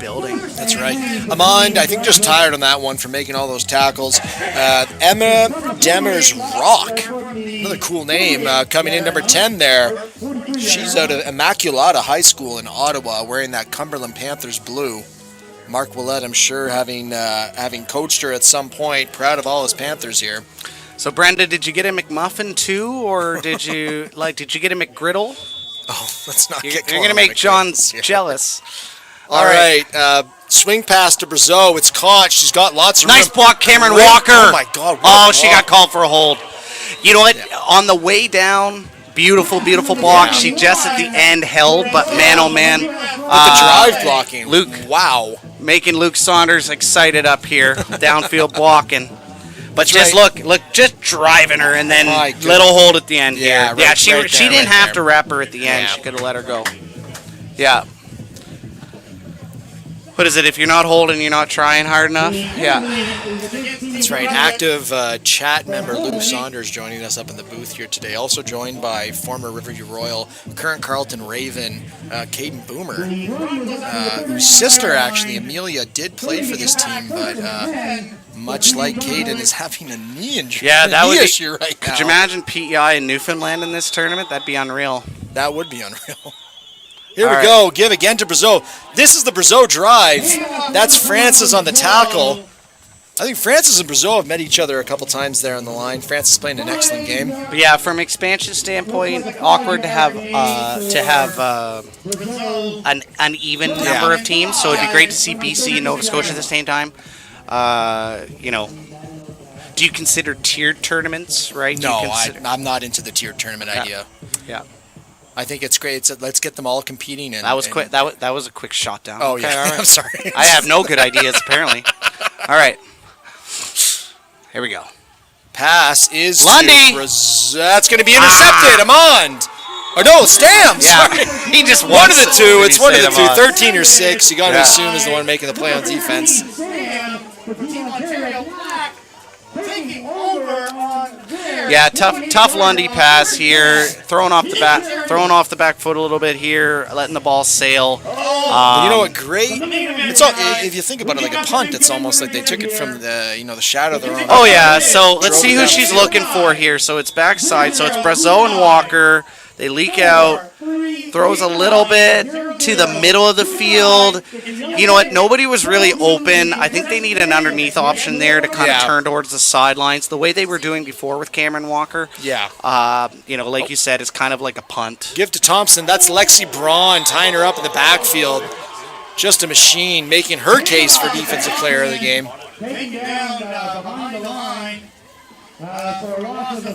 building. That's right. Amon, I think, just tired on that one for making all those tackles. Emma Demers Rock, another cool name, coming in number 10 there. She's out of Immaculata High School in Ottawa, wearing that Cumberland Panthers blue. Mark Willett, I'm sure, having coached her at some point, proud of all his Panthers here. So, Brenda, did you get a McMuffin too, or did you get a McGriddle? Oh, let's not get. You're gonna make John jealous. All right, swing pass to Brazeau. It's caught. She's got lots of nice room. block, Cameron Walker. Oh my God! She got called for a hold. You know what? Yeah. On the way down, beautiful block. Yeah. She just at the end held, but man, oh man, with the drive blocking, Luke. Wow, making Luke Saunders excited up here, downfield blocking. But That's just right. look, just driving her, and then little hold at the end here. Right, she didn't have to wrap her at the end. Yeah. She could have let her go. Yeah. What is it? If you're not holding, you're not trying hard enough? Yeah. That's right. Active chat member Luke Saunders joining us up in the booth here today. Also joined by former Riverview Royal, current Carleton Raven, Caden Boomer, whose sister, actually, Amelia, did play for this team, but much like Caden, is having a knee injury. Yeah, that would issue right now. Could you imagine PEI in Newfoundland in this tournament? That'd be unreal. That would be unreal. Here we go. Give again to Brazeau. This is the Brazeau drive. That's Francis on the tackle. I think Francis and Brazeau have met each other a couple times there on the line. Francis playing an excellent game. But yeah, from expansion standpoint, awkward to have an even number of teams. So it'd be great to see BC and Nova Scotia at the same time. Do you consider tiered tournaments? Right? No, I'm not into the tiered tournament idea. Yeah. I think it's great. Let's get them all competing. And that was quick. That was a quick shot down. Oh, okay, yeah. All right. I'm sorry. I have no good ideas apparently. All right. Here we go. Pass is Lundy. That's going to be intercepted. Amond. Oh no, Stam. Yeah. Sorry. He just one of the two. It's one of the two. Amond. 13 or 6. You got to assume is the one making the play on defense. Taking over on there. Yeah, tough Lundy pass here, throwing off the back foot a little bit here, letting the ball sail. But you know what? Great. It's all, if you think about it, like a punt, it's almost like they took it from the shadow of their own. Oh yeah. So let's see who she's looking for here. So it's backside. So it's Brazeau and Walker. They leak out, throws a little bit to the middle of the field. You know what? Nobody was really open. I think they need an underneath option there to kind of turn towards the sidelines, the way they were doing before with Cameron Walker. Yeah. Like you said, it's kind of like a punt. Give to Thompson. That's Lexi Braun tying her up in the backfield. Just a machine, making her case for defensive player of the game. Taken down behind the line.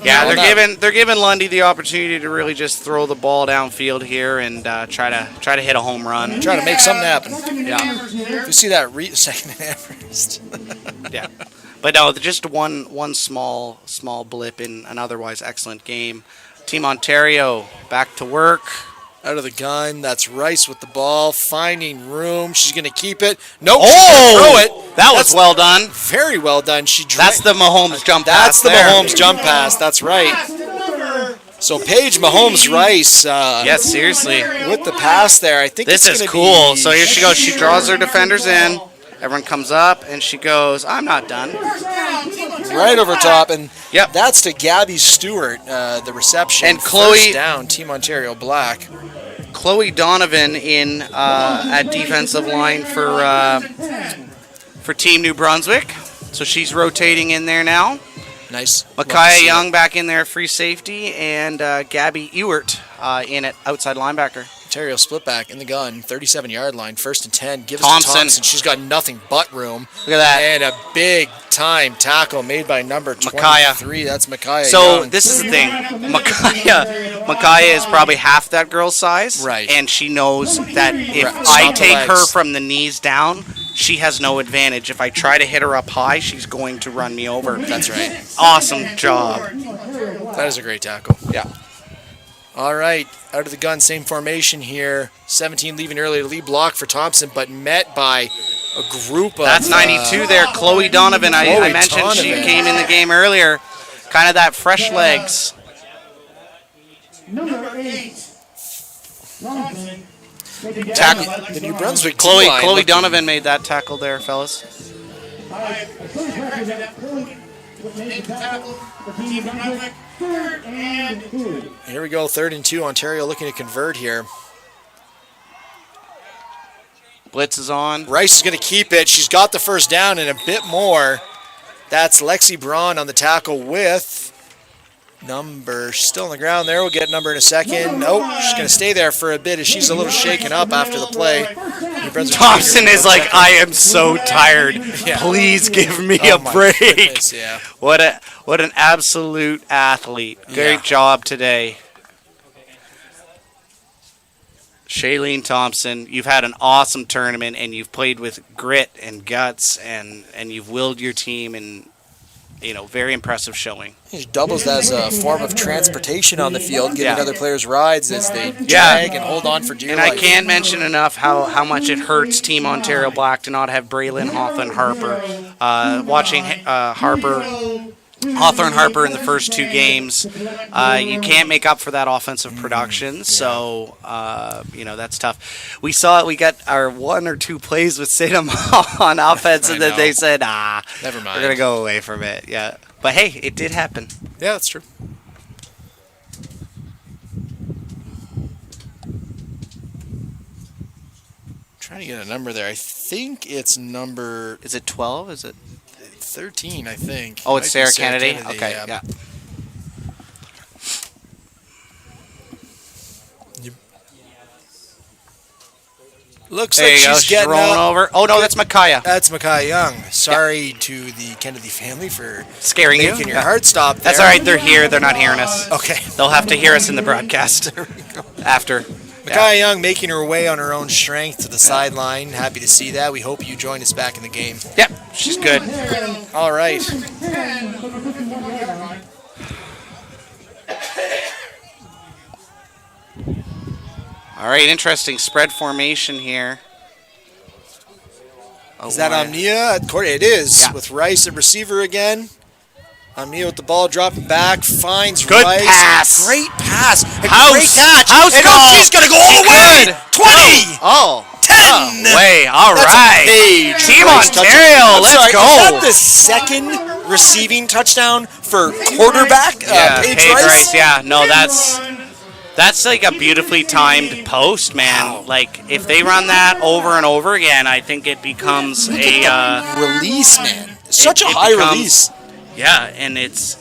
Yeah, they're giving Lundy the opportunity to really just throw the ball downfield here and try to hit a home run. Try to make something happen. Yeah. You see that second and first. Yeah, but no, just one small blip in an otherwise excellent game. Team Ontario back to work. Out of the gun. That's Rice with the ball, finding room. She's going to keep it. Nope. Oh, she's gonna throw it. That's well done. Very well done. That's the Mahomes jump pass. That's the Mahomes jump pass. That's right. So Paige Mahomes Rice. Yes, seriously. With the pass there, I think this is cool. So here she goes. She draws her defenders in. Everyone comes up, and she goes, "I'm not done." Right over top, and yep, that's to Gabby Stewart, the reception. And Chloe first down, Team Ontario Black. Chloe Donovan in at defensive line for Team New Brunswick. So she's rotating in there now. Nice. Micaiah Young back in there, free safety, and Gabby Ewert in at outside linebacker. Ontario split back in the gun, 37-yard line, 1st and 10. Gives Thompson. to Thompson. She's got nothing but room. Look at that. And a big time tackle made by number 23. Micaiah. That's Micaiah So Young. this is the thing. Micaiah is probably half that girl's size. Right. And she knows that if Right. I Stop the take her legs. from the knees down, she has no advantage. If I try to hit her up high, she's going to run me over. That's right. Awesome job. That is a great tackle. Yeah. All right, out of the gun, same formation here. 17 leaving early to lead block for Thompson, but met by a group of... That's 92 there. Chloe Donovan. I mentioned she came in the game earlier. Kind of that fresh legs. Number 8. Thompson. The New Brunswick Chloe Donovan made that tackle there, fellas. Here we go, 3rd and 2. Ontario looking to convert here. Blitz is on. Rice is going to keep it. She's got the first down and a bit more. That's Lexi Braun on the tackle with number. She's still on the ground there. We'll get number in a second. Nope, she's going to stay there for a bit as she's a little shaken up after the play. Thompson is like, I am so tired. Yeah. Please give me a break. Goodness, yeah. What an absolute athlete. Great job today. Shailene Thompson, you've had an awesome tournament, and you've played with grit and guts, and you've willed your team, and very impressive showing. He doubles as a form of transportation on the field, giving other players rides as they drag and hold on for dear life. And I can't mention enough how much it hurts Team Ontario Black to not have Braylon Hawthorne Harper. Watching Hawthorne Harper in the first 2 games, you can't make up for that offensive production. So that's tough. We got our 1 or 2 plays with Sidham on offense, and then they said, never mind, we're gonna go away from it. Yeah, but hey, it did happen. Yeah, that's true. Trying to get a number there. I think it's number. Is it 12? Is it 13? I think. Oh, it's Sarah Kennedy. Kennedy. Okay, yeah. Looks there like you go. she's getting rolling over. Oh no, that's Micaiah. That's Micaiah Young. Sorry to the Kennedy family for scaring you. Making your heart stop. That's all right. They're here. They're not hearing us. Okay. They'll have to hear us in the broadcast after. Micaiah Young making her way on her own strength to the sideline. Happy to see that. We hope you join us back in the game. Yep, she's good. All right. All right, interesting spread formation here. Is that Omnia at court? It is, with Rice at receiver again. Amia with the ball dropping back, finds Good Rice. pass. Great pass. A House. great catch. House and goal. she's going to go all the way. Good. 20. Oh. 10. Way. All That's right. a Paige Team Rice Ontario. touchdown. Let's Sorry, go. Is that the second receiving touchdown for quarterback Paige Rice? Yeah. No, that's like a beautifully timed post, man. Wow. Like if they run that over and over again, I think it becomes Release, man. Such a it high becomes- release. Yeah, and it's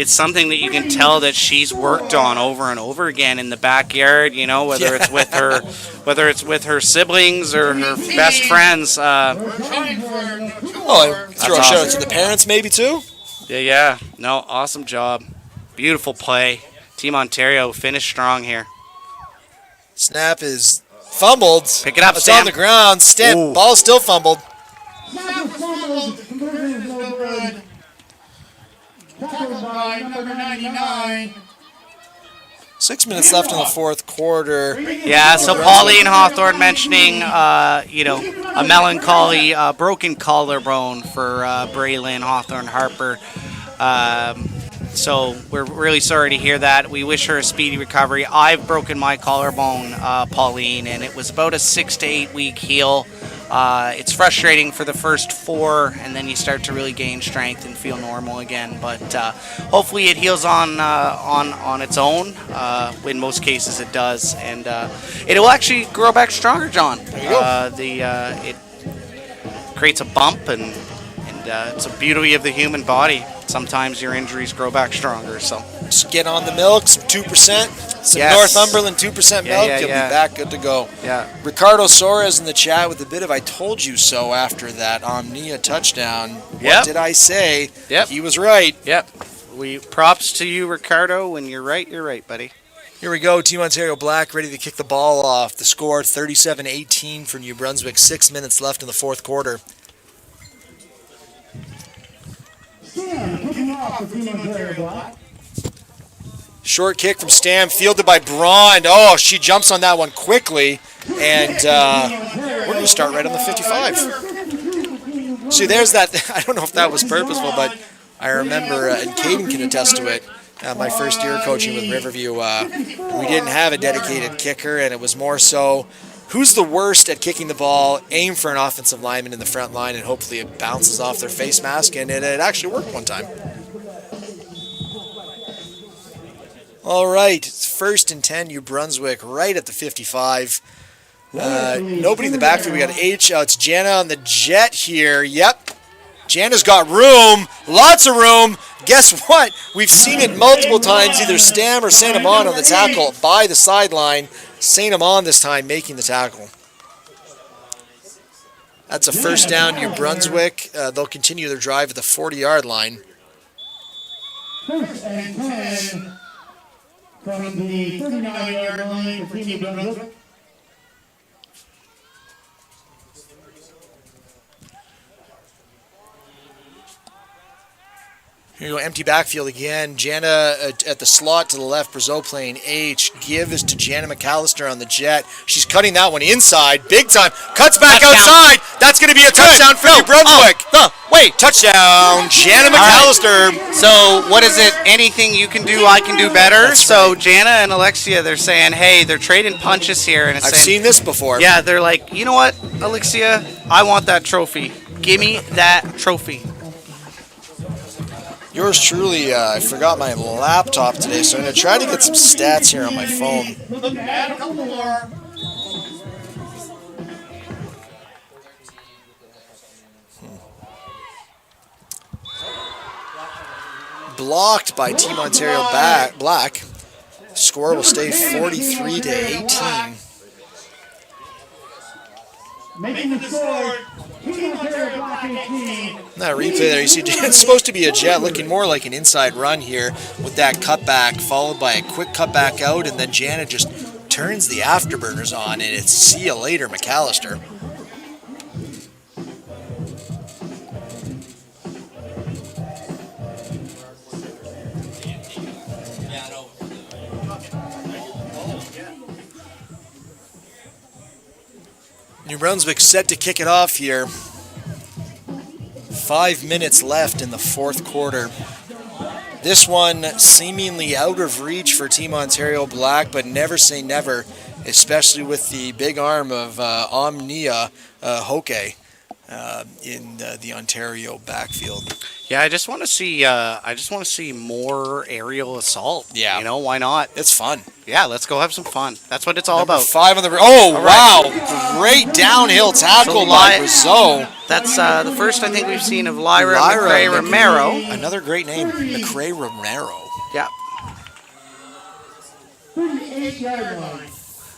something that you can tell that she's worked on over and over again in the backyard. You know, whether it's with her siblings or her best friends. Oh, and throw a shout out to the parents maybe too. Yeah. No, awesome job. Beautiful play. Team Ontario finished strong here. Snap is fumbled. Pick it up, It's Stam. on the ground. Ooh. Ball still fumbled. Conversion is no good. Tackled by number 99. 6 minutes left in the fourth quarter. Yeah, so Pauline Hawthorne mentioning, a melancholy broken collarbone for Braylon Hawthorne Harper. So we're really sorry to hear that. We wish her a speedy recovery. I've broken my collarbone, Pauline, and it was about a 6 to 8 week heal. It's frustrating for the first 4, and then you start to really gain strength and feel normal again. But hopefully it heals on its own. In most cases it does, and it will actually grow back stronger, John. There you go. It creates a bump, and it's a beauty of the human body. Sometimes your injuries grow back stronger. So Just get on the milk, some 2%, some Yes. Northumberland 2% milk. yeah, You'll yeah. be back, good to go. yeah. Ricardo Soares in the chat with a bit of "I told you so" after that Omnia touchdown. What Yep. did I say? Yep. He was right. Yep. Props to you, Ricardo. When you're right, buddy. Here we go. Team Ontario Black ready to kick the ball off. The score 37-18 for New Brunswick. 6 minutes left in the fourth quarter. Short kick from Stam, fielded by Braun. Oh, she jumps on that one quickly. And we're going to start right on the 55. See, there's that. I don't know if that was purposeful, but I remember, and Caden can attest to it, my first year coaching with Riverview, we didn't have a dedicated kicker, and it was more so, who's the worst at kicking the ball, aim for an offensive lineman in the front line, and hopefully it bounces off their face mask, and it actually worked one time. All right, it's 1st and 10, New Brunswick, right at the 55. Nobody in the backfield. We got H. It's Jana on the jet here. Yep. Jana's got room. Lots of room. Guess what? We've seen it multiple times, either Stam or St. Amand on the tackle by the sideline. St. Amand this time making the tackle. That's a first down, New Brunswick. They'll continue their drive at the 40-yard line. 1st and 10 from the 39-yard line for Team Brunswick. Here you go, empty backfield again. Jana at the slot to the left, Brazeau playing H. Give is to Jana McAllister on the jet. She's cutting that one inside, big time. Cuts back outside. That's going to be a touchdown for New Brunswick. Wait, touchdown, Jana McAllister. So what is it? Anything you can do, I can do better. So Jana and Alexia, they're saying, hey, they're trading punches here, and it's I've saying, seen this before. yeah, they're like, you know what, Alexia, I want that trophy. Give me that trophy. Yours truly, I forgot my laptop today, so I'm going to try to get some stats here on my phone. Look at a couple more. Blocked by Team Ontario Black. Score will stay 43-18. Making the score, Team Ontario Black 18. That replay there, you see it's supposed to be a jet, looking more like an inside run here with that cutback, followed by a quick cutback out, and then Janet just turns the afterburners on, and it's see you later, McAllister. New Brunswick set to kick it off here. 5 minutes left in the fourth quarter. This one seemingly out of reach for Team Ontario Black, but never say never, especially with the big arm of Omnia Hoke in the Ontario backfield. Yeah, I just want to see more aerial assault. Yeah. You know, why not? It's fun. Yeah, let's go have some fun. That's what it's all Number about. 5 on the... Oh, wow. Great downhill tackle by Rizzo. That's the first I think we've seen of Lyra McCrae Romero. Another great name, McCrae Romero. Yeah. 38-yard line.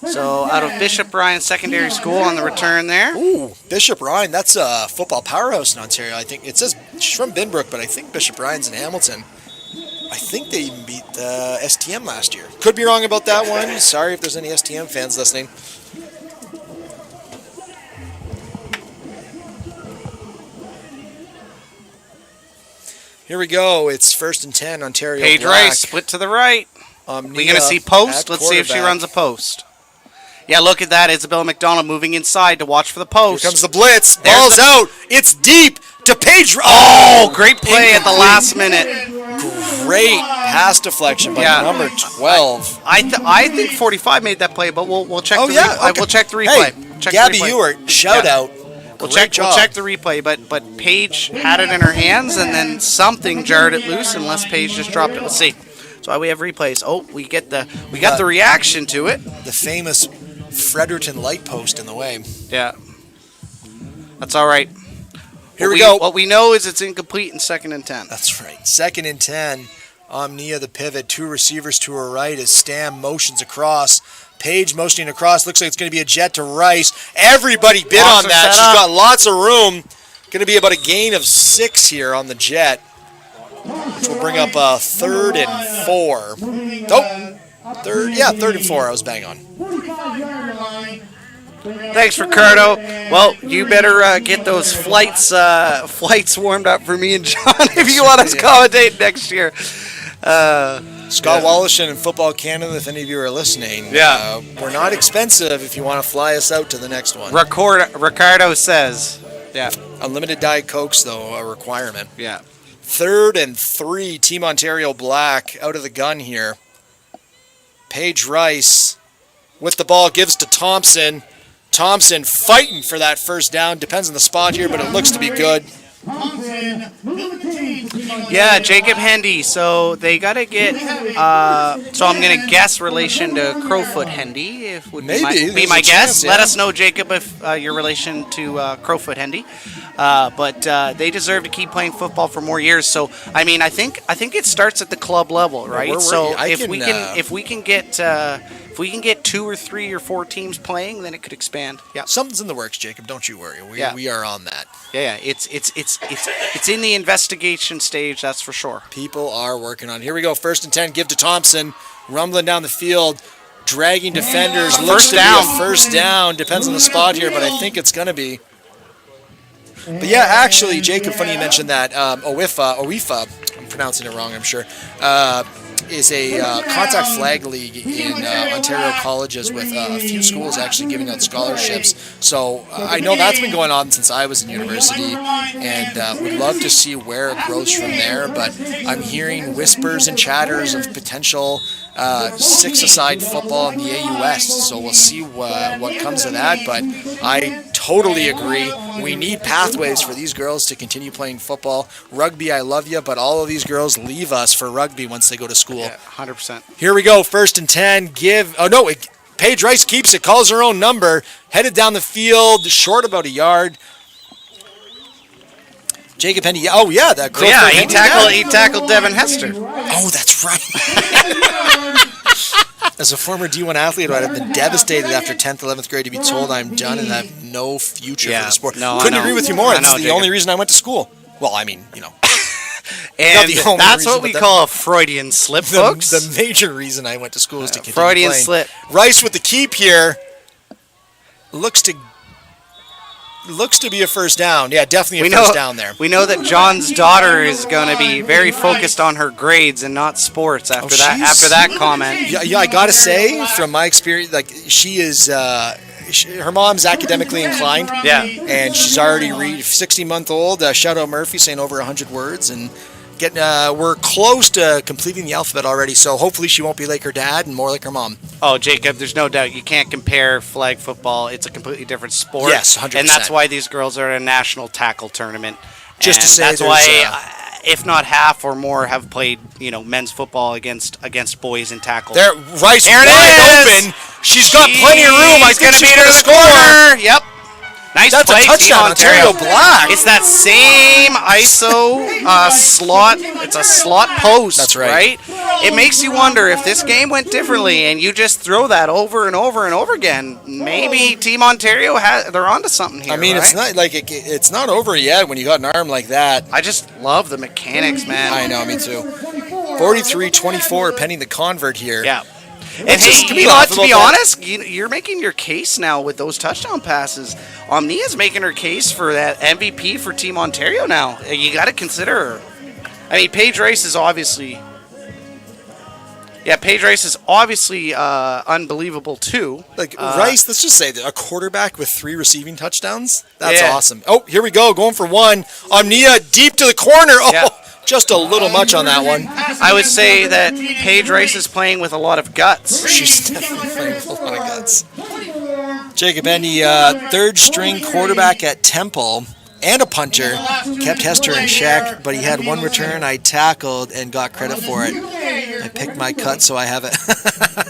So out of Bishop Ryan Secondary School on the return there. Ooh, Bishop Ryan, that's a football powerhouse in Ontario. I think it says she's from Binbrook, but I think Bishop Ryan's in Hamilton. I think they even beat STM last year. Could be wrong about that one. Sorry if there's any STM fans listening. Here we go. It's 1st and 10, Ontario Paige Black. Rice, split to the right. We're We're going to see post. Let's see if she runs a post. Yeah, look at that. Isabella McDonald moving inside to watch for the post. Here comes the blitz. Ball's out. It's deep to Paige. Oh, great play at the last minute. Great pass deflection by number 12. I think 45 made that play, but we'll check. We'll check the replay. Hey, check Gabby the replay. Ewart, shout out. We'll check the replay, but Paige had it in her hands, and then something jarred it loose, unless Paige just dropped it. Let's see. That's why we have replays. Oh, we got the reaction to it. The famous Fredericton light post in the way. Yeah, that's all right. Here we go. What we know is it's incomplete in 2nd and 10. That's right. 2nd and 10. Omnia the pivot. 2 receivers to her right as Stam motions across. Paige motioning across. Looks like it's going to be a jet to Rice. Everybody bid on that. She's got lots of room. Going to be about a gain of 6 here on the jet, which will bring up 3rd and 4. Nope. 3rd and 4. I was bang on. 45-yard line. Thanks, Ricardo. Well, you better get those flights warmed up for me and John if you want us to commentate next year. Scott Wallishan and Football Canada, if any of you are listening, we're not expensive if you want to fly us out to the next one. Ricardo says, Unlimited Diet Cokes, though, a requirement. Yeah. 3rd and 3, Team Ontario Black out of the gun here. Paige Rice with the ball gives to Thompson. Thompson fighting for that first down. Depends on the spot here, but it looks to be good. Yeah, Jacob Hendy. So they got to get, so I'm going to guess relation to Crowfoot Hendy, if would be my guess. Let us know, Jacob, if your relation to Crowfoot Hendy. But they deserve to keep playing football for more years. So, I mean, I think it starts at the club level, right? So if we can get 2 or 3 or 4 teams playing, then it could expand. Yeah, something's in the works, Jacob. Don't you worry. We are on that. Yeah. It's in the investigation stage. That's for sure. People are working on it. Here we go. 1st and 10. Give to Thompson. Rumbling down the field, dragging defenders. Looks to be a first down. Depends on the spot here, but I think it's going to be. But yeah, actually, Jacob, funny you mentioned that. OIFA, I'm pronouncing it wrong, I'm sure, is a contact flag league in Ontario colleges with a few schools actually giving out scholarships. So I know that's been going on since I was in university, and would love to see where it grows from there. But I'm hearing whispers and chatters of potential 6-a-side football in the AU West. So we'll see what comes of that. But I totally agree. We need pathways for these girls to continue playing football. Rugby, I love you, but all of these girls leave us for rugby once they go to school. Yeah, 100%. Here we go, 1st and 10. Paige Rice keeps it, calls her own number, headed down the field, short about a yard. Jacob Hendy. Oh yeah, that. Yeah, he tackled Devin Hester. Oh, that's right. As a former D1 athlete, I'd have been devastated after 10th, 11th grade to be told I'm done and have no future for the sport. Couldn't agree with you more. It's the only reason I went to school. Well, I mean, And that's what we call a Freudian slip, folks. The major reason I went to school is to continue Freudian playing. slip. Rice with the keep here. Looks to be a first down. Yeah, definitely a first down there. We know that John's daughter is going to be very focused on her grades and not sports after that comment. Yeah, I got to say, from my experience, like she is her mom's academically inclined. Yeah. And she's already 60-month-old. Shout out Murphy saying over 100 words, and We're close to completing the alphabet already, so hopefully she won't be like her dad and more like her mom. Oh, Jacob, there's no doubt you can't compare flag football. It's a completely different sport. Yes, 100%. And that's why these girls are in a national tackle tournament. Just to say that's why, if not half or more, have played men's football against boys in tackle. There, Rice There it wide is! open. She's got plenty of room. I think She's she's gonna going to beat score. her to the corner. Yep. Nice That's play, a touchdown, Team Ontario Black. It's that same ISO slot. It's a slot post. That's right. It makes you wonder if this game went differently and you just throw that over and over and over again. Maybe Team Ontario they're onto something here. I mean, right? it's not like it's not over yet when you got an arm like that. I just love the mechanics, man. I know, me too. 43-24, pending the convert here. Yeah. And just hey, be to be about honest, you're making your case now with those touchdown passes. Omnia's making her case for that MVP for Team Ontario now. You got to consider her. I mean, Paige Rice is obviously unbelievable too. Rice, let's just say that a quarterback with 3 receiving touchdowns. That's Yeah. awesome. Oh, here we go, going for one. Omnia deep to the corner. Oh, Yeah. just a little much on that one. I would say that Paige Rice is playing with a lot of guts. She's definitely playing with a lot of guts. Jacob Endy, third-string quarterback at Temple and a puncher, kept Hester in check, but he had one return I tackled and got credit for it. I picked my cut, so I have it.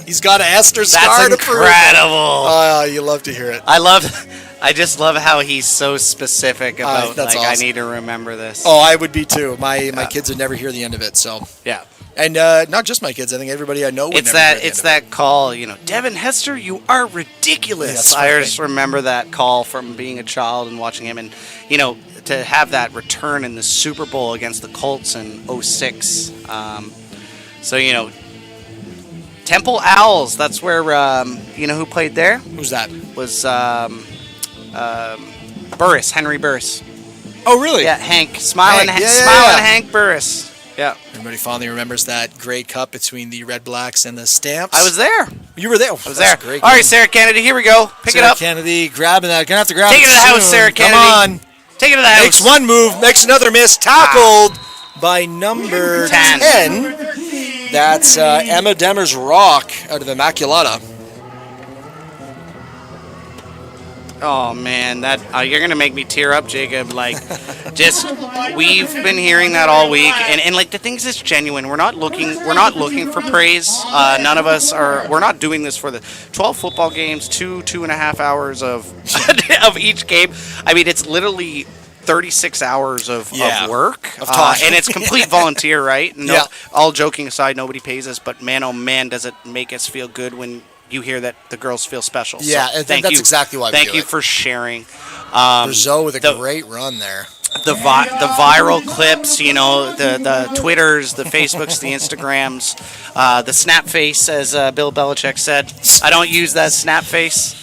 He's got a Hester scar That's to prove. incredible. Oh, you love to hear it. I just love how he's so specific about that's I awesome. need to remember this. Oh, I would be too. My kids would never hear the end of it, so. Yeah. And not just my kids. I think everybody I know would It's never hear that the it's end of it. that call, Devin Hester, you are ridiculous. That's I right. just remember that call from being a child and watching him, and to have that return in the Super Bowl against the Colts in 06. Temple Owls. That's where who played there Who's that? was Burris, Henry Burris. Oh, really? Yeah, Smiling Hank, yeah. Hank Burris. Yeah, Everybody fondly remembers that Grey Cup between the Red Blacks and the Stamps. I was there. You were there. I was there. Great All right, game. Sarah Kennedy, here we go. Pick Sarah it up. Kennedy grabbing that. Gonna have to grab Take it to the soon. house, Sarah Come Kennedy. on. Take it to the house. Makes one move, makes another miss. Tackled by number 10. 10. That's Emma Demers Rock out of Immaculata. Oh man, that you're gonna make me tear up, Jacob. We've been hearing that all week, and the things is genuine. We're not looking for praise. None of us are. We're not doing this for the 12 football games, 2.5 hours of of each game. I mean, it's literally 36 hours of work, Of talking. and it's complete volunteer, right? No, Yeah. all joking aside, nobody pays us, but man, oh man, does it make us feel good when you hear that the girls feel special. Yeah, so I think that's exactly why we Thank do you it. for sharing. Brazil with a the- great run there. The viral clips, the Twitters, the Facebooks, the Instagrams, the snap face, as Bill Belichick said. I don't use that snap face.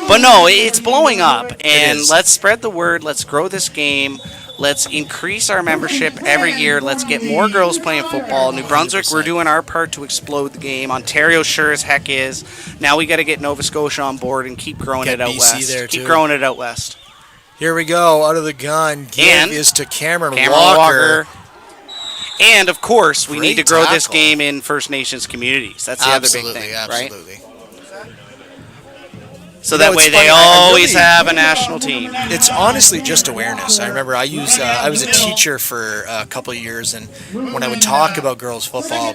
But no, it's blowing up, and is. let's spread the word. Let's grow this game. Let's increase our membership every year. Let's get more girls playing football. New Brunswick, we're doing our part to explode the game. Ontario sure as heck is. Now we got to get Nova Scotia on board and keep growing Get it out BC west. there, Keep too. growing it out west. Here we go, out of the gun. Give And is to Cameron Walker. And of course, we need to Great grow this tackle. game in First Nations communities. That's the other big thing, right? Absolutely. So You know, that way it's they funny, I always really- have a national team. It's honestly just awareness. I remember I was a teacher for a couple of years, and when I would talk about girls football,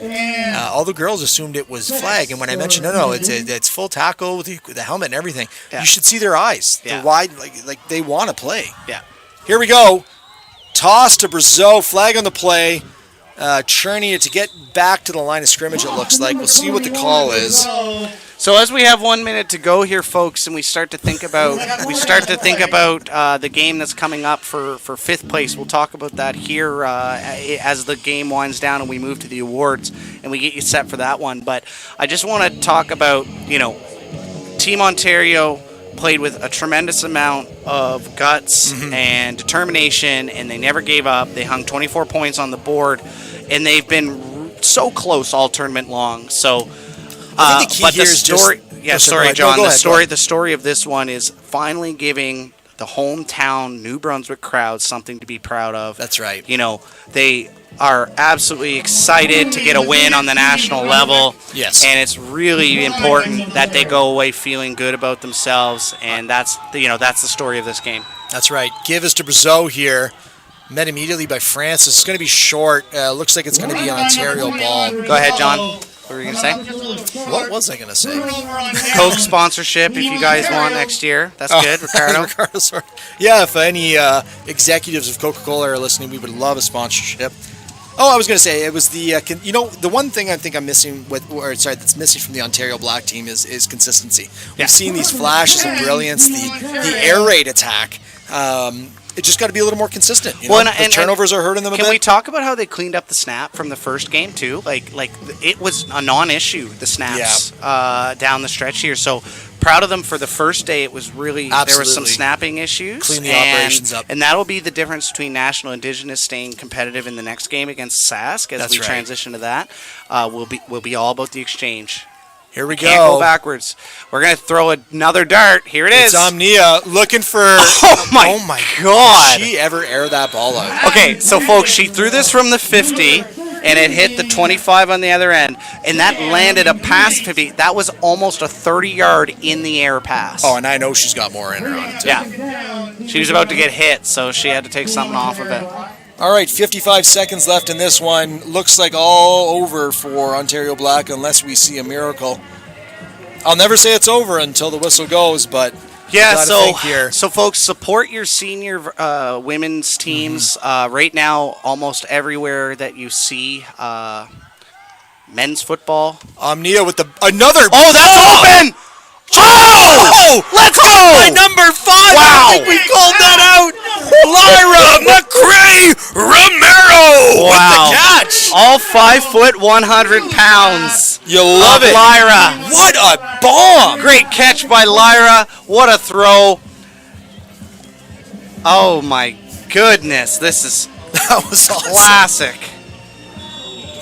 all the girls assumed it was flag. And when I mentioned, no, it's full tackle with the helmet and everything, Yeah. you should see their eyes. Yeah. They're wide, like they want to play. Yeah. Here we go. Toss to Brazeau, flag on the play. Churning it to get back to the line of scrimmage, it looks like. We'll see what the call is. So as we have 1 minute to go here, folks, and we start to think about the game that's coming up for fifth place. We'll talk about that here as the game winds down and we move to the awards and we get you set for that one. But I just want to talk about Team Ontario played with a tremendous amount of guts and determination, and they never gave up. They hung 24 points on the board, and they've been so close all tournament long. So. I think the key But here the is story, just... yeah, Oh, sorry, go John. ahead, go ahead. The story of this one is finally giving the hometown New Brunswick crowd something to be proud of. That's right. You know, they are absolutely excited to get a win on the national level. Yes. And it's really important that they go away feeling good about themselves, and that's the story of this game. That's right. Give us to Brazeau here. Met immediately by France. This is going to be short. Looks like it's going to be an Ontario ball. Go ahead, John. What were you going to say? What was I going to say? Coke sponsorship if you guys want next year. That's good, Ricardo. Ricardo, sorry. Yeah, if any executives of Coca-Cola are listening, we would love a sponsorship. Oh, I was going to say, it was the, the one thing I think I'm missing that's missing from the Ontario Black team is consistency. We've seen these flashes of brilliance, the air raid attack. It just got to be a little more consistent. The turnovers are hurting them a bit. Can we talk about how they cleaned up the snap from the first game too? Like it was a non-issue, the snaps down the stretch here. So proud of them for the first day. It was really there was some snapping issues. Clean the operations up, and that'll be the difference between National Indigenous staying competitive in the next game against Sask as we transition to that. We'll be all about the exchange. Here we Can't go backwards. We're going to throw another dart. Here it is. It's Omnia looking for... Oh, my God. Did she ever air that ball out? Okay, so, folks, she threw this from the 50, and it hit the 25 on the other end, and that landed a past 50. That was almost a 30-yard in-the-air pass. Oh, and I know she's got more in her on it, too. Yeah. She was about to get hit, so she had to take something off of it. All right, 55 seconds left in this one. Looks like all over for Ontario Black unless we see a miracle. I'll never say it's over until the whistle goes, but so folks, support your senior women's teams. Right now, almost everywhere that you see men's football. Omnia with another. Oh, that's open! Oh! Let's go! By number 5. Wow! I think we called that out. Lyra McCrae Romero with the catch. All 5 foot, 100 pounds. You love it, Lyra. What a bomb! Great catch by Lyra. What a throw! Oh my goodness, this is that was awesome. Classic.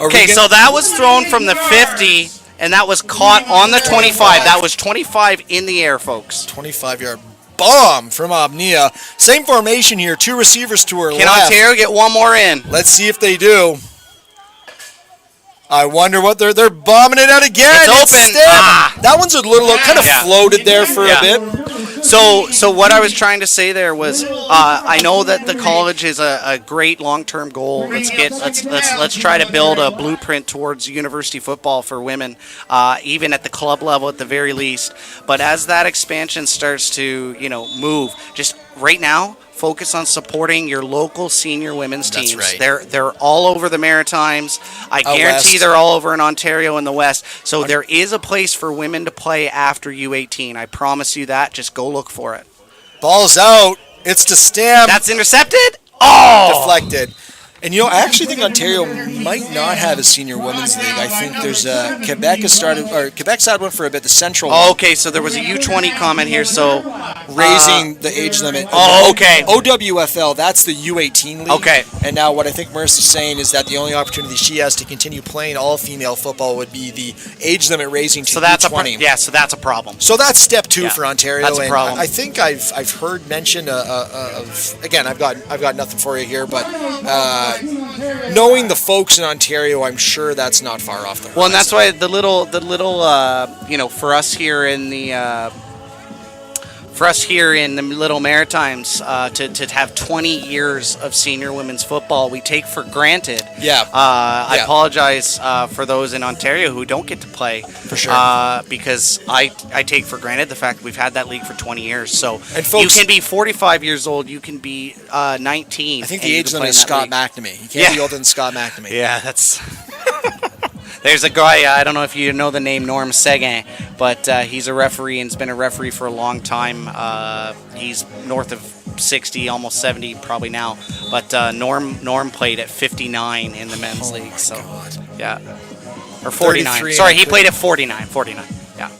Okay, so that was thrown from the 50. And that was caught on the 25. That was 25 in the air, folks. 25-yard bomb from Omnia. Same formation here. 2 receivers to her left. Can Ontario get one more in? Let's see if they do. I wonder what they're bombing it out again. It's open. That one's a little kind of floated there for a bit. So what I was trying to say there was, I know that the college is a great long-term goal. Let's try to build a blueprint towards university football for women, even at the club level at the very least. But as that expansion starts to move, just right now, focus on supporting your local senior women's teams. That's right. They're all over the Maritimes. I guarantee they're all over in Ontario and the West. So there is a place for women to play after U18. I promise you that. Just go look for it. Ball's out. It's to Stam. That's intercepted. Oh! Deflected. And I actually think Ontario might not have a senior women's league. I think there's Quebec's had one for a bit, the Central one. Okay, so there was a U20 comment here, so raising the age limit. Oh, okay. OWFL, that's the U18 league. Okay. And now what I think Marissa's saying is that the only opportunity she has to continue playing all-female football would be the age limit raising to U20. So that's a problem. So that's step 2 for Ontario. That's a problem. I think I've heard mention of again, I've got nothing for you here, but knowing the folks in Ontario, I'm sure that's not far off the horizon. Well, and that's why the little for us here in the Little Maritimes to have 20 years of senior women's football, we take for granted. Yeah. I apologize for those in Ontario who don't get to play. For sure. Because I take for granted the fact that we've had that league for 20 years. So and folks, you can be 45 years old, you can be 19. I think the age limit is Scott McNamee. You can't be older than Scott McNamee. Yeah, that's... There's a guy, I don't know if you know the name Norm Seguin, but he's a referee and has been a referee for a long time. He's north of 60, almost 70 probably now. But Norm played at 59 in the men's league. So, yeah. Or 49. Sorry, he played at 49. 49, yeah.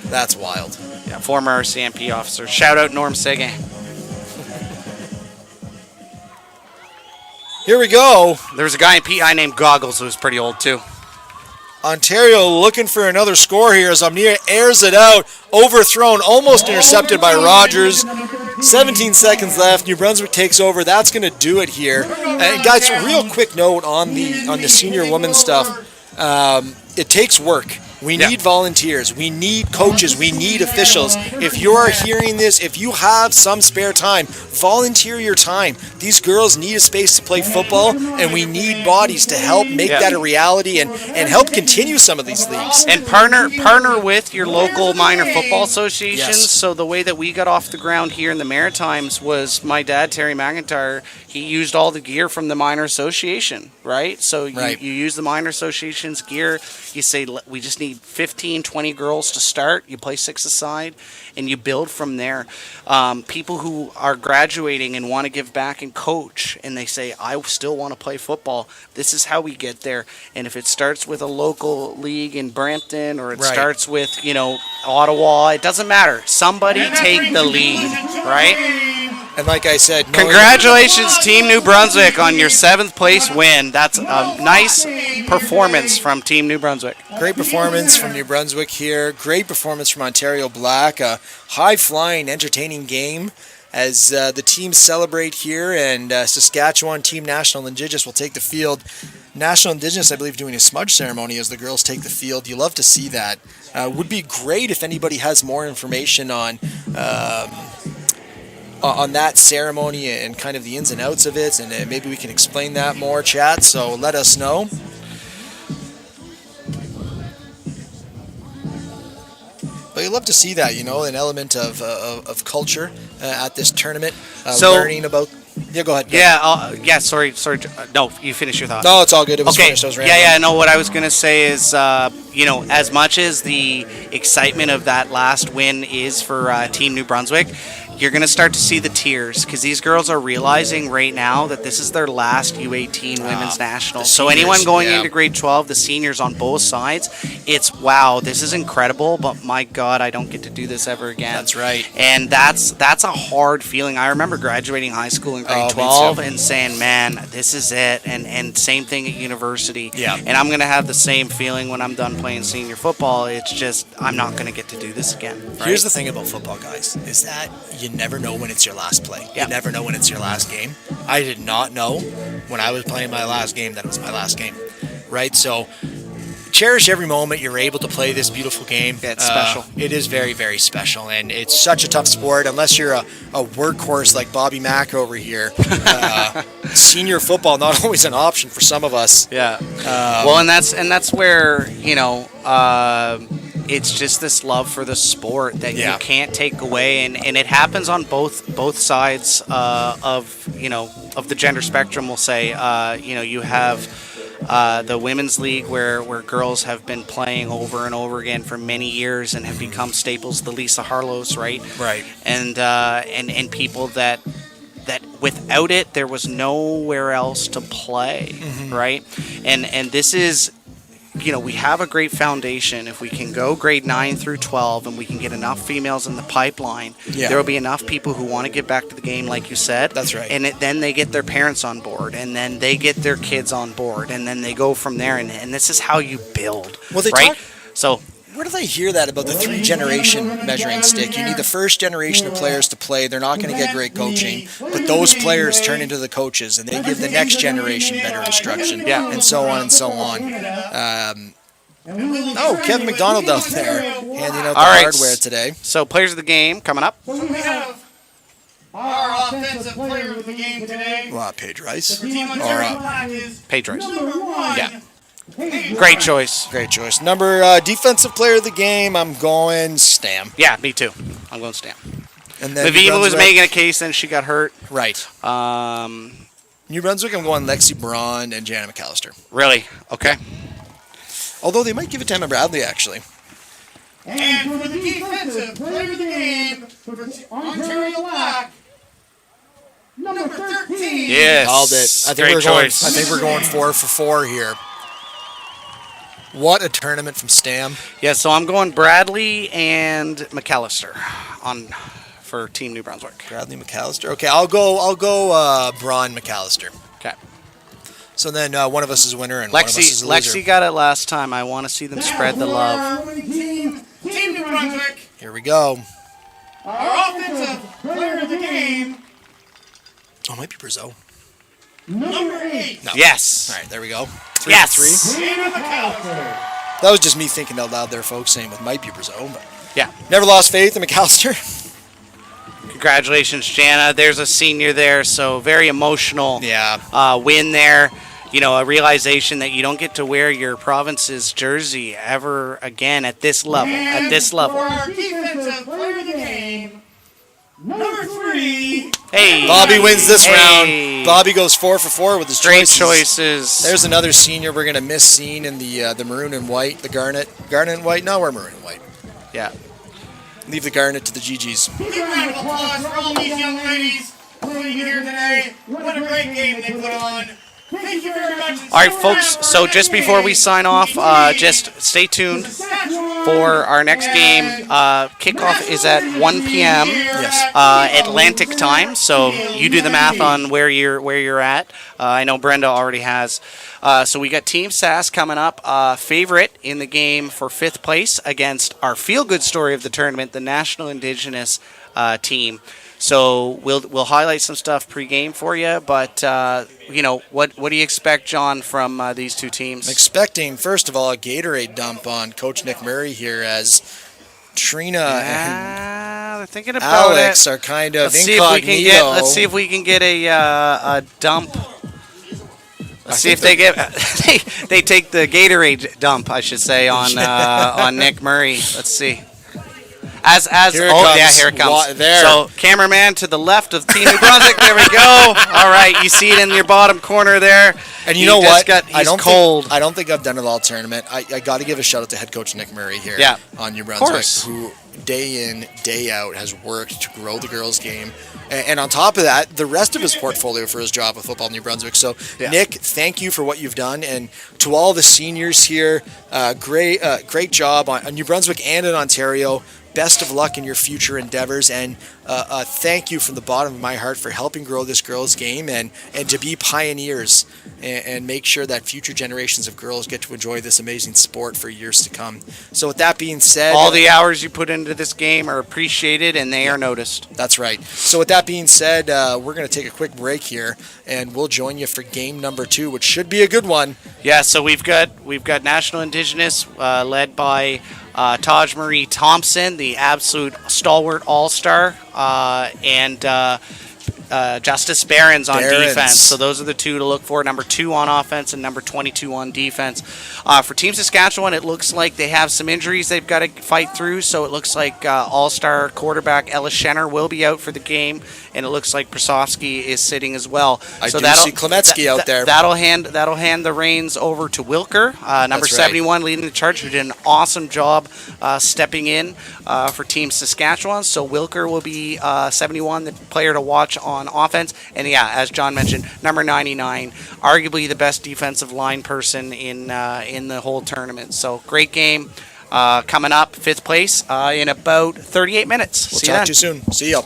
That's wild. Yeah, former RCMP officer. Shout out Norm Seguin. Here we go. There was a guy in PI named Goggles who was pretty old too. Ontario looking for another score here as Omnia airs it out. Overthrown, almost intercepted by Rogers. 17 seconds left. New Brunswick takes over. That's going to do it here. And guys, real quick note on the senior women's stuff. It takes work. We need volunteers. We need coaches. We need officials. If you are hearing this, if you have some spare time, volunteer your time. These girls need a space to play football, and we need bodies to help make that a reality and help continue some of these leagues. And partner with your local minor football associations. Yes. So the way that we got off the ground here in the Maritimes was my dad, Terry McIntyre, he used all the gear from the minor association, right? So you use the minor association's gear. You say, we just need 15, 20 girls to start. You play 6 aside, and you build from there. People who are graduating and want to give back and coach, and they say, I still want to play football. This is how we get there. And if it starts with a local league in Brampton, or it starts with, Ottawa, it doesn't matter. Somebody take the lead, right? And like I said, congratulations, Team New Brunswick, on your 7th place win. That's a nice performance from Team New Brunswick. Great performance from New Brunswick here. Great performance from Ontario Black. A high-flying, entertaining game as the teams celebrate here, and Saskatchewan Team National Indigenous will take the field. National Indigenous, I believe, doing a smudge ceremony as the girls take the field. You love to see that. Would be great if anybody has more information on that ceremony and kind of the ins and outs of it, and maybe we can explain that more, chat, so let us know. But you love to see that, an element of culture at this tournament. Learning about... Yeah, go ahead. Sorry. No, you finish your thought. No, it's all good. It was finished. I was rambling. No, what I was going to say is, as much as the excitement of that last win is for Team New Brunswick, you're going to start to see the tears, because these girls are realizing right now that this is their last U18 Women's National. So anyone going into grade 12, the seniors on both sides, it's, wow, this is incredible, but my God, I don't get to do this ever again. That's right. And that's a hard feeling. I remember graduating high school in grade 12 and saying, man, this is it. And same thing at university. Yeah. And I'm going to have the same feeling when I'm done playing senior football. It's just, I'm not going to get to do this again. Right? Here's the thing about football, guys, is that you never know when it's your last play. You never know when it's your last game. I did not know when I was playing my last game that it was my last game, right? So cherish every moment you're able to play this beautiful game. Yeah, it's special. It is very, very special, and it's such a tough sport. Unless you're a workhorse like Bobby Mack over here, senior football not always an option for some of us. Yeah. And that's where it's just this love for the sport that you can't take away, and it happens on both sides of the gender spectrum. We'll say you have the women's league where girls have been playing over and over again for many years and have become staples. The Lisa Harlows, right? And people that without it there was nowhere else to play, right? And this is. We have a great foundation. If we can go grade 9 through 12 and we can get enough females in the pipeline, there will be enough people who want to get back to the game, like you said. That's right. And then they get their parents on board, and then they get their kids on board, and then they go from there. And this is how you build, right? So where did I hear that about the 3-generation measuring stick? You need the first generation of players to play. They're not going to get great coaching, but those players turn into the coaches, and they give the next generation better instruction, and so on and so on. Kevin McDonald out there handing out the hardware today. So players of the game coming up. So we have our offensive player of the game today. Paige Rice. Team Ontario Black is Paige Rice. number 1. Great choice. Number defensive player of the game, I'm going Stam. Yeah, me too. I'm going Stam. And then Maviva was making a case, and she got hurt. Right. New Brunswick, I'm going Lexi Braun and Jana McAllister. Really? Okay. Although they might give it to Emma Bradley, actually. And for the defensive player of the game for Ontario Black, number 13. Yes. Called it. I think we're going 4 for 4 here. What a tournament from Stam. Yeah, so I'm going Bradley and McAllister for Team New Brunswick. Bradley McAllister. Okay, I'll go Braun McAllister. Okay. So then one of us is a winner and one of us is a loser. Lexi got it last time. I want to see them spread the love. Our winning team, Team New Brunswick. Here we go. Our offensive player of the game, Oh, it might be Brazil. number 8. No. Yes. All right, there we go. Yes. 3-3. Dana McAllister. That was just me thinking out loud there, folks, saying it might be Brazil. But Yeah. never lost faith in McAllister. Congratulations, Jana. There's a senior there, so very emotional Yeah. win there. You know, a realization that you don't get to wear your province's jersey ever again at this level. And At this level. for our defensive player of the game, number 3. Hey. Bobby wins this Hey. round. Bobby goes 4 for 4 with his Great choices. choices. There's another senior we're going to miss seeing in the maroon and white, the garnet. Garnet and white? No, we're maroon and white. Yeah. Leave the garnet to the GGs. Big round of applause for all these young ladies playing here today. What a great game they put on. Thank you very much. All right, folks. So just before we sign off, just stay tuned for our next game. Kickoff is at 1 p.m. Yes. Atlantic time. So you do the math on where you're at. I know Brenda already has. So we got Team Sass coming up. Favorite in the game for 5th place against our feel-good story of the tournament, the National Indigenous team. So we'll highlight some stuff pre-game for you, but you know, what do you expect, John, from these two teams? I'm expecting, first of all, a Gatorade dump on Coach Nick Murray here as Trina and They're thinking about Alex it. are kind of Let's see if we can incognito. get. Let's see if we can get a dump. Let's see if they get. they take the Gatorade dump, I should say, on Nick Murray. Let's see. As Here it oh comes. yeah, here it comes. There. So cameraman to the left of Team New Brunswick. There we go. All right, you see it in your bottom corner there. And you He know just what? he's cold. I don't think I've done it all tournament. I got to give a shout out to head coach Nick Murray here Yeah. on New Of Brunswick, course. who day in, day out has worked to grow the girls' game. And on top of that, the rest of his portfolio for his job with Football New Brunswick. So, Yeah. Nick, thank you for what you've done. And to all the seniors here, great job on New Brunswick and in Ontario. Best of luck in your future endeavors, and thank you from the bottom of my heart for helping grow this girls' game and to be pioneers and make sure that future generations of girls get to enjoy this amazing sport for years to come. So with that being said... All the hours you put into this game are appreciated, and they are noticed. That's right. So with that being said, we're going to take a quick break here, and we'll join you for game number 2, which should be a good one. Yeah, so we've got National Indigenous led by Taj Marie Thompson, the absolute stalwart all-star, and Justice Barons on defense. So those are the two to look for. Number 2 on offense and number 22 on defense. For Team Saskatchewan, it looks like they have some injuries they've got to fight through. So it looks like all-star quarterback Ellis Schenner will be out for the game, and it looks like Prasovsky is sitting as well. I so do see Klemetsky out there. That'll hand the reins over to Wilker, number 71, leading the charge, who did an awesome job stepping in for Team Saskatchewan. So Wilker will be 71, the player to watch on offense. And yeah, as John mentioned, number 99, arguably the best defensive line person in the whole tournament. So great game coming up, 5th place in about 38 minutes. We'll See you talk then. to you soon. See ya.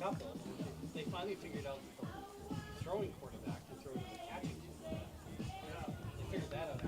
couple. They finally figured out the throwing quarterback to throw to the catching team. They figured that out.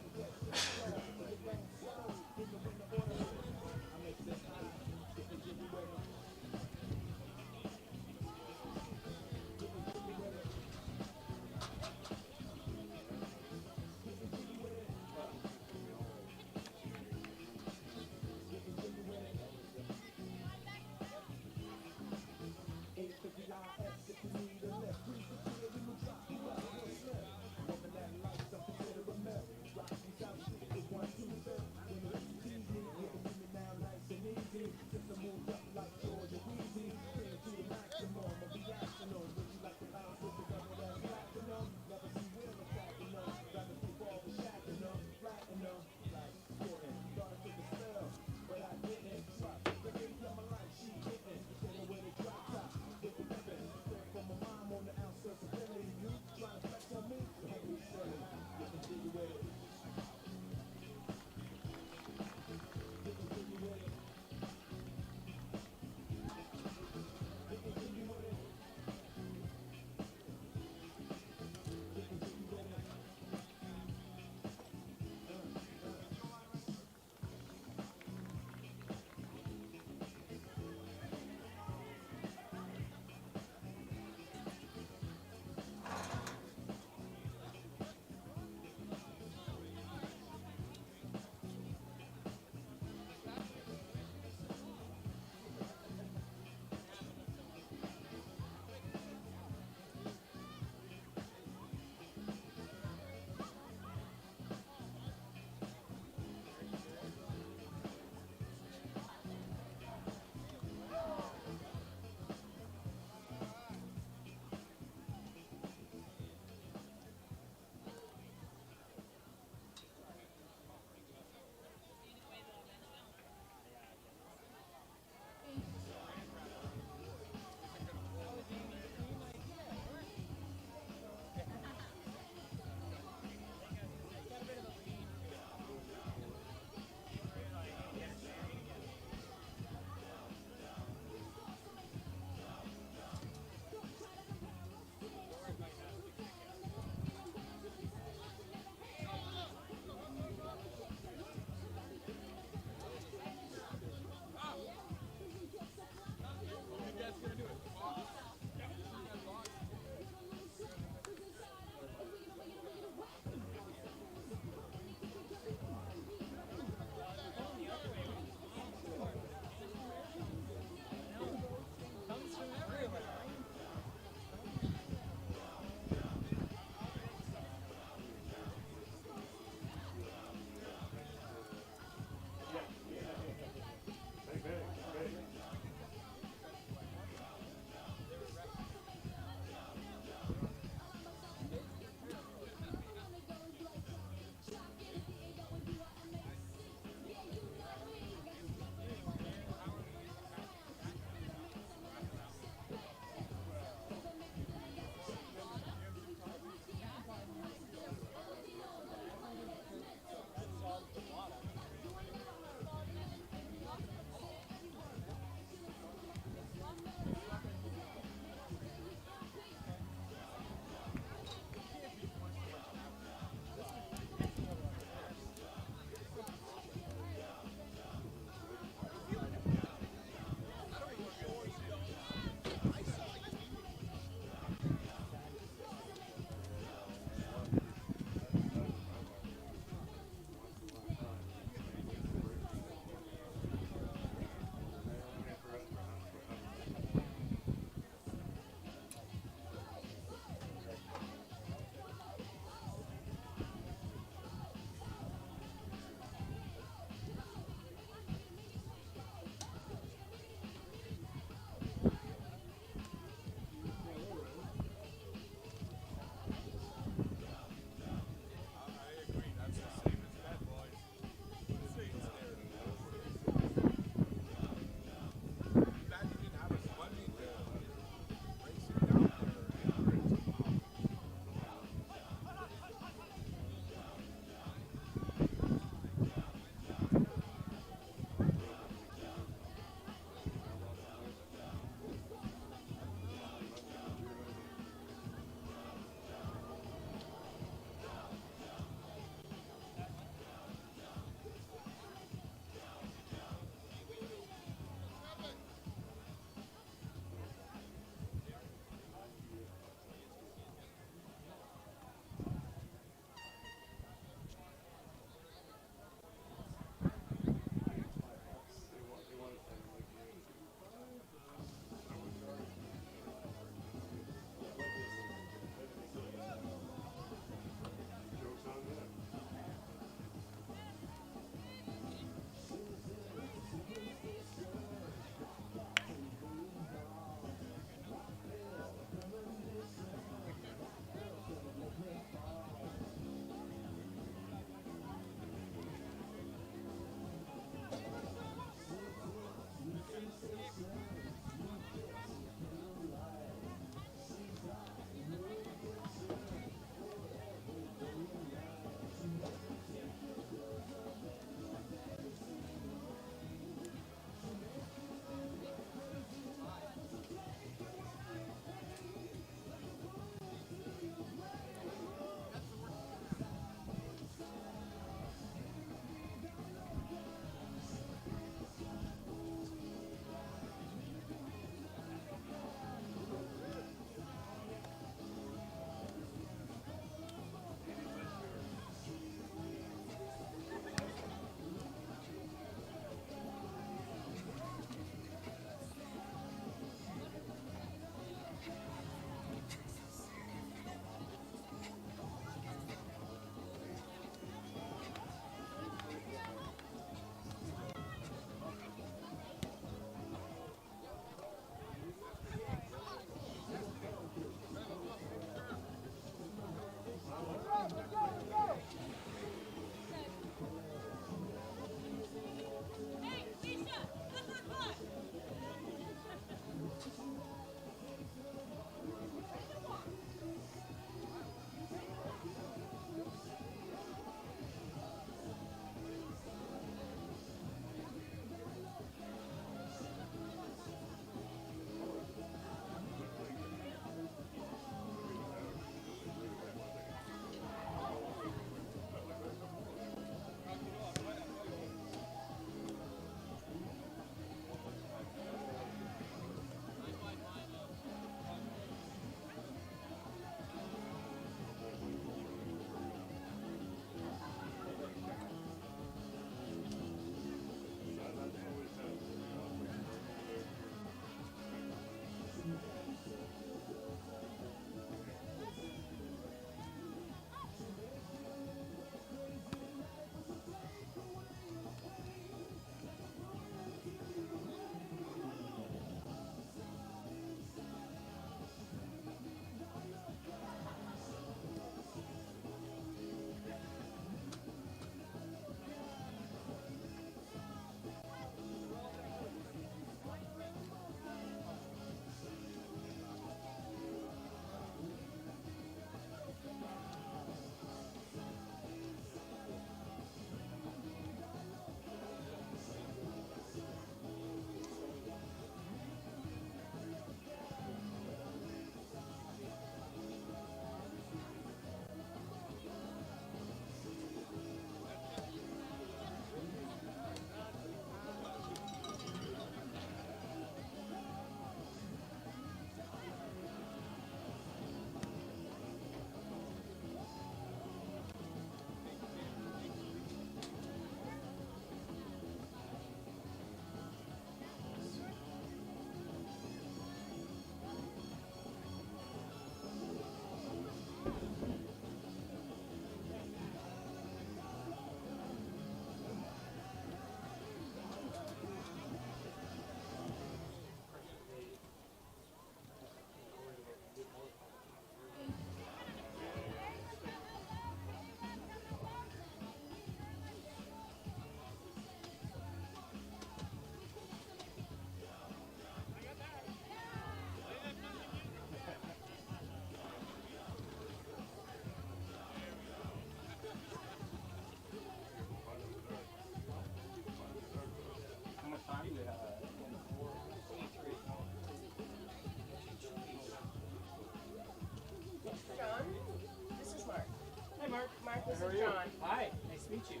How are you? Hi, nice to meet you.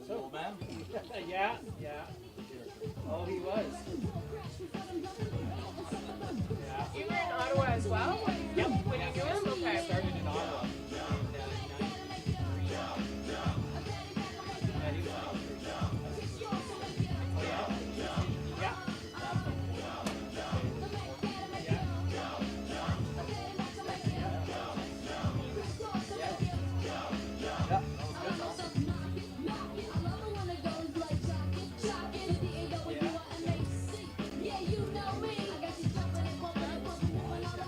So, old man? Yeah. Oh, he was. Yeah. You were in Ottawa as well? Yep. When you knew him? Okay. I started in Ottawa in 93. Yeah, he was like, oh, yeah?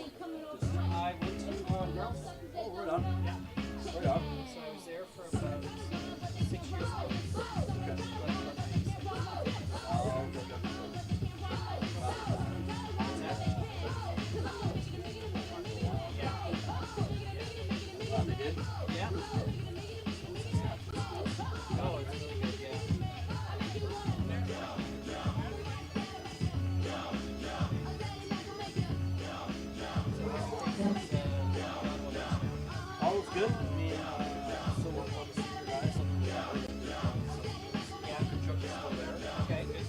Yeah. I went to Brunswick. Oh, right on. Yeah. Right on. So I was there for about 6 years. Yeah. Oh, it's really good, yeah. All was good. I mean, still working on the senior guys. Yeah, the truck is still there. Okay, good.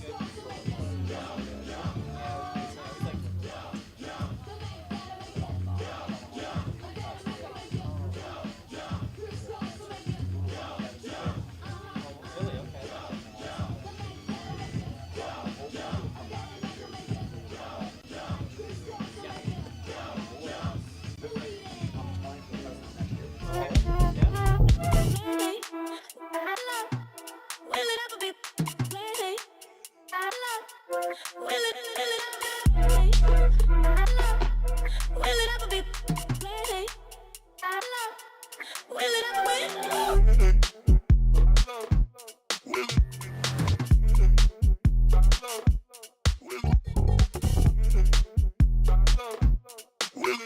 Really?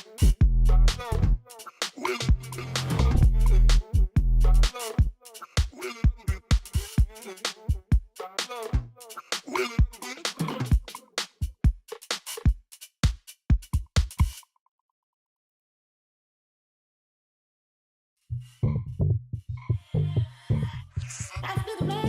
Okay. After the